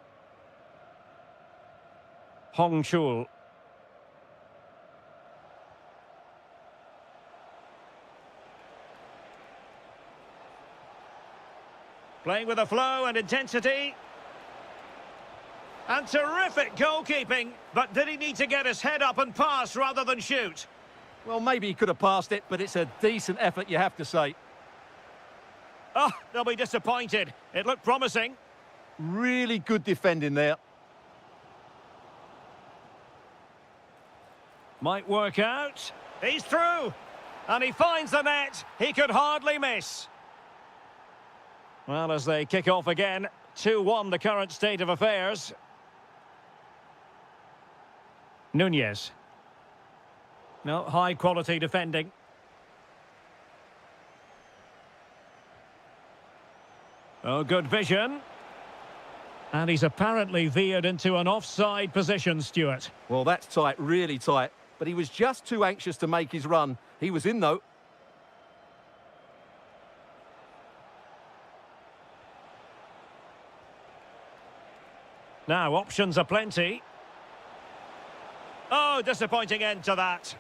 Hong Chul. Playing with a flow and intensity. And terrific goalkeeping, but did he need to get his head up and pass rather than shoot?
Well, maybe he could have passed it, but it's a decent effort, you have to say.
Oh, they'll be disappointed. It looked promising.
Really good defending there.
Might work out. He's through. And he finds the net. He could hardly miss. Well, as they kick off again, 2-1 the current state of affairs. Nunez. No, high-quality defending. Oh, good vision. And he's apparently veered into an offside position, Stuart.
Well, that's tight, really tight. But he was just too anxious to make his run. He was in, though.
Now, options are plenty. Oh, disappointing end to that.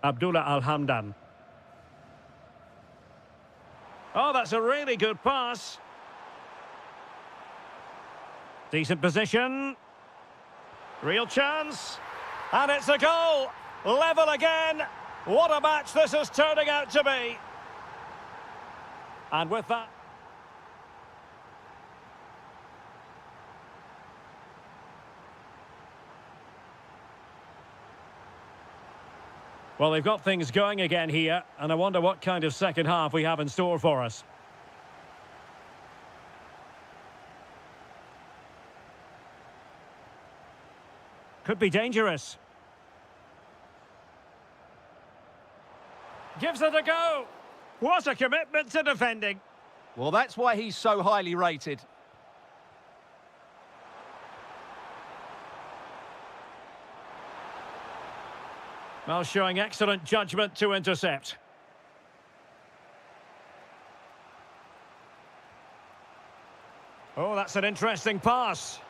Abdullah Al-Hamdan. Oh, that's a really good pass. Decent position. Real chance. And it's a goal. Level again. What a match this is turning out to be. And with that... Well, they've got things going again here, and I wonder what kind of second half we have in store for us. Could be dangerous. Gives it a go. What a commitment to defending.
Well, that's why he's so highly rated.
Well, showing excellent judgment to intercept. Oh, that's an interesting pass.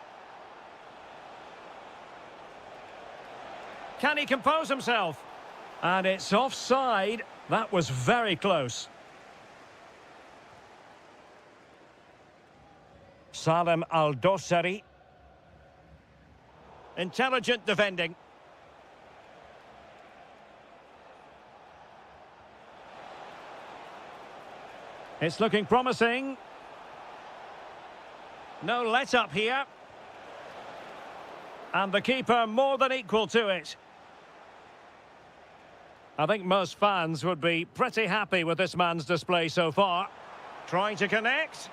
Can he compose himself? And it's offside. That was very close. Salem Al-Dossari. Intelligent defending. It's looking promising. No let-up here. And the keeper more than equal to it. I think most fans would be pretty happy with this man's display so far. Trying to connect.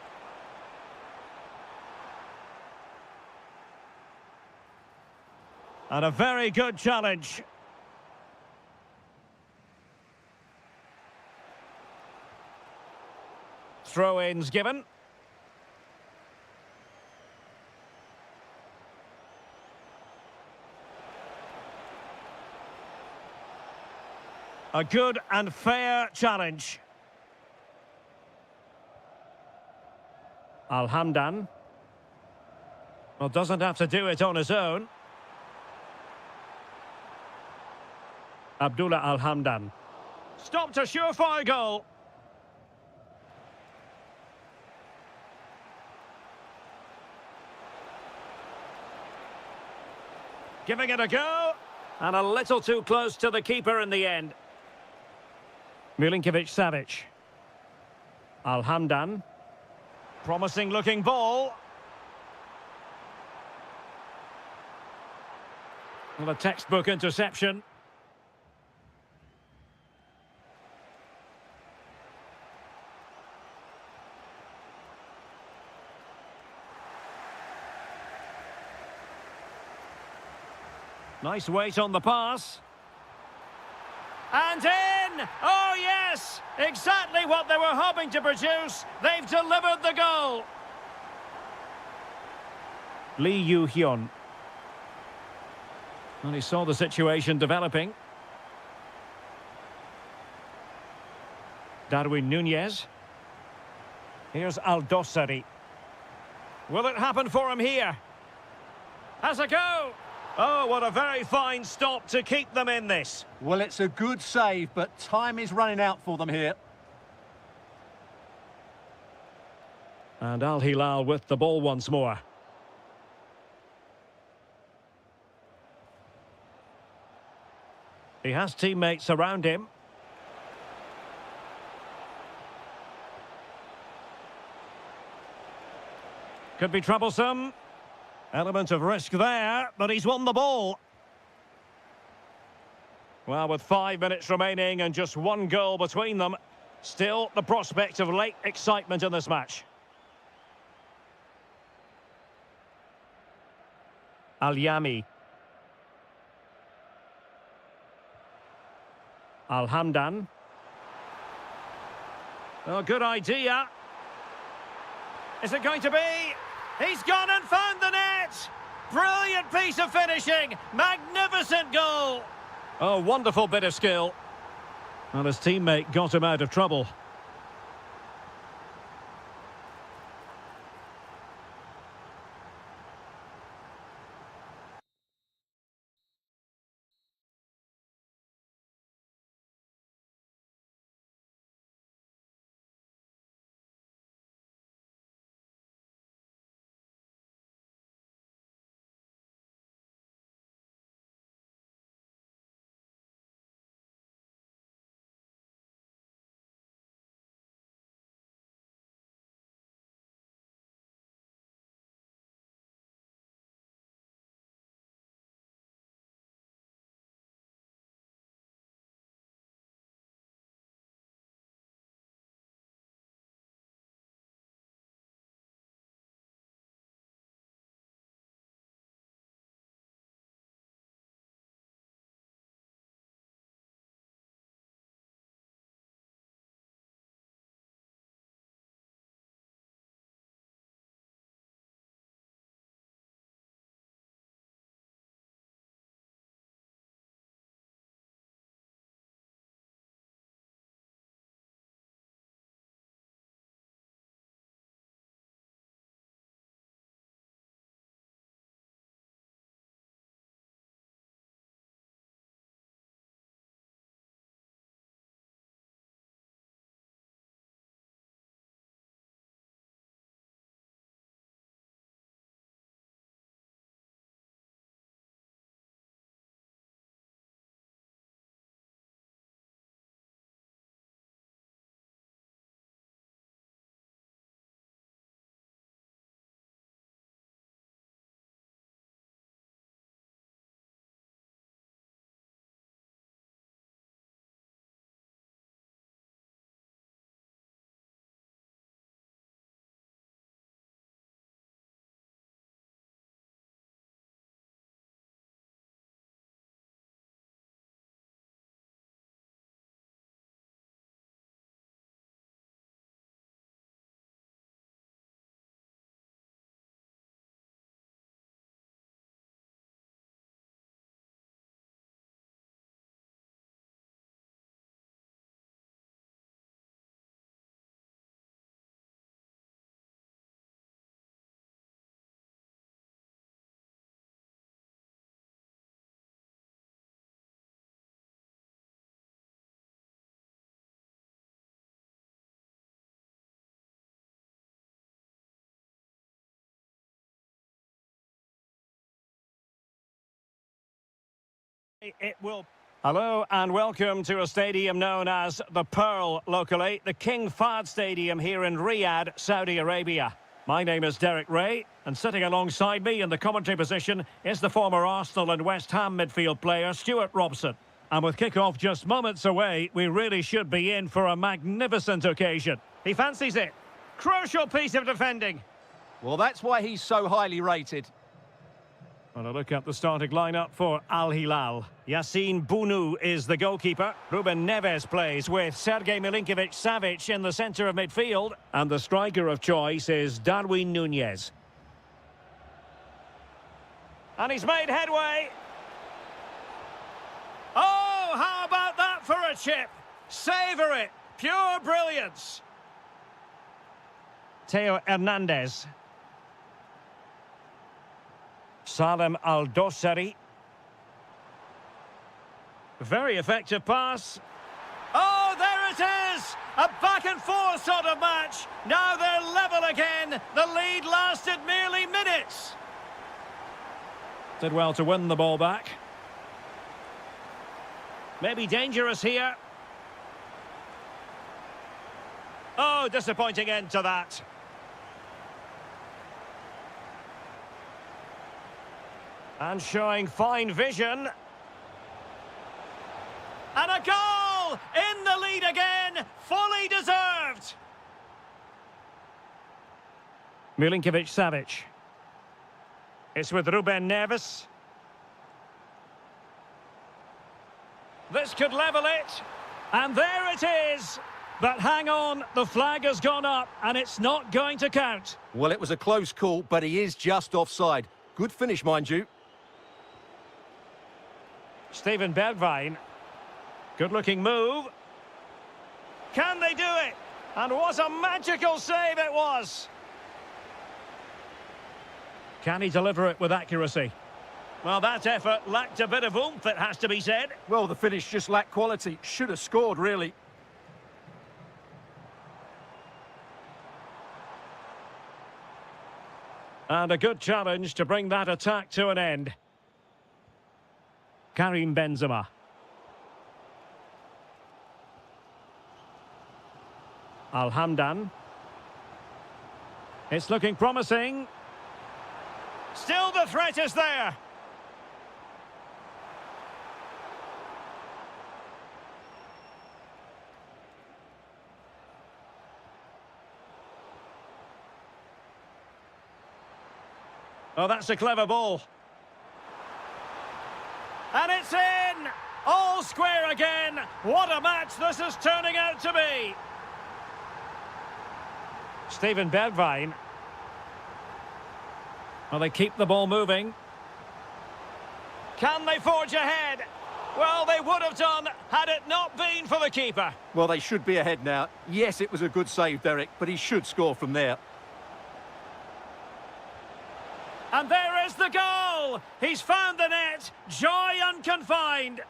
And a very good challenge. Throw-ins given. A good and fair challenge. Al-Hamdan. Well, doesn't have to do it on his own. Abdullah Al-Hamdan. Stopped a surefire goal. Giving it a go. And a little too close to the keeper in the end. Milinkovic-Savic. Al-Hamdan. Promising looking ball. Well, a textbook interception. Nice weight on the pass. And in! Oh, yes! Exactly what they were hoping to produce. They've delivered the goal. Lee Yu-hyun. Well, he saw the situation developing. Darwin Nunez. Here's Al-Dossari. Will it happen for him here? Has a go! Oh, what a very fine stop to keep them in this.
Well, it's a good save, but time is running out for them here.
And Al-Hilal with the ball once more. He has teammates around him. Could be troublesome. Element of risk there, but he's won the ball. Well, with 5 minutes remaining and just one goal between them, still the prospect of late excitement in this match. Al-Yami. Al-Hamdan. Oh, good idea. Is it going to be? He's gone and found the net! Brilliant piece of finishing! Magnificent goal! Oh, wonderful bit of skill. Well, his teammate got him out of trouble. It will. Hello and welcome to a stadium known as the Pearl locally, the King Fahd Stadium here in Riyadh, Saudi Arabia. My name is Derek Ray, and sitting alongside me in the commentary position is the former Arsenal and West Ham midfield player Stuart Robson. And with kick-off just moments away, we really should be in for a magnificent occasion. He fancies it. Crucial piece of defending.
Well, that's why he's so highly rated.
And a look at the starting lineup for Al Hilal. Yassine Bounou is the goalkeeper. Ruben Neves plays with Sergej Milinkovic-Savic in the centre of midfield. And the striker of choice is Darwin Núñez. And he's made headway. Oh, how about that for a chip? Savour it. Pure brilliance. Theo Hernandez. Salem Al-Dossari. Very effective pass. Oh, there it is! A back-and-forth sort of match. Now they're level again. The lead lasted merely minutes. Did well to win the ball back. Maybe dangerous here. Oh, disappointing end to that. And showing fine vision. And a goal! In the lead again! Fully deserved! Milinkovic-Savic. It's with Ruben Neves. This could level it. And there it is! But hang on, the flag has gone up and it's not going to count.
Well, it was a close call, but he is just offside. Good finish, mind you.
Steven Bergwijn. Good-looking move. Can they do it? And what a magical save it was. Can he deliver it with accuracy? Well, that effort lacked a bit of oomph, it has to be said.
Well, the finish just lacked quality. Should have scored, really.
And a good challenge to bring that attack to an end. Karim Benzema. Al-Hamdan. It's looking promising. Still the threat is there. Oh, that's a clever ball. And it's in! All square again. What a match this is turning out to be. Steven Bergwijn. Well, they keep the ball moving. Can they forge ahead? Well, they would have done had it not been for the keeper.
Well, they should be ahead now. Yes, it was a good save, Derek, but he should score from there.
And there is the goal! He's found the net. Joy unconfined.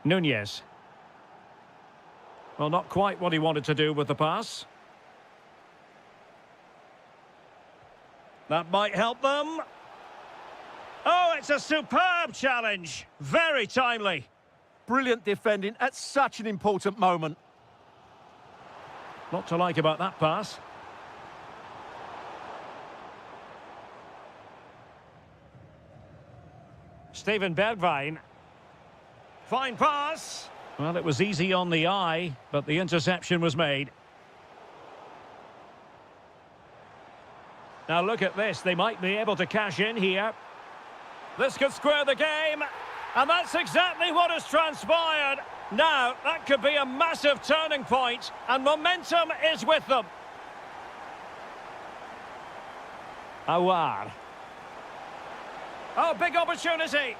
Núñez. Well, not quite what he wanted to do with the pass. That might help them. Oh, it's a superb challenge. Very timely.
Brilliant defending at such an important moment.
Lot to like about that pass. Steven Bergwijn. Fine pass. Well, it was easy on the eye, but the interception was made. Now look at this. They might be able to cash in here. This could square the game. And that's exactly what has transpired. Now, that could be a massive turning point, and momentum is with them. Awar. Oh, big opportunity.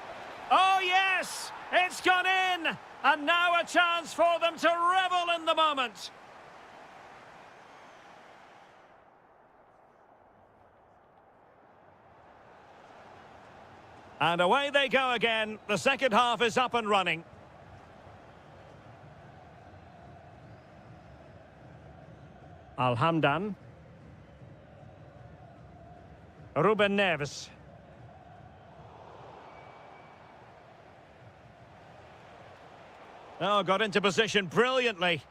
Oh, yes! It's gone in! And now a chance for them to revel in the moment. And away they go again. The second half is up and running. Al-Hamdan. Ruben Neves. Oh, got into position brilliantly.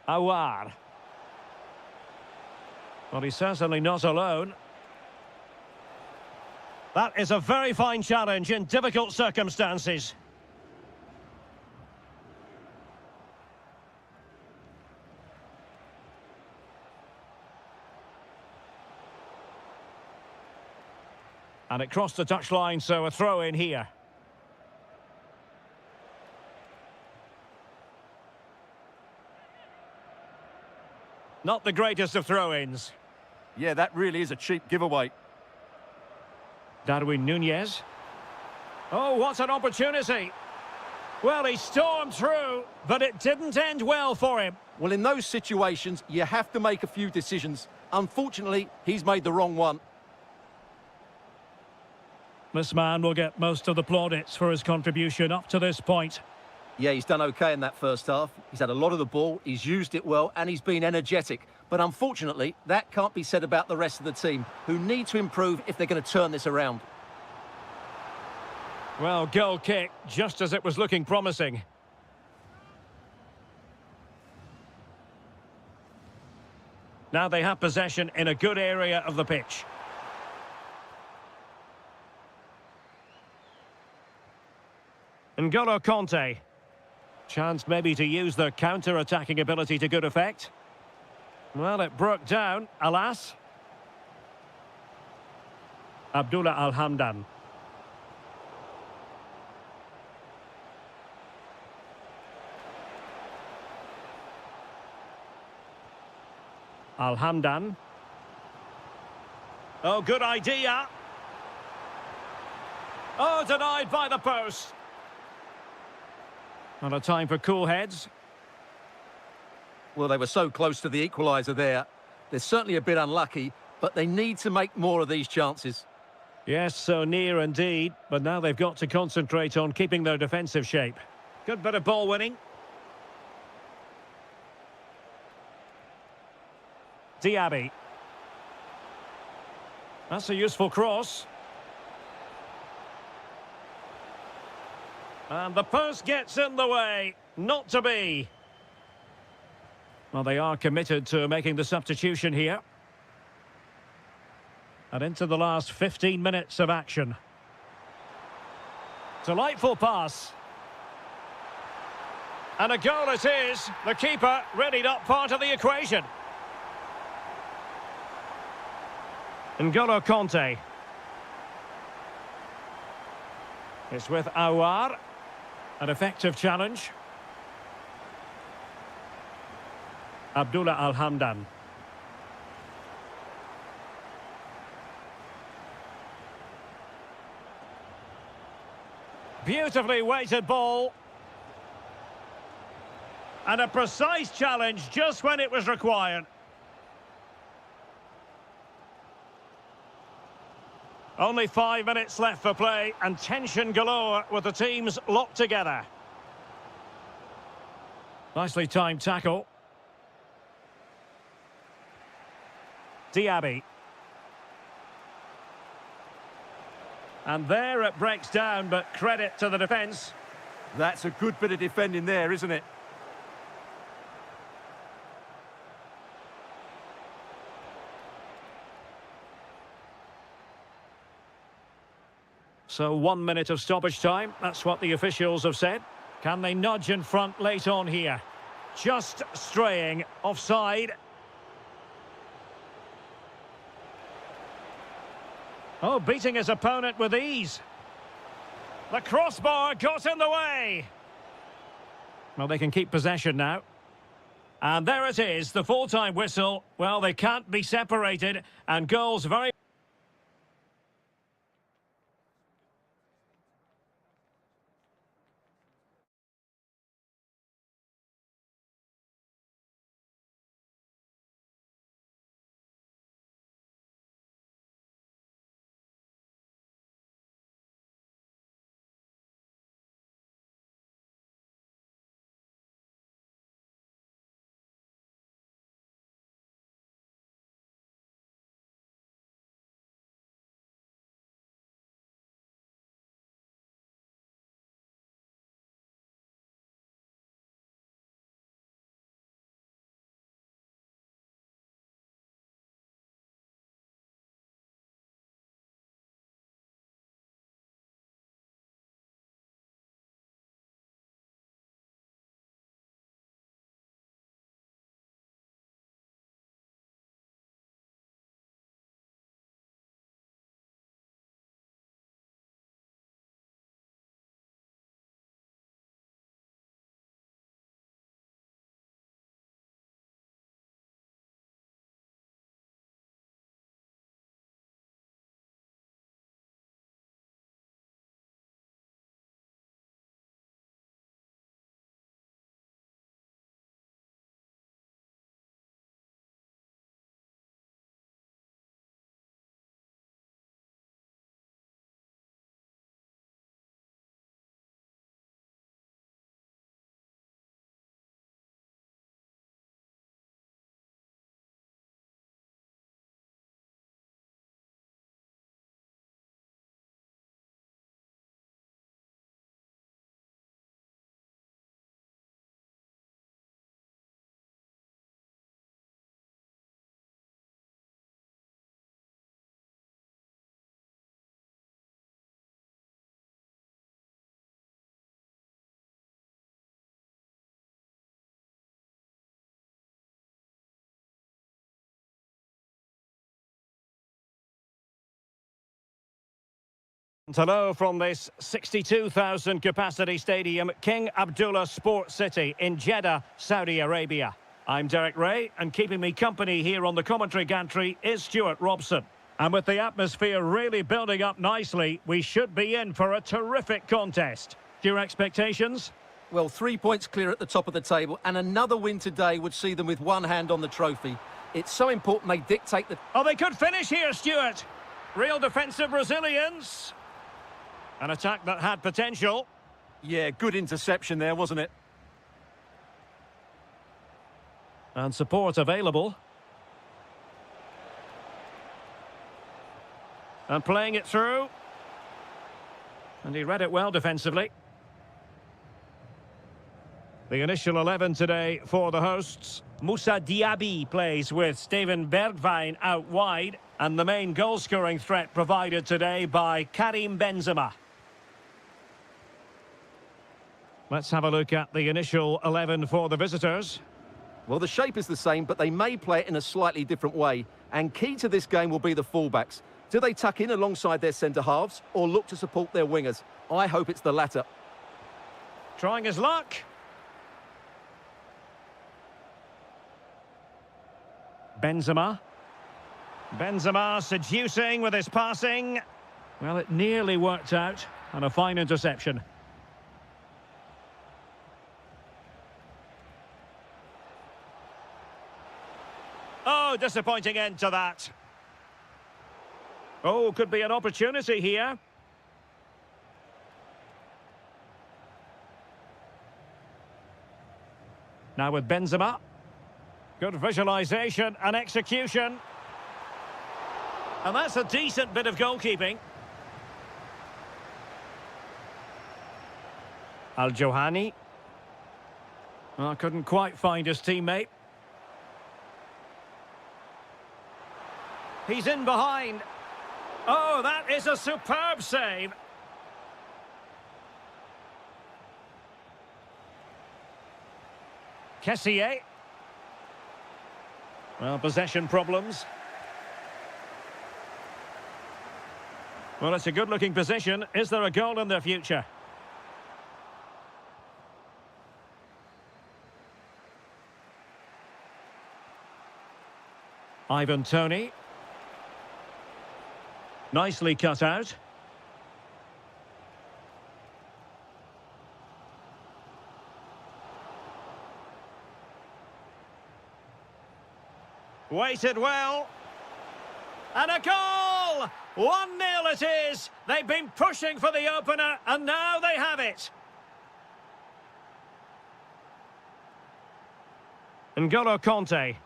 Awar. Well, he's certainly not alone. That is a very fine challenge in difficult circumstances. And it crossed the touchline, so a throw in here. Not the greatest of throw-ins.
Yeah, that really is a cheap giveaway.
Darwin Núñez. Oh, what an opportunity. Well, he stormed through, but it didn't end well for him.
Well, in those situations, you have to make a few decisions. Unfortunately, he's made the wrong one.
This man will get most of the plaudits for his contribution up to this point.
Yeah, he's done okay in that first half. He's had a lot of the ball, he's used it well, and he's been energetic. But unfortunately, that can't be said about the rest of the team, who need to improve if they're going to turn this around.
Well, goal kick, just as it was looking promising. Now they have possession in a good area of the pitch. N'Golo Kanté. Chance maybe to use the counter-attacking ability to good effect. Well, it broke down, alas. Abdullah Al-Hamdan. Al-Hamdan. Oh, good idea. Oh, denied by the post. Not a time for cool heads.
Well, they were so close to the equaliser there. They're certainly a bit unlucky, but they need to make more of these chances.
Yes, so near indeed, but now they've got to concentrate on keeping their defensive shape. Good bit of ball winning. Diaby. That's a useful cross. And the post gets in the way. Not to be. Well, they are committed to making the substitution here. And into the last 15 minutes of action. Delightful pass. And a goal it is. The keeper really not part of the equation. N'Golo Kanté. It's with Awar. An effective challenge. Abdullah Al-Hamdan. Beautifully weighted ball. And a precise challenge just when it was required. Only 5 minutes left for play and tension galore with the teams locked together. Nicely timed tackle. Diaby. And there it breaks down, but credit to the defence.
That's a good bit of defending there, isn't it?
So 1 minute of stoppage time, that's what the officials have said. Can they nudge in front late on here? Just straying offside. Oh, beating his opponent with ease. The crossbar got in the way. Well, they can keep possession now. And there it is, the full-time whistle. Well, they can't be separated, and goals very... Hello from this 62,000 capacity stadium, King Abdullah Sports City in Jeddah, Saudi Arabia. I'm Derek Ray, and keeping me company here on the commentary gantry is Stuart Robson. And with the atmosphere really building up nicely, we should be in for a terrific contest. Your expectations?
Well, 3 points clear at the top of the table, and another win today would see them with one hand on the trophy. It's so important they dictate the...
Oh, they could finish here, Stuart. Real defensive resilience. An attack that had potential.
Yeah, good interception there, wasn't it?
And support available. And playing it through. And he read it well defensively. The initial 11 today for the hosts. Moussa Diaby plays with Steven Bergwijn out wide. And the main goal-scoring threat provided today by Karim Benzema. Let's have a look at the initial 11 for the visitors.
Well, the shape is the same, but they may play it in a slightly different way. And key to this game will be the fullbacks. Do they tuck in alongside their centre-halves or look to support their wingers? I hope it's the latter.
Trying his luck. Benzema. Benzema seducing with his passing. Well, it nearly worked out. And a fine interception. Oh, disappointing end to that. Oh, could be an opportunity here. Now with Benzema. Good visualisation and execution. And that's a decent bit of goalkeeping. Al-Johani. Oh, couldn't quite find his teammate. He's in behind. Oh, that is a superb save. Kessié. Well, possession problems. Well, it's a good-looking position. Is there a goal in their future? Ivan Toney. Nicely cut out. Waited well. And a goal! 1-0 it is. They've been pushing for the opener, and now they have it. N'Golo Kanté.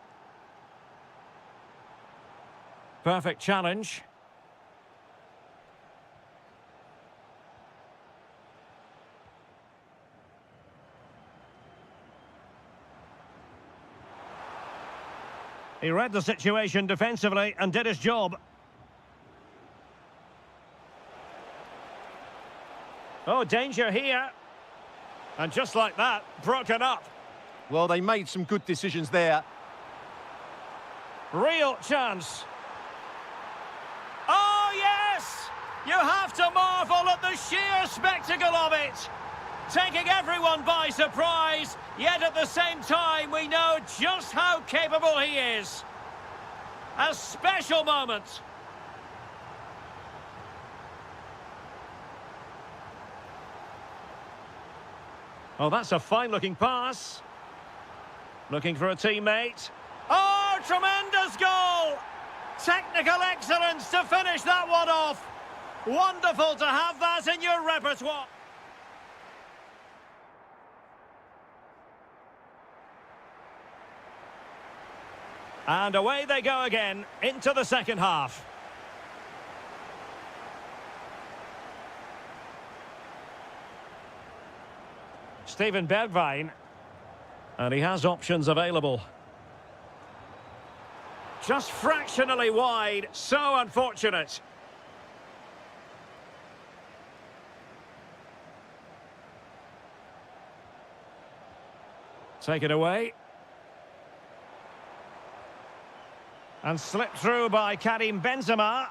Perfect challenge. He read the situation defensively and did his job. Oh, danger here. And just like that, broken up.
Well, they made some good decisions there.
Real chance. Oh, yes! You have to marvel at the sheer spectacle of it. Taking everyone by surprise, yet at the same time we know just how capable he is. A special moment. Oh, that's a fine-looking pass. Looking for a teammate. Oh, tremendous goal! Technical excellence to finish that one off. Wonderful to have that in your repertoire. And away they go again, into the second half. Steven Bergwijn. And he has options available. Just fractionally wide, so unfortunate. Take it away. And slipped through by Karim Benzema.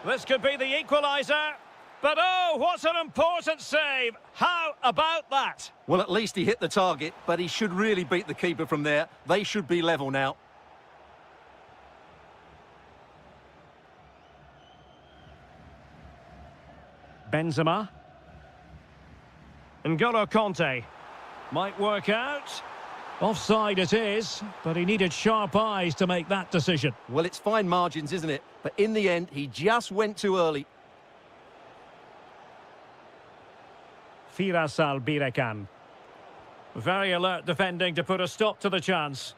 This could be the equaliser. But oh, what an important save. How about that?
Well, at least he hit the target, but he should really beat the keeper from there. They should be level now.
Benzema. N'Golo Conte. Might work out. Offside it is, but he needed sharp eyes to make that decision.
Well, it's fine margins, isn't it? But in the end, he just went too early.
Firas Albirekan. Very alert defending to put a stop to the chance.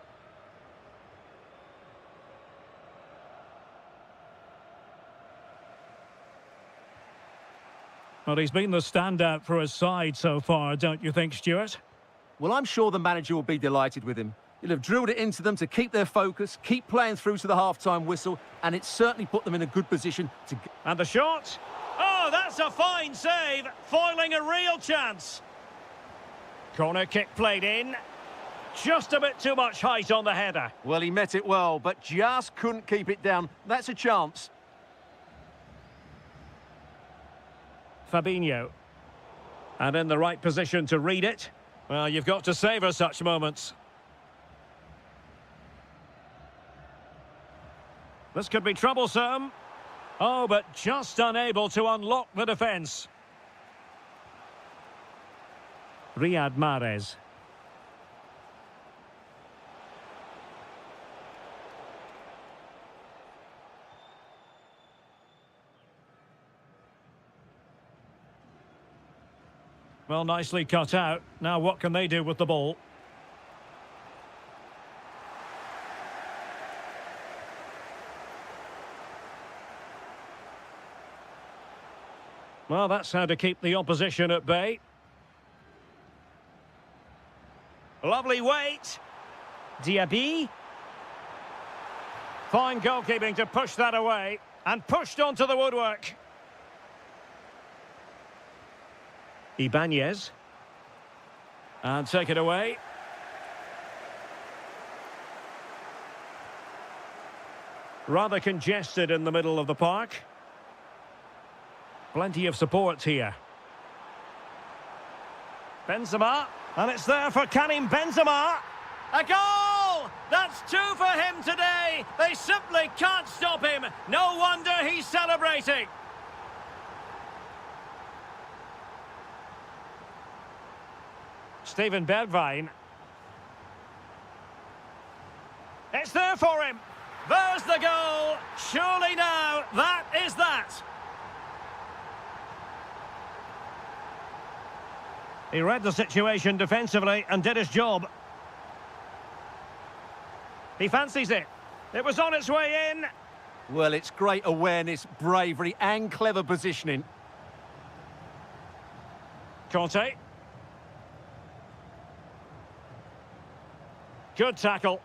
Well, he's been the standout for his side so far, don't you think, Stuart?
Well, I'm sure the manager will be delighted with him. He'll have drilled it into them to keep their focus, keep playing through to the half-time whistle, and it's certainly put them in a good position to...
And the shot? Oh, that's a fine save, foiling a real chance. Corner kick played in. Just a bit too much height on the header.
Well, he met it well, but just couldn't keep it down. That's a chance.
Fabinho. And in the right position to read it. Well, you've got to savour such moments. This could be troublesome. Oh, but just unable to unlock the defence. Riyad Mahrez. Well, nicely cut out. Now what can they do with the ball? Well, that's how to keep the opposition at bay. Lovely weight. Diaby. Fine goalkeeping to push that away. And pushed onto the woodwork. Ibanez. And take it away. Rather congested in the middle of the park. Plenty of support here. Benzema. And it's there for Karim Benzema. A goal! That's two for him today. They simply can't stop him. No wonder he's celebrating. Steven Bergwijn. It's there for him. There's the goal. Surely now, that is that. He read the situation defensively and did his job. He fancies it. It was on its way in.
Well, it's great awareness, bravery and clever positioning.
Conte. Good tackle.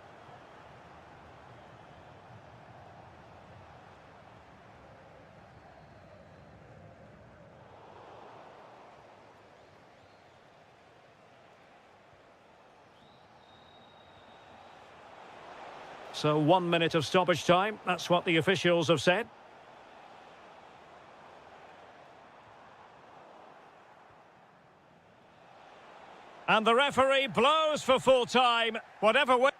So 1 minute of stoppage time. That's what the officials have said. And the referee blows for full time. Whatever way...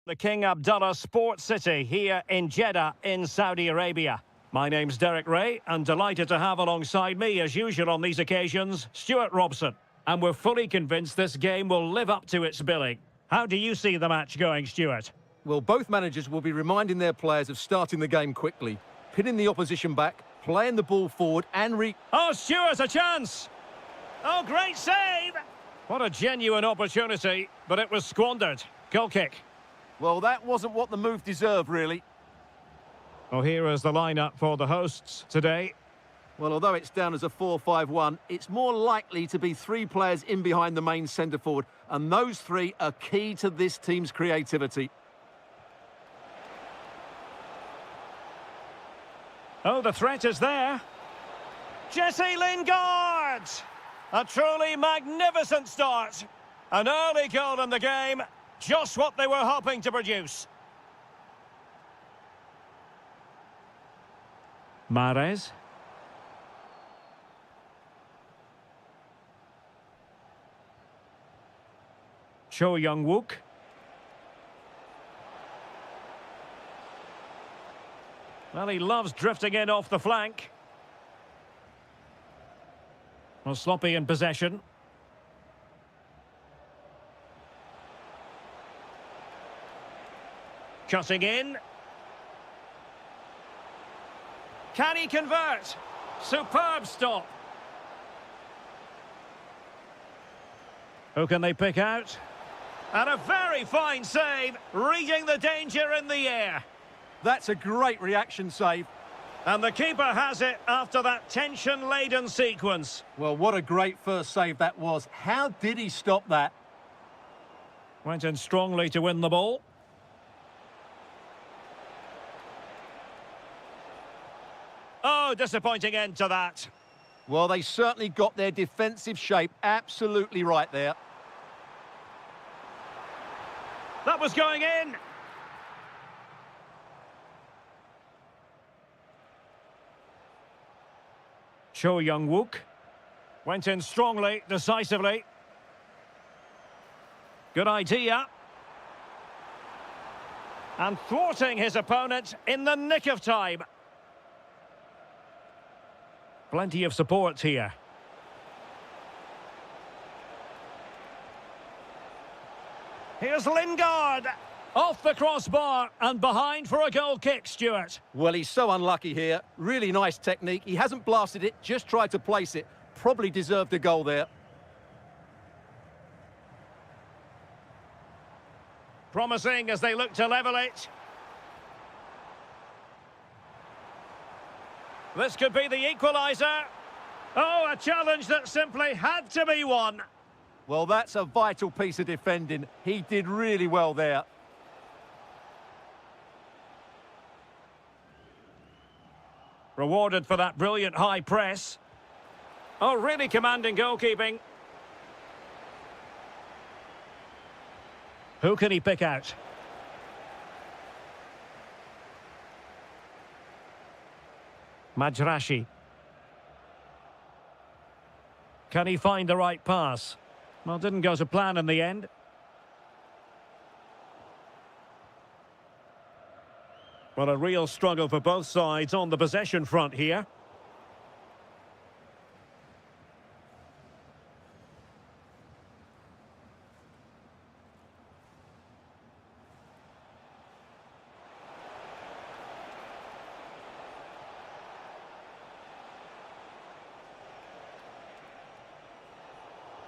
the King Abdullah Sports City here in Jeddah in Saudi Arabia. My name's Derek Ray, and delighted to have alongside me, as usual on these occasions, Stuart Robson. And we're fully convinced this game will live up to its billing. How do you see the match going, Stuart?
Well, both managers will be reminding their players of starting the game quickly, pinning the opposition back, playing the ball forward and
Oh, Stuart, a chance! Oh, great save! What a genuine opportunity, but it was squandered. Goal kick.
Well, that wasn't what the move deserved, really.
Well, here is the lineup for the hosts today.
Well, although it's down as a 4-5-1, it's more likely to be three players in behind the main centre-forward, and those three are key to this team's creativity.
Oh, the threat is there. Jesse Lingard! A truly magnificent start. An early goal in the game, just what they were hoping to produce. Mahrez. Cho Young-wook. Well, he loves drifting in off the flank. Well, sloppy in possession. Cutting in. Can he convert? Superb stop. Who can they pick out? And a very fine save, reading the danger in the air.
That's a great reaction save.
And the keeper has it after that tension-laden sequence.
Well, what a great first save that was. How did he stop that?
Went in strongly to win the ball. Oh, disappointing end to that.
Well, they certainly got their defensive shape absolutely right there.
That was going in. Cho Young-wook went in strongly, decisively. Good idea. And thwarting his opponent in the nick of time. Plenty of support here. Here's Lingard. Off the crossbar and behind for a goal kick, Stuart.
Well, he's so unlucky here. Really nice technique. He hasn't blasted it, just tried to place it. Probably deserved a goal there.
Promising as they look to level it. This could be the equaliser. Oh, a challenge that simply had to be won.
Well, that's a vital piece of defending. He did really well there.
Rewarded for that brilliant high press. Oh, really commanding goalkeeping. Who can he pick out? Majrashi. Can he find the right pass? Well, didn't go to plan in the end. Well, a real struggle for both sides on the possession front here.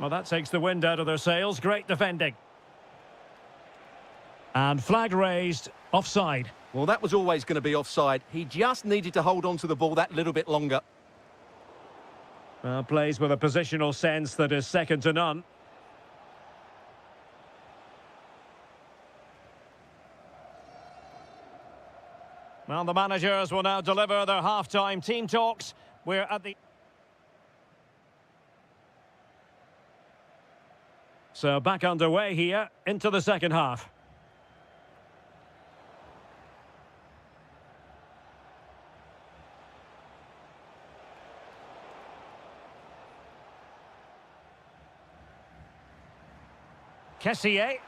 Well, that takes the wind out of their sails. Great defending. And flag raised, offside.
Well, that was always going to be offside. He just needed to hold on to the ball that little bit longer.
Well, plays with a positional sense that is second to none. Well, the managers will now deliver their half-time team talks. We're at the... So back underway here into the second half. Kessié.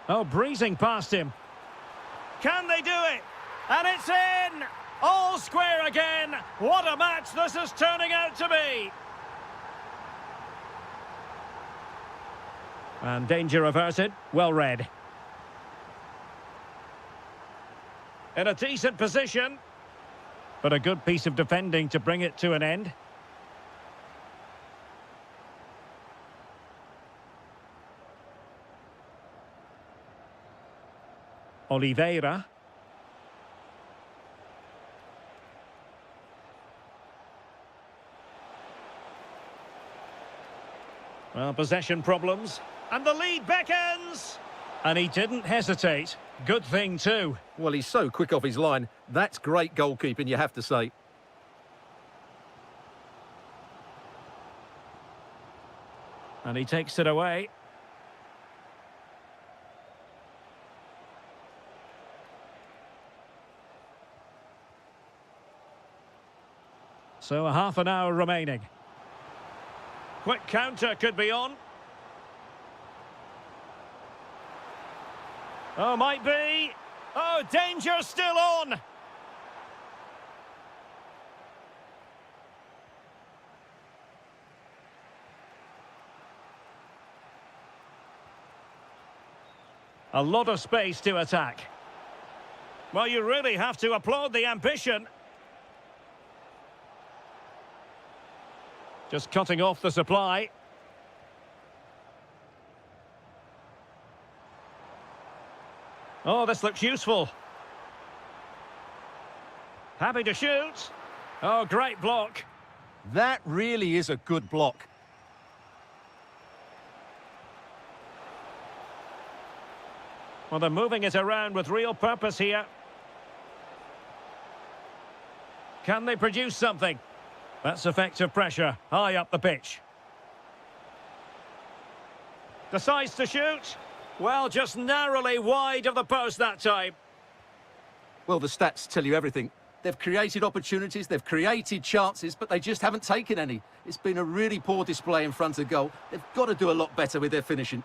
Oh, breezing past him. Can they do it? And it's in! All square again. What a match this is turning out to be. And danger averted. Well read. In a decent position, but a good piece of defending to bring it to an end. Oliveira. Well, possession problems. And the lead beckons. And he didn't hesitate. Good thing too.
Well, he's so quick off his line. That's great goalkeeping, you have to say.
And he takes it away. So a half an hour remaining. Quick counter could be on. Oh, might be. Oh, danger still on. A lot of space to attack. Well, you really have to applaud the ambition. Just cutting off the supply. Oh, this looks useful. Happy to shoot. Oh, great block.
That really is a good block.
Well, they're moving it around with real purpose here. Can they produce something? That's effective pressure, high up the pitch. Decides to shoot. Well, just narrowly wide of the post that time.
Well, the stats tell you everything. They've created opportunities, they've created chances, but they just haven't taken any. It's been a really poor display in front of goal. They've got to do a lot better with their finishing.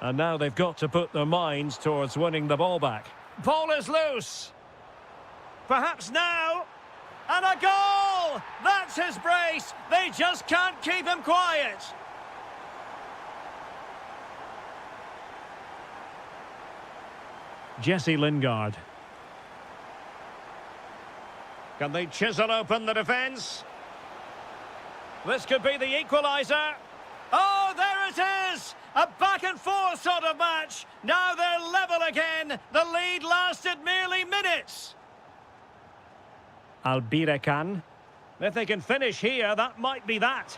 And now they've got to put their minds towards winning the ball back. Ball is loose. Perhaps now. And a goal! That's his brace. They just can't keep him quiet. Jesse Lingard. Can they chisel open the defence? This could be the equaliser. Oh, there it is! A back-and-forth sort of match. Now they're level again. The lead lasted merely minutes. Albirekan. If they can finish here, that might be that.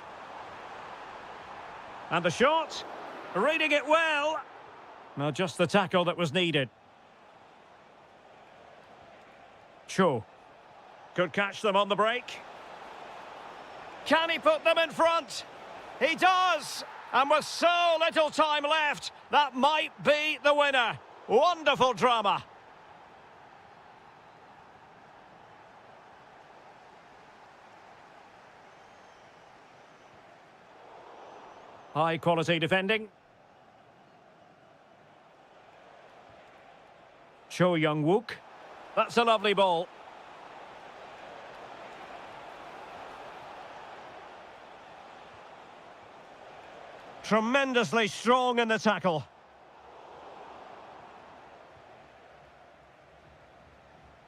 And the shot. Reading it well. Well, just the tackle that was needed. Cho. Could catch them on the break. Can he put them in front? He does! And with so little time left, that might be the winner. Wonderful drama. High quality defending. Cho Young-wook. That's a lovely ball. Tremendously strong in the tackle.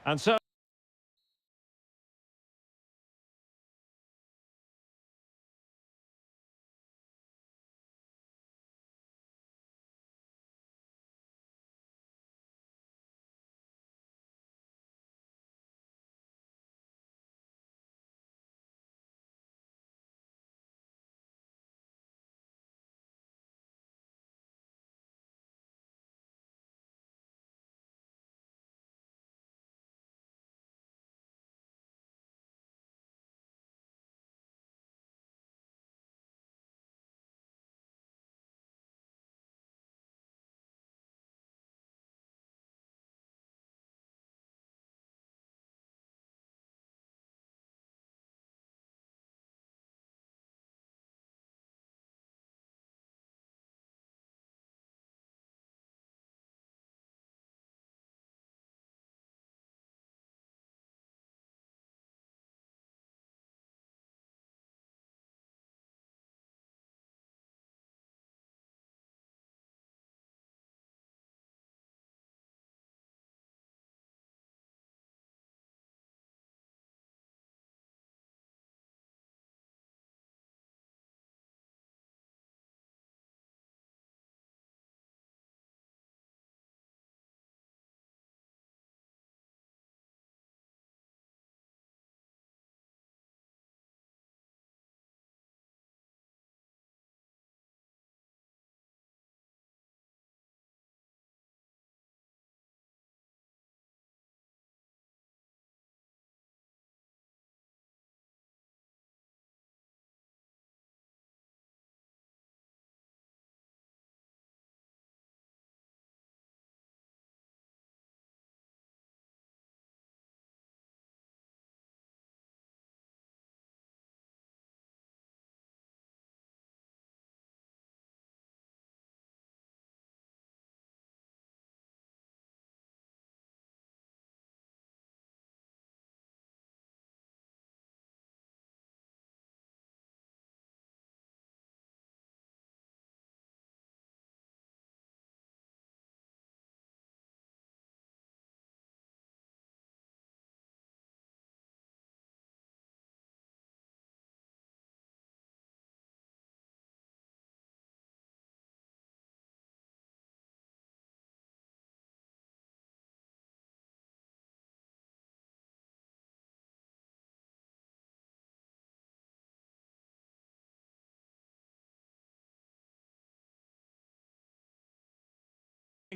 And so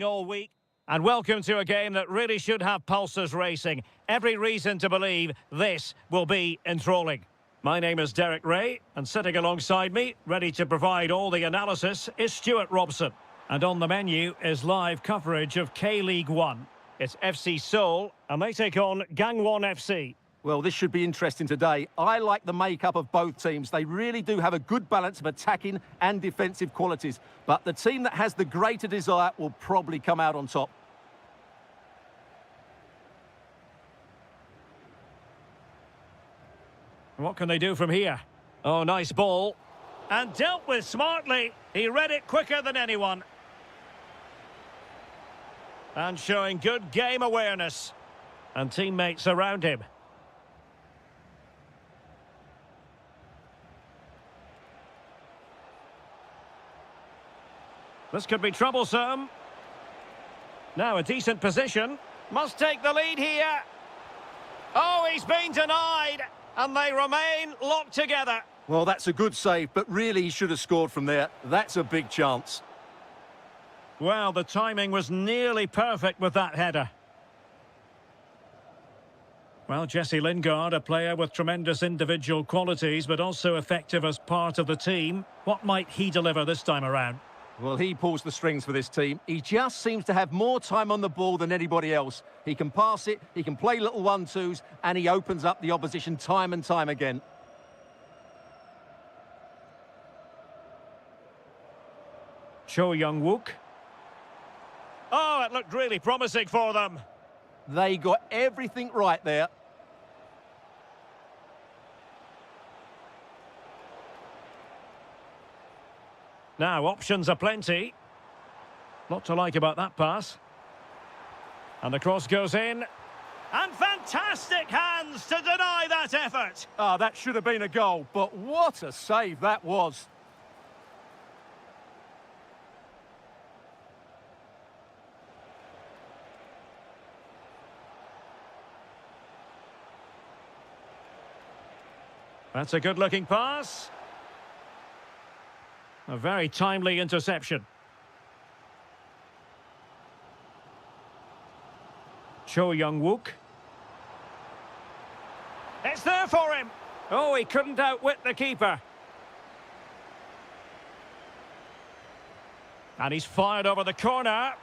all week. And welcome to a game that really should have pulses racing. Every reason to believe this will be enthralling. My name is Derek Ray, and sitting alongside me, ready to provide all the analysis, is Stuart Robson. And on the menu is live coverage of K-League 1. It's FC Seoul, and they take on Gangwon FC.
Well, this should be interesting today. I like the makeup of both teams. They really do have a good balance of attacking and defensive qualities. But the team that has the greater desire will probably come out on top.
What can they do from here? Oh, nice ball. And dealt with smartly. He read it quicker than anyone. And showing good game awareness. And teammates around him. This could be troublesome. Now a decent position. Must take the lead here. Oh, he's been denied. And they remain locked together.
Well, that's a good save, but really he should have scored from there. That's a big chance.
Well, the timing was nearly perfect with that header. Well, Jesse Lingard, a player with tremendous individual qualities, but also effective as part of the team. What might he deliver this time around?
Well, he pulls the strings for this team. He just seems to have more time on the ball than anybody else. He can pass it, he can play little 1-2s, and he opens up the opposition time and time again.
Cho Young-wook. Oh, it looked really promising for them.
They got everything right there.
Now, options are plenty. Lot to like about that pass. And the cross goes in. And fantastic hands to deny that effort.
Ah, that should have been a goal, but what a save that was.
That's a good-looking pass. A very timely interception. Cho Young-wook. It's there for him. Oh, he couldn't outwit the keeper. And he's fired over the corner.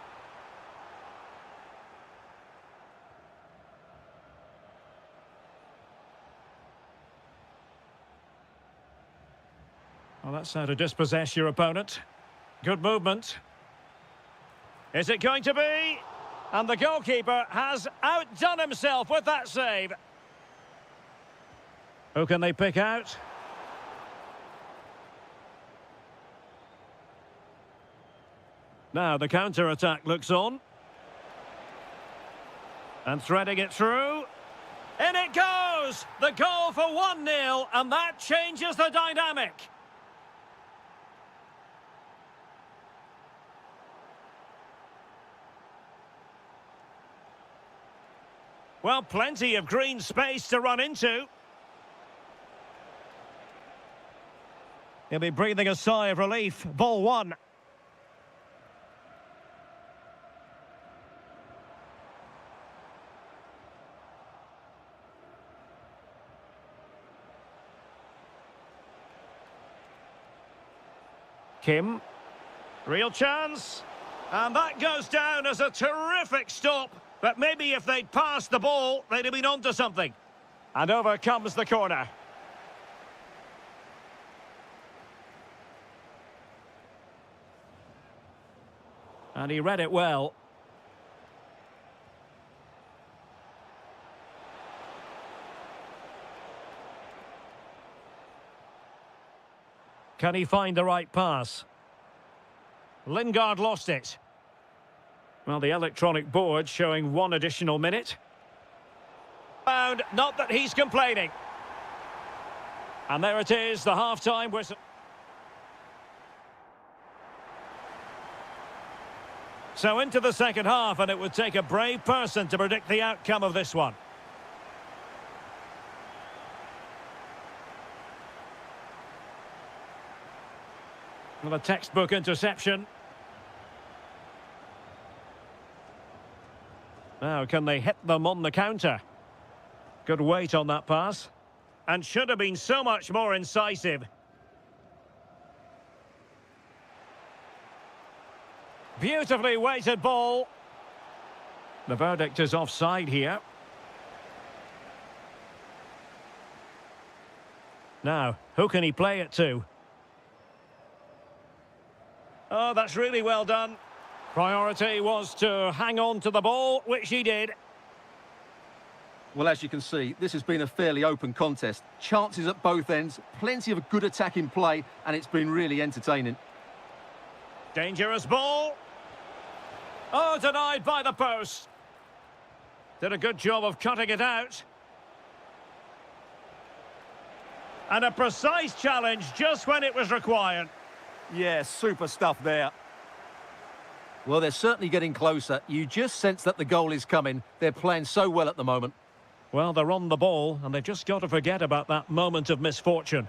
Well, that's how to dispossess your opponent. Good movement. Is it going to be? And the goalkeeper has outdone himself with that save. Who can they pick out? Now the counter-attack looks on. And threading it through. In it goes! The goal for 1-0, and that changes the dynamic. Well, plenty of green space to run into. He'll be breathing a sigh of relief. Ball one. Kim. Real chance. And that goes down as a terrific stop. But maybe if they'd passed the ball, they'd have been onto something. And over comes the corner. And he read it well. Can he find the right pass? Lingard lost it. Well, the electronic board showing 1 additional minute. Found, not that he's complaining. And there it is, the half-time whistle. So into the second half, and it would take a brave person to predict the outcome of this one. Well, a textbook interception. Now, can they hit them on the counter? Good weight on that pass. And should have been so much more incisive. Beautifully weighted ball. The verdict is offside here. Now, who can he play it to? Oh, that's really well done. Priority was to hang on to the ball, which he did.
Well, as you can see, this has been a fairly open contest. Chances at both ends, plenty of good attacking play, and it's been really entertaining.
Dangerous ball. Oh, denied by the post. Did a good job of cutting it out. And a precise challenge just when it was required.
Yeah, super stuff there. Well, they're certainly getting closer. You just sense that the goal is coming. They're playing so well at the moment.
Well, they're on the ball, and they've just got to forget about that moment of misfortune.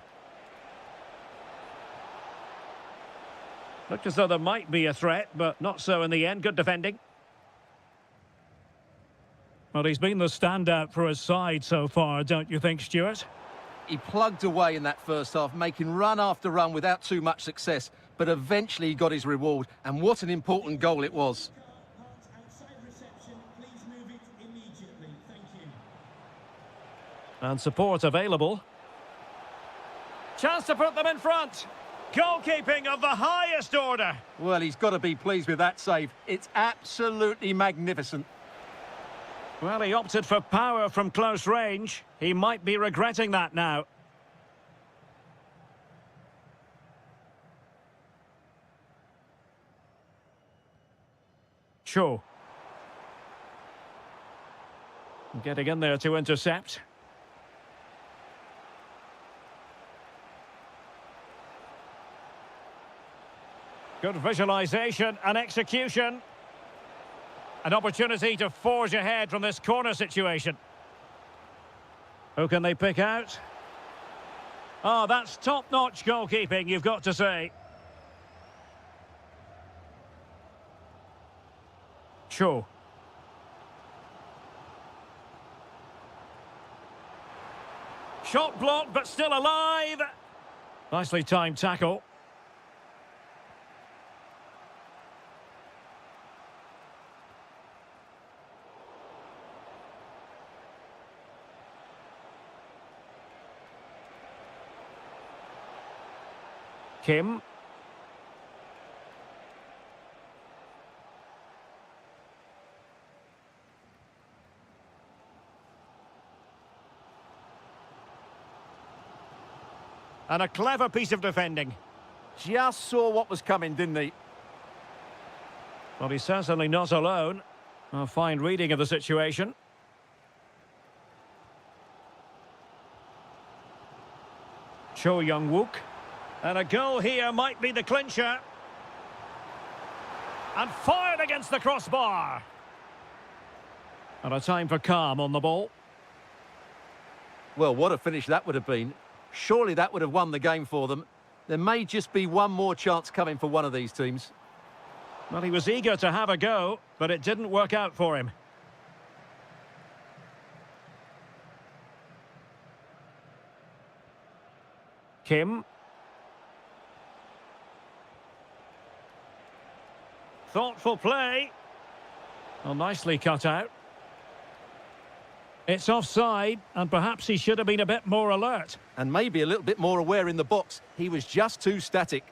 Looked as though there might be a threat, but not so in the end. Good defending. Well, he's been the standout for his side so far, don't you think, Stuart?
He plugged away in that first half, making run after run without too much success, but eventually he got his reward, and what an important goal it was.
And support available. Chance to put them in front. Goalkeeping of the highest order.
Well, he's got to be pleased with that save. It's absolutely magnificent.
Well, he opted for power from close range. He might be regretting that now. Cho. Getting in there to intercept. Good visualisation and execution. An opportunity to forge ahead from this corner situation. Who can they pick out? Oh, that's top-notch goalkeeping, you've got to say. Cho. Shot blocked, but still alive. Nicely timed tackle. Kim. And a clever piece of defending.
Just saw what was coming, didn't he?
Well, he's certainly not alone. A fine reading of the situation. Cho Young-wook. And a goal here might be the clincher. And fired against the crossbar. And a time for calm on the ball.
Well, what a finish that would have been. Surely that would have won the game for them. There may just be one more chance coming for one of these teams.
Well, he was eager to have a go, but it didn't work out for him. Kim. Thoughtful play. Well, nicely cut out. It's offside, and perhaps he should have been a bit more alert.
And maybe a little bit more aware in the box. He was just too static.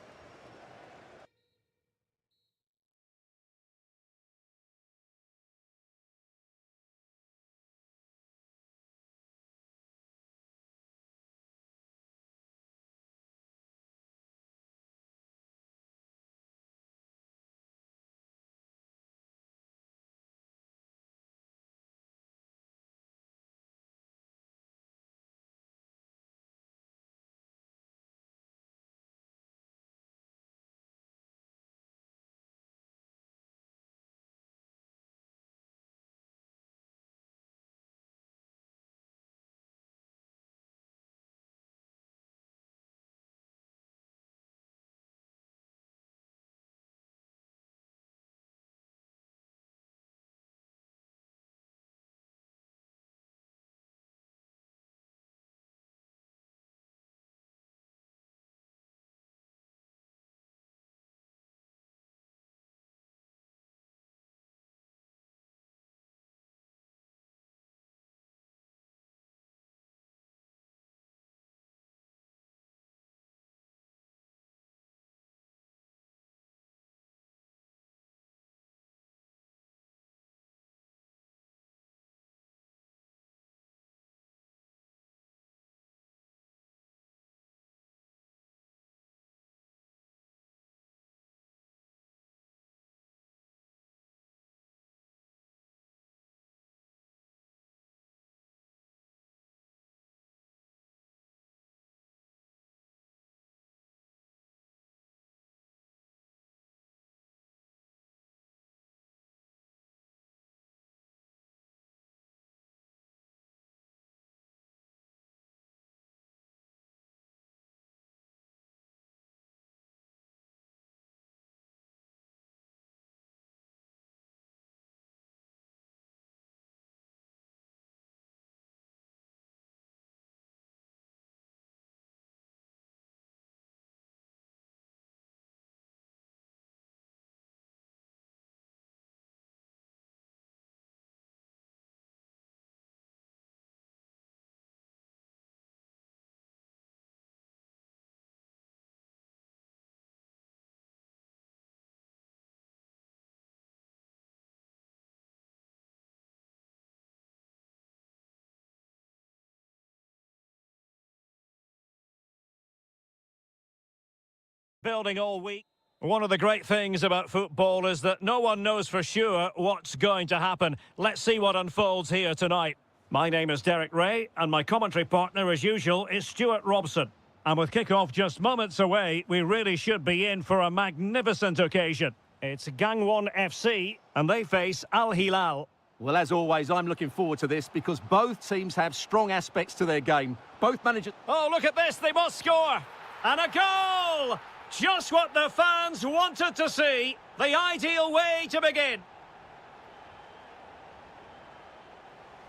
building all week. One of the great things about football is that no one knows for sure what's going to happen. Let's see what unfolds here tonight. My name is Derek Ray, and my commentary partner, as usual, is Stuart Robson. And with kick-off just moments away, we really should be in for a magnificent occasion. It's Gangwon FC, and they face Al Hilal.
Well, as always, I'm looking forward to this because both teams have strong aspects to their game. Both managers...
Oh, look at this, they must score! And a goal! Just what the fans wanted to see. The ideal way to begin.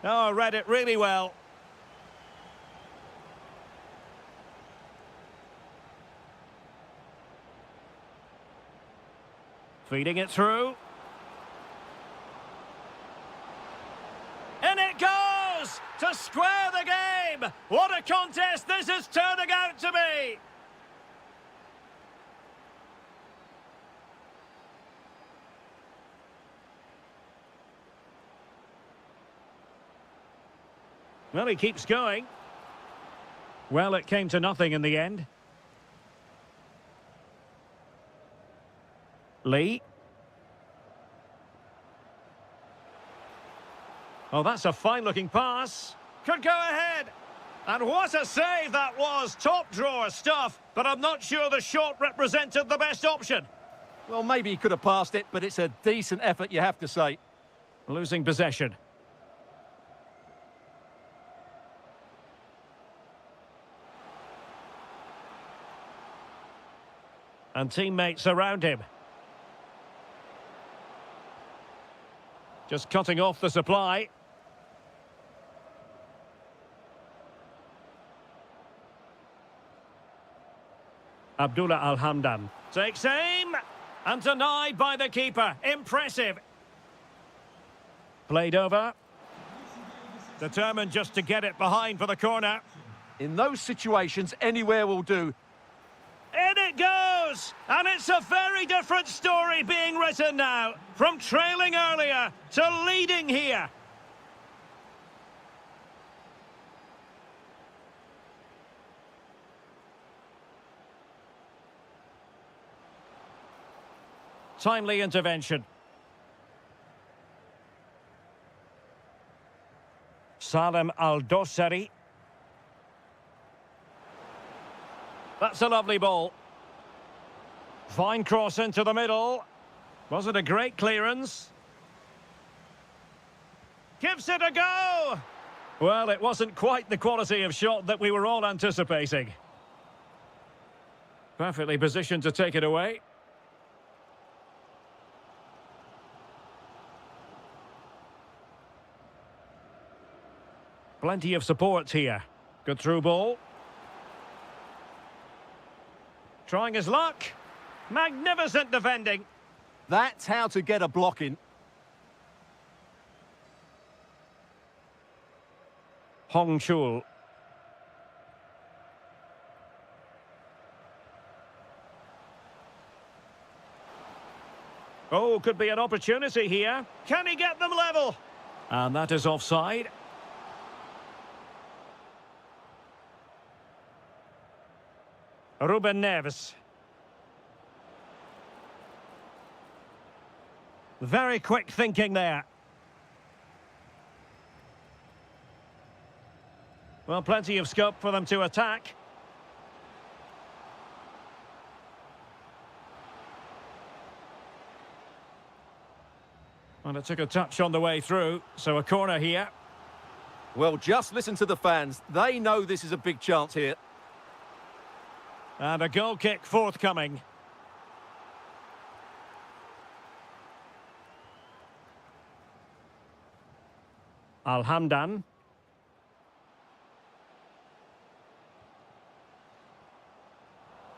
Oh, read it really well. Feeding it through. And it goes to square the game. What a contest this is turning out to be. Well, he keeps going. Well, it came to nothing in the end. Lee. Oh, that's a fine-looking pass. Could go ahead. And what a save that was. Top-drawer stuff. But I'm not sure the shot represented the best option.
Well, maybe he could have passed it, but it's a decent effort, you have to say.
Losing possession. And teammates around him. Just cutting off the supply. Abdullah Al-Hamdan takes aim and denied by the keeper. Impressive. Played over. Determined just to get it behind for the corner.
In those situations, anywhere will do.
In it goes! And it's a very different story being written now. From trailing earlier to leading here. Timely intervention. Salem Al-Dosari. That's a lovely ball. Fine cross into the middle. Was it a great clearance? Gives it a go! Well, it wasn't quite the quality of shot that we were all anticipating. Perfectly positioned to take it away. Plenty of support here. Good through ball. Trying his luck. Magnificent defending.
That's how to get a block in.
Hong Chul. Oh, could be an opportunity here. Can he get them level? And that is offside. Ruben Neves. Very quick thinking there. Well, plenty of scope for them to attack. Well, it took a touch on the way through, so a corner here.
Well, just listen to the fans. They know this is a big chance here.
And a goal kick forthcoming. Al-Hamdan.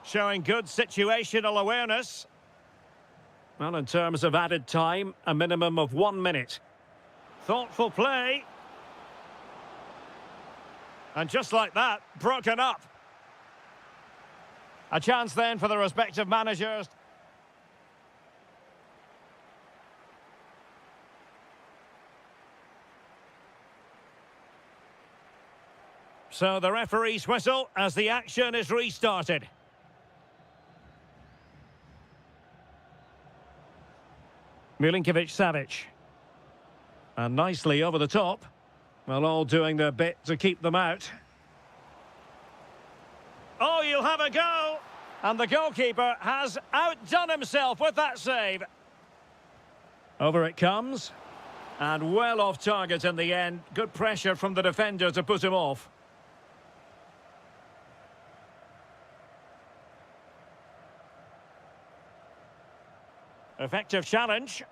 Showing good situational awareness. Well, in terms of added time, a minimum of 1 minute. Thoughtful play. And just like that, broken up. A chance then for the respective managers. So the referee's whistle as the action is restarted. Milinkovic-Savic. And nicely over the top. Well, all doing their bit to keep them out. Oh, you'll have a go! And the goalkeeper has outdone himself with that save. Over it comes. And well off target in the end. Good pressure from the defender to put him off. Effective challenge.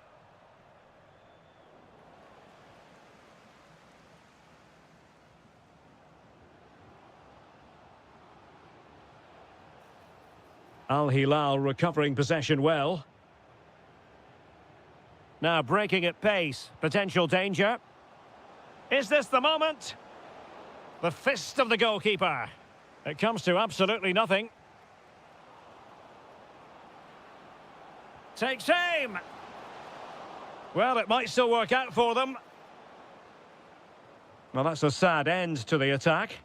Al Hilal recovering possession well. Now breaking at pace. Potential danger. Is this the moment? The fist of the goalkeeper. It comes to absolutely nothing. Takes aim. Well, it might still work out for them. Well, that's a sad end to the attack.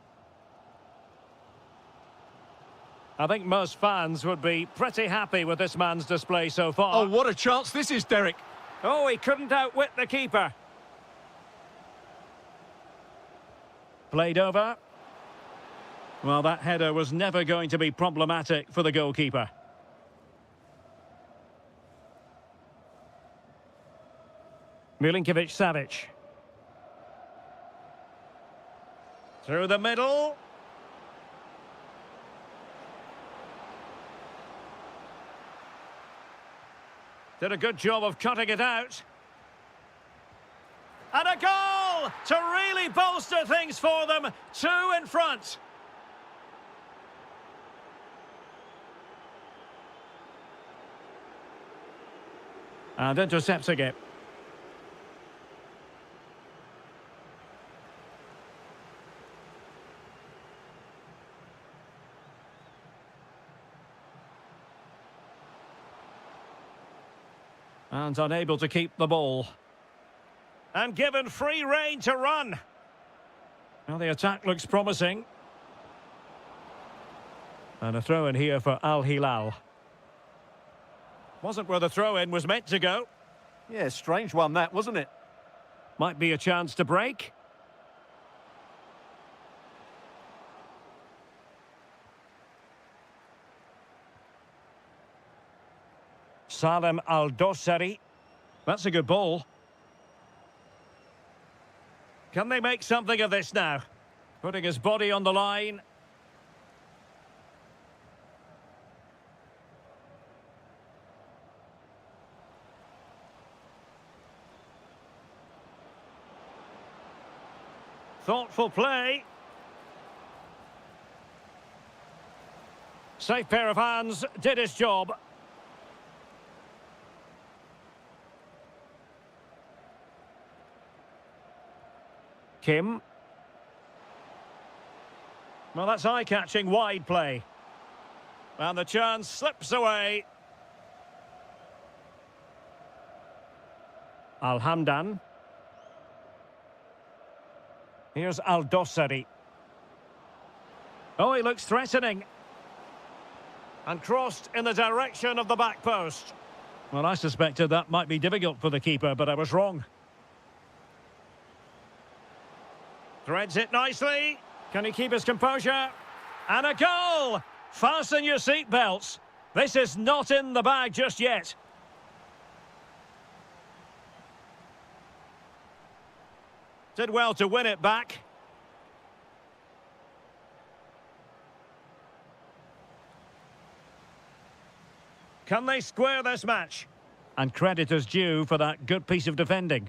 I think most fans would be pretty happy with this man's display so far.
Oh, what a chance this is, Derek.
Oh, he couldn't outwit the keeper. Played over. Well, that header was never going to be problematic for the goalkeeper. Milinkovic-Savic. Through the middle. Did a good job of cutting it out. And a goal to really bolster things for them. 2 in front. And intercepting it. And unable to keep the ball. And given free rein to run. Well, the attack looks promising. And a throw in here for Al Hilal. Wasn't where the throw-in was meant to go.
Yeah, strange one that, wasn't it?
Might be a chance to break. Salem Al-Dossari. That's a good ball. Can they make something of this now? Putting his body on the line. Thoughtful play. Safe pair of hands, did his job. Kim. Well, that's eye-catching wide play. And the chance slips away. Al-Hamdan. Here's Al-Dossari. Oh, he looks threatening. And crossed in the direction of the back post. Well, I suspected that might be difficult for the keeper, but I was wrong. Threads it nicely. Can he keep his composure? And a goal! Fasten your seatbelts. This is not in the bag just yet. Did well to win it back. Can they square this match? And credit is due for that good piece of defending.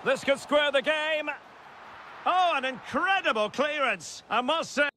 This could square the game. Oh, an incredible clearance, I must say.